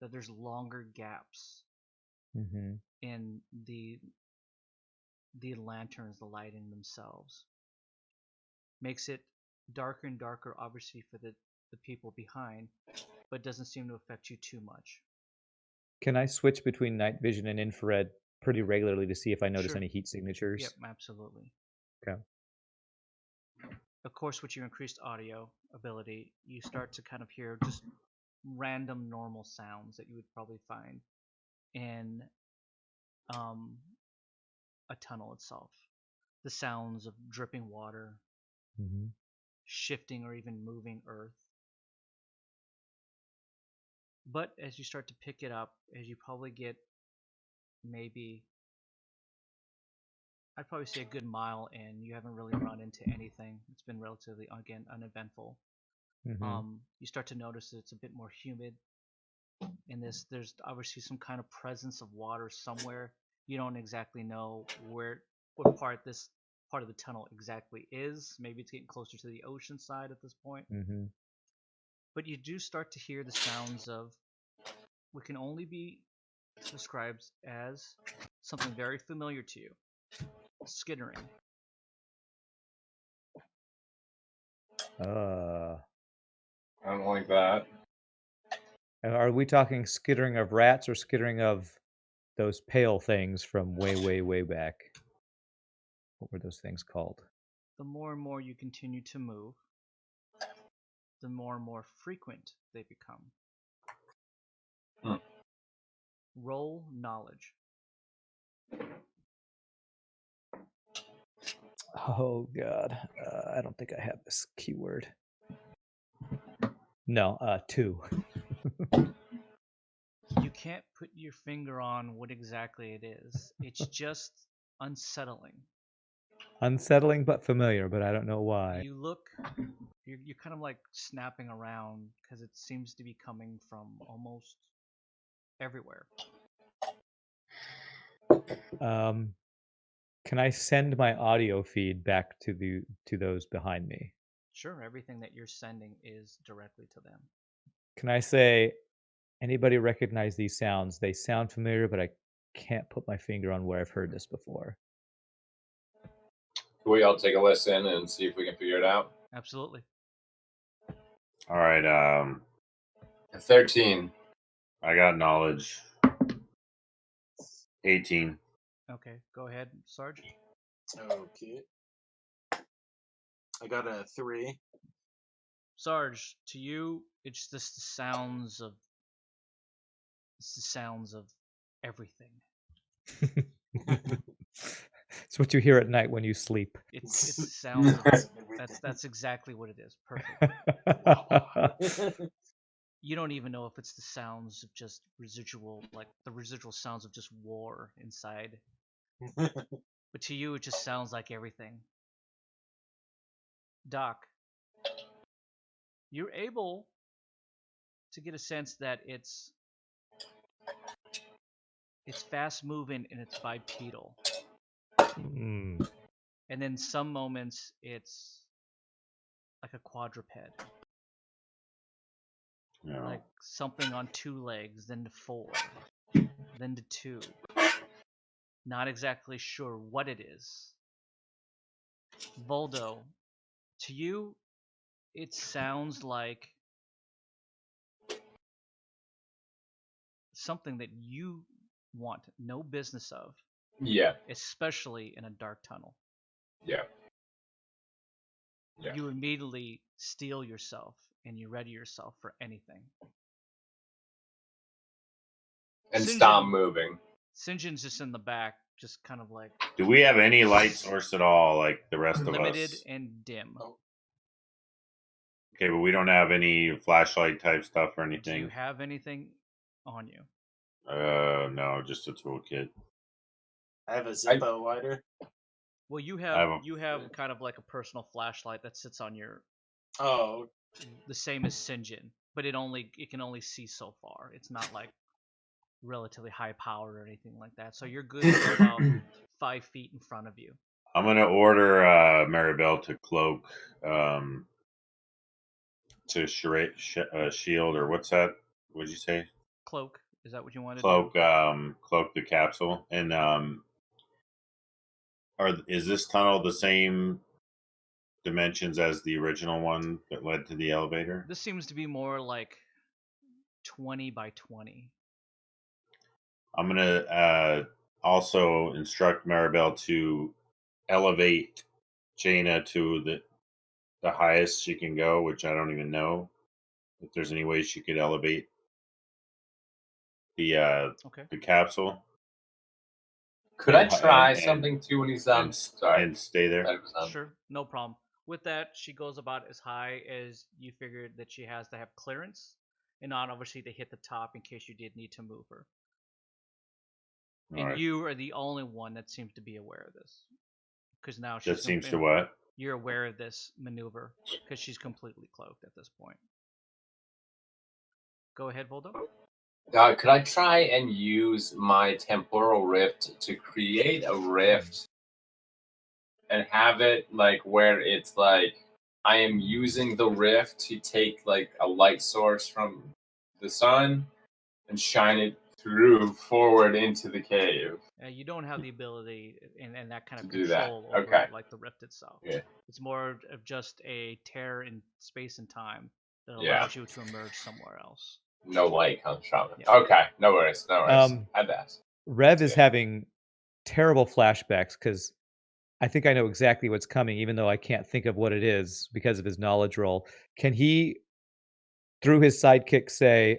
that there's longer gaps in the lanterns, the lighting themselves. Makes it darker and darker, obviously, for the people behind, but doesn't seem to affect you too much. Can I switch between night vision and infrared pretty regularly to see if I notice any heat signatures? Yep, absolutely. Okay. Of course, with your increased audio ability, you start to kind of hear just random normal sounds that you would probably find in a tunnel itself. The sounds of dripping water, shifting or even moving earth. But as you start to pick it up, as you probably get maybe, I'd probably say a good mile in, you haven't really run into anything. It's been relatively, again, uneventful. You start to notice that it's a bit more humid in this. There's obviously some kind of presence of water somewhere. You don't exactly know what part this part of the tunnel exactly is. Maybe it's getting closer to the ocean side at this point. Mm-hmm. But you do start to hear the sounds of what can only be described as something very familiar to you. Skittering. I don't like that. Are we talking skittering of rats or skittering of those pale things from way, way, way back? What were those things called? The more and more you continue to move, the more and more frequent they become. Roll knowledge. Oh God, I don't think I have this keyword. No, 2. You can't put your finger on what exactly it is. It's just unsettling. Unsettling but familiar, but I don't know why. You look, you're kind of like snapping around because it seems to be coming from almost everywhere. Can I send my audio feed back to those behind me? Sure, everything that you're sending is directly to them. Can I say, anybody recognize these sounds? They sound familiar, but I can't put my finger on where I've heard this before. Can we all take a listen and see if we can figure it out? Absolutely. All right. 13. I got knowledge. 18. Okay, go ahead, Sarge. Okay. I got a 3. Sarge, to you, it's just the sounds of everything. It's what you hear at night when you sleep. It's the sounds of that's exactly what it is. Perfect. You don't even know if it's the sounds of just residual, like the residual sounds of just war inside. But to you, it just sounds like everything. Doc, you're able to get a sense that it's fast moving and it's bipedal. Mm. And then some moments it's like a quadruped. No. Like something on 2 legs, then to 4, then to 2. Not exactly sure what it is. Voldo, to you, it sounds like something that you want no business of. Yeah. Especially in a dark tunnel. Yeah. You immediately steel yourself and you ready yourself for anything. And stop moving. Sinjin's just in the back, just kind of like... Do we have any light source at all, like the rest of us? Limited and dim. Okay, but we don't have any flashlight type stuff or anything. Do you have anything on you? No, just a toolkit. I have a Zippo lighter. Well, you have kind of like a personal flashlight that sits on your... Oh. The same as Sinjin, but it can only see so far. It's not like relatively high powered or anything like that. So you're good for about 5 feet in front of you. I'm gonna order Maribel to cloak, to shield, or what's that? What'd you say? Cloak. Is that what you wanted? Cloak, cloak the capsule, and is this tunnel the same dimensions as the original one that led to the elevator? This seems to be more like 20 by 20. I'm gonna also instruct Maribel to elevate Jaina to the highest she can go, which I don't even know if there's any way she could elevate the capsule. Could I try something too when he's sorry, and stay there? Sure, no problem. With that, she goes about as high as you figured that she has to have clearance, and not obviously to hit the top in case you did need to move her. And right. You are the only one that seems to be aware of this, because now she's... That seems to what? You're aware of this maneuver because she's completely cloaked at this point. Go ahead, Voldo. Could I try and use my temporal rift to create a rift and have it like where it's like I am using the rift to take like a light source from the sun and shine it through forward into the cave. You don't have the ability and that kind of To do that. control over Okay. like the rift itself. Yeah. It's more of just a tear in space and time that Yeah. allows you to emerge somewhere else. No light comes from it. Yeah. Okay, no worries, no worries. Had to ask. Rev is having terrible flashbacks because I think I know exactly what's coming, even though I can't think of what it is because of his knowledge roll. Can he, through his sidekick, say,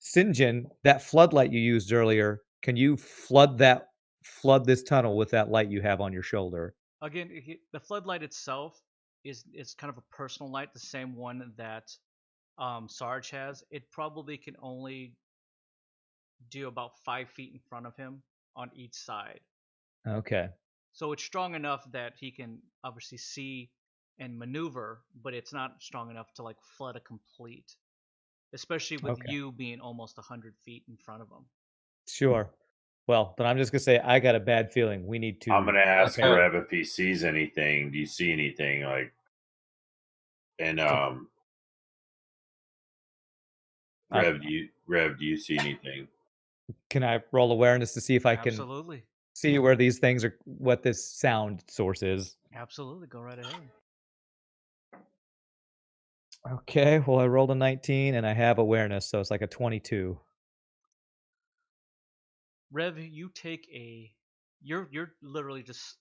Sinjin, that floodlight you used earlier, can you flood this tunnel with that light you have on your shoulder? Again, the floodlight itself is kind of a personal light, the same one that Sarge has. It probably can only do about 5 feet in front of him on each side. Okay. So it's strong enough that he can obviously see and maneuver, but it's not strong enough to like flood a complete, especially with Okay. you being almost 100 feet in front of him. Sure. Well, then I'm just gonna say I got a bad feeling. We need to. I'm gonna ask Okay. Rev if he sees anything. Do you see anything like? And Rev, do you see anything? Can I roll awareness to see if I can Absolutely. see where these things are, what this sound source is? Absolutely. Go right ahead. Okay. Well, I rolled a 19 and I have awareness, so it's like a 22. Rev, you take you're literally just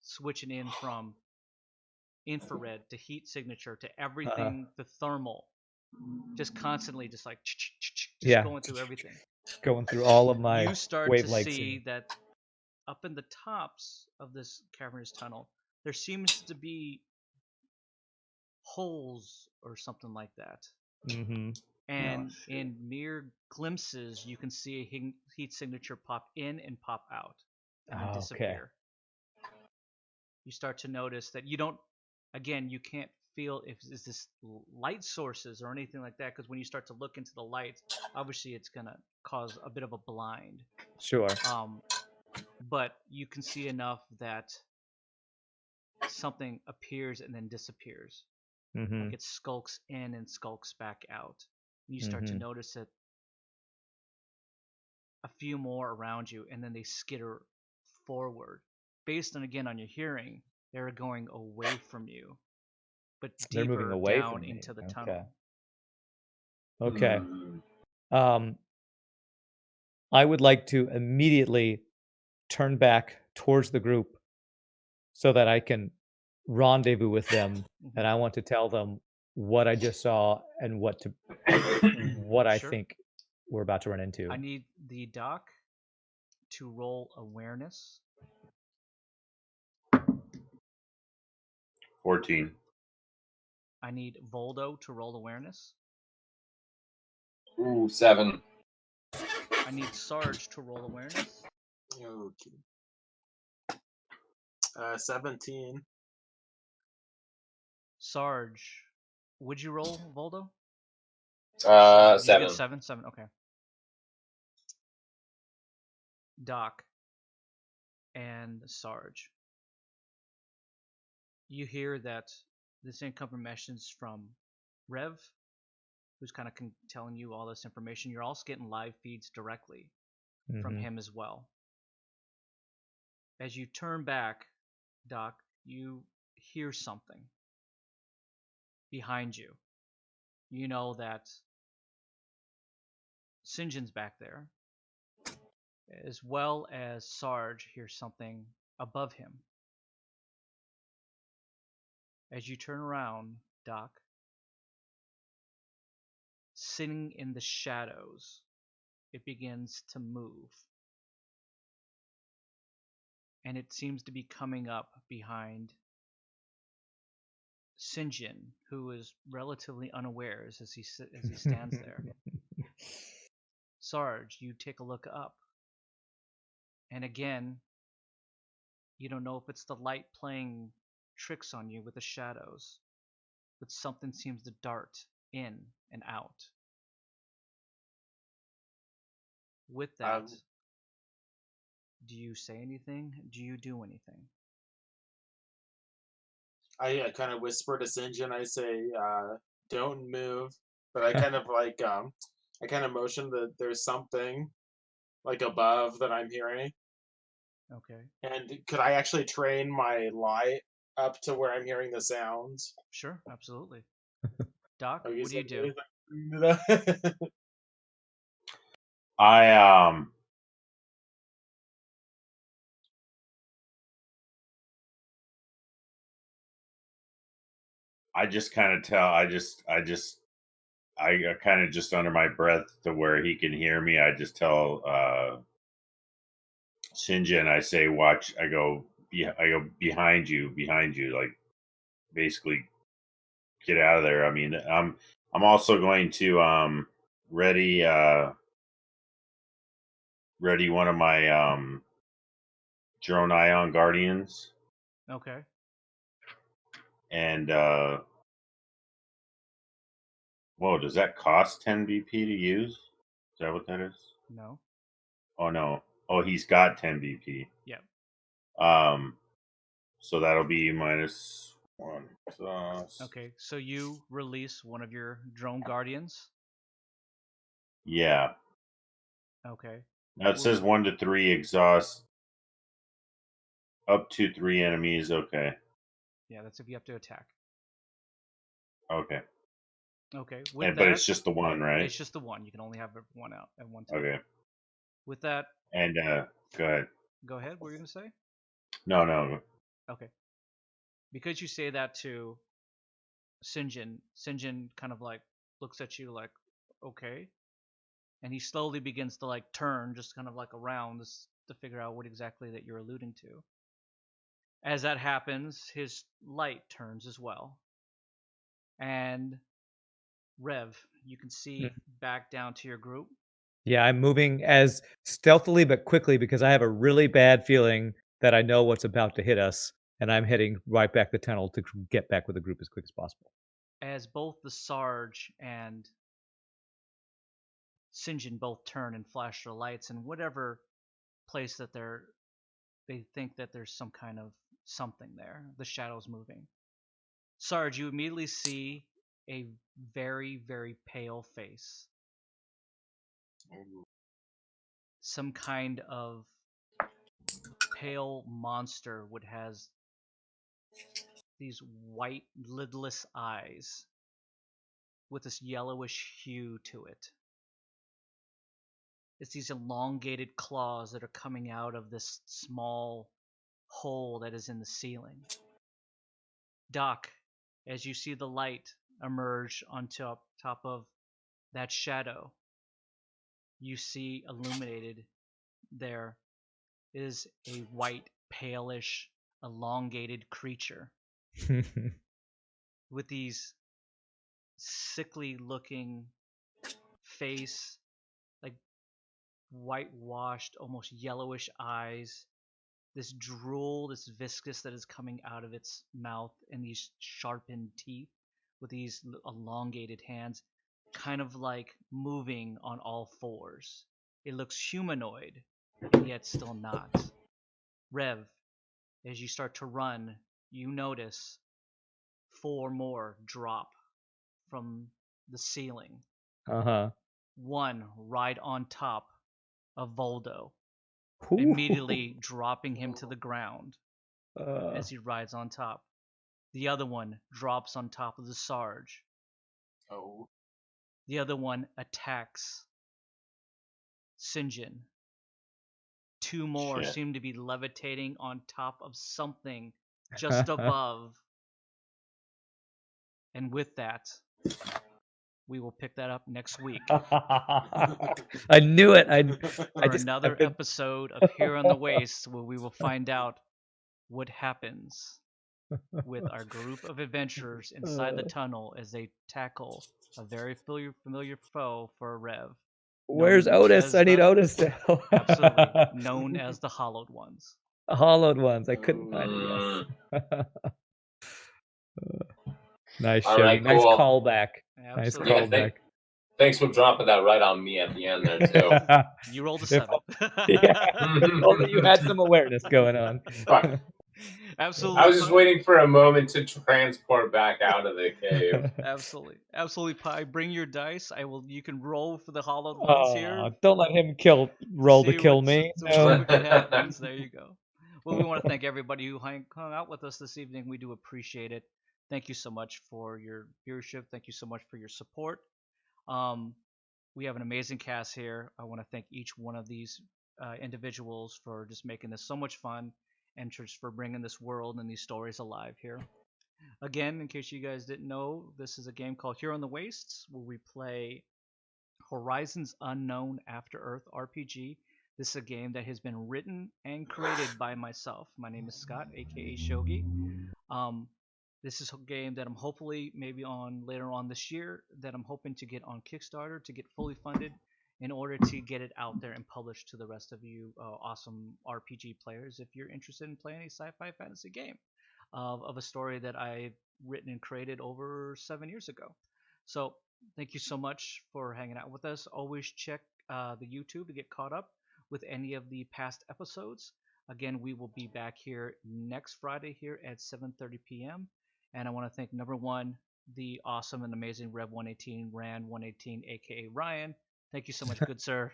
switching in from infrared to heat signature to everything, the thermal, just constantly just like just Yeah. going through everything. Going through all of my You start to wavelengths. see that up in the tops of this cavernous tunnel, there seems to be holes or something like that. Mm-hmm. And shit. in mere glimpses, you can see a heat signature pop in and pop out and then Okay. disappear. You start to notice that you don't, again, you can't feel if is this light sources or anything like that, because when you start to look into the light, obviously it's going to cause a bit of a blind. Sure. But you can see enough that something appears and then disappears. Mm-hmm. Like it skulks in and skulks back out. And you start to notice it a few more around you, and then they skitter forward. Based on, again, on your hearing, they're going away from you, but They're moving deeper away down from me. into the Okay. tunnel. Okay. Mm. I would like to immediately turn back towards the group so that I can rendezvous with them, and I want to tell them what I just saw and what I Sure. think we're about to run into. I need the doc to roll awareness. 14. I need Voldo to roll awareness. Ooh, 7. I need Sarge to roll awareness. Okay. 17. Sarge, would you roll Voldo? 7. 7. Okay. Doc and Sarge, you hear that this incoming message from Rev, who's kind of telling you all this information. You're also getting live feeds directly from him as well. As you turn back, Doc, you hear something behind you. You know that Sinjin's back there, as well as Sarge hears something above him. As you turn around, Doc, sitting in the shadows, it begins to move. And it seems to be coming up behind Sinjin, who is relatively unawares as he stands there. Sarge, you take a look up. And again, you don't know if it's the light playing tricks on you with the shadows, but something seems to dart in and out. With that, do you say anything? Do you do anything? I kind of whisper to Sinjin. I say, "Don't move," but I kind of like I kind of motion that there's something like above that I'm hearing. Okay. And could I actually train my light up to where I'm hearing the sounds? Sure. Absolutely. Doc, Have you what do you said do? anything? I I just kind of tell. I kind of just under my breath to where he can hear me. I just tell Shinjin. I say, "Watch." I go. I go behind you, like basically get out of there. I mean, I'm also going to ready ready one of my drone ion guardians, Okay. and whoa, does that cost 10 BP to use? Is that what that is? No. Oh no. Oh, he's got 10 BP. Yep. So that'll be -1. Okay. So you release one of your drone guardians. Yeah. Okay. Now it says 1 to 3 exhaust up to 3 enemies. Okay. Yeah, that's if you have to attack. Okay. Okay. With But that, it's just the one, right? it's just the one. You can only have one out at one time. Okay. With that, And go ahead. go ahead. What were you gonna say? No. Okay. Because you say that to Sinjin, Sinjin kind of like looks at you like, okay, and he slowly begins to like turn, just kind of like around this to figure out what exactly that you're alluding to. As that happens, his light turns as well, and Rev, you can see back down to your group. Yeah, I'm moving as stealthily but quickly because I have a really bad feeling that I know what's about to hit us, and I'm heading right back the tunnel to get back with the group as quick as possible. As both the Sarge and Sinjin both turn and flash their lights in whatever place that they think that there's some kind of something there. The shadow's moving. Sarge, you immediately see a very, very pale face. Some kind of pale monster would has these white lidless eyes with this yellowish hue to it. It's these elongated claws that are coming out of this small hole that is in the ceiling. Doc, as you see the light emerge on top of that shadow, you see illuminated there is a white, palish, elongated creature with these sickly looking face, like whitewashed, almost yellowish eyes, this drool, this viscous that is coming out of its mouth, and these sharpened teeth with these elongated hands, kind of like moving on all fours. It looks humanoid, and yet still not. Rev, as you start to run, you notice 4 more drop from the ceiling. One right on top of Voldo, immediately dropping him to the ground as he rides on top. The other one drops on top of the Sarge. Oh. The other one attacks Sinjin. 2 more seem to be levitating on top of something just above. And with that, we will pick that up next week. I knew it. For another episode of Here on the Waste, where we will find out what happens with our group of adventurers inside the tunnel as they tackle a very familiar foe for a Rev. Where's Otis? I need Otis to help. Absolutely. Known as the Hollowed Ones. Hollowed Ones. I couldn't find it. Yes. Nice show. Right, nice cool. callback. Absolutely. Nice callback. Thanks for dropping that right on me at the end there, too. You rolled a 7. Only you had some awareness going on. Absolutely. I was just waiting for a moment to transport back out of the cave. Absolutely, Pi. Bring your dice. You can roll for the hollowed ones here. Don't let him roll to kill me. See No. what happens. There you go. Well, we want to thank everybody who hung out with us this evening. We do appreciate it. Thank you so much for your viewership. Thank you so much for your support. We have an amazing cast here. I want to thank each one of these individuals for just making this so much fun and just for bringing this world and these stories alive here. Again, in case you guys didn't know, this is a game called Here on the Wastes, where we play Horizons Unknown After Earth RPG. This is a game that has been written and created by myself. My name is Scott, aka Shogi. This is a game that I'm hopefully maybe on later on this year that I'm hoping to get on Kickstarter to get fully funded in order to get it out there and published to the rest of you awesome RPG players if you're interested in playing a sci-fi fantasy game of a story that I've written and created over 7 years ago. So thank you so much for hanging out with us. Always check the YouTube to get caught up with any of the past episodes. Again, we will be back here next Friday here at 7:30 p.m. And I want to thank number one, the awesome and amazing Rev 118, Ran 118, aka Ryan. Thank you so much, good sir.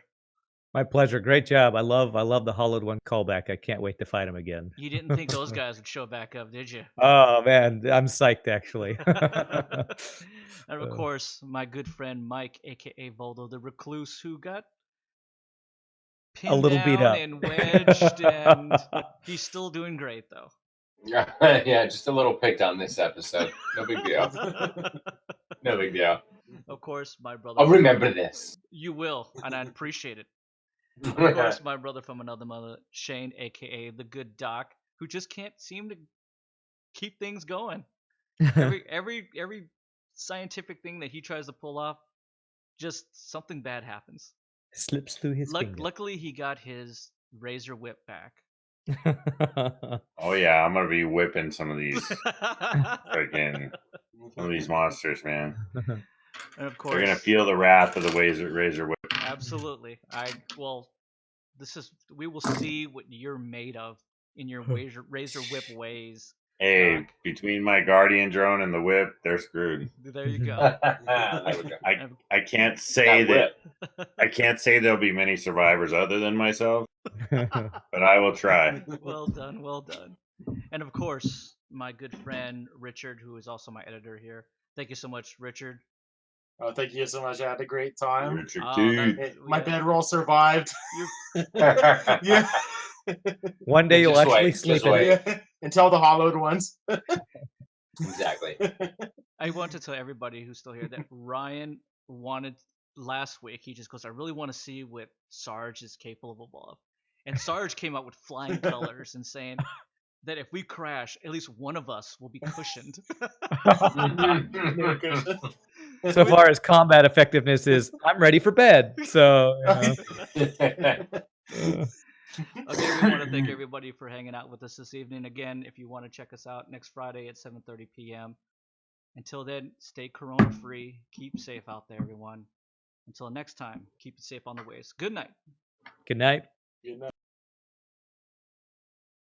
My pleasure. Great job. I love the Hollowed One callback. I can't wait to fight him again. You didn't think those guys would show back up, did you? Oh man, I'm psyched actually. And of course, my good friend Mike, aka Voldo the Recluse, who got pinned A little beat down up. and wedged, and he's still doing great though. Yeah, just a little picked on this episode. No big deal. No big deal. Of course, my brother. I'll remember this. You will, and I appreciate it. Of course, my brother from another mother, Shane, aka the Good Doc, who just can't seem to keep things going. Every scientific thing that he tries to pull off, just something bad happens. Slips through his fingers. Luckily, he got his razor whip back. Oh yeah, I'm gonna be whipping some of these freaking some of these monsters, man. And of course, They're gonna feel the wrath of the razor whip. Absolutely. We will see what you're made of in your razor whip ways. Hey, Doc. between my guardian drone and the whip, they're screwed. There you go. I can't say that I can't say there'll be many survivors other than myself, but I will try. Well done, well done. And of course, my good friend Richard, who is also my editor here. Thank you so much, Richard. Oh, thank you so much. I had a great time. Richard My bedroll survived. Yeah. One day you'll actually sleep in it. Yeah. Until the hollowed ones. Exactly. I want to tell everybody who's still here that Ryan wanted last week. He just goes, I really want to see what Sarge is capable of. And Sarge came out with flying colors and saying that if we crash, at least one of us will be cushioned. So far as combat effectiveness is, I'm ready for bed. So, Again, we want to thank everybody for hanging out with us this evening. Again, if you want to check us out next Friday at 7:30 p.m. Until then, stay corona free. Keep safe out there, everyone. Until next time, keep it safe on the ways. Good night. Good night. Good night.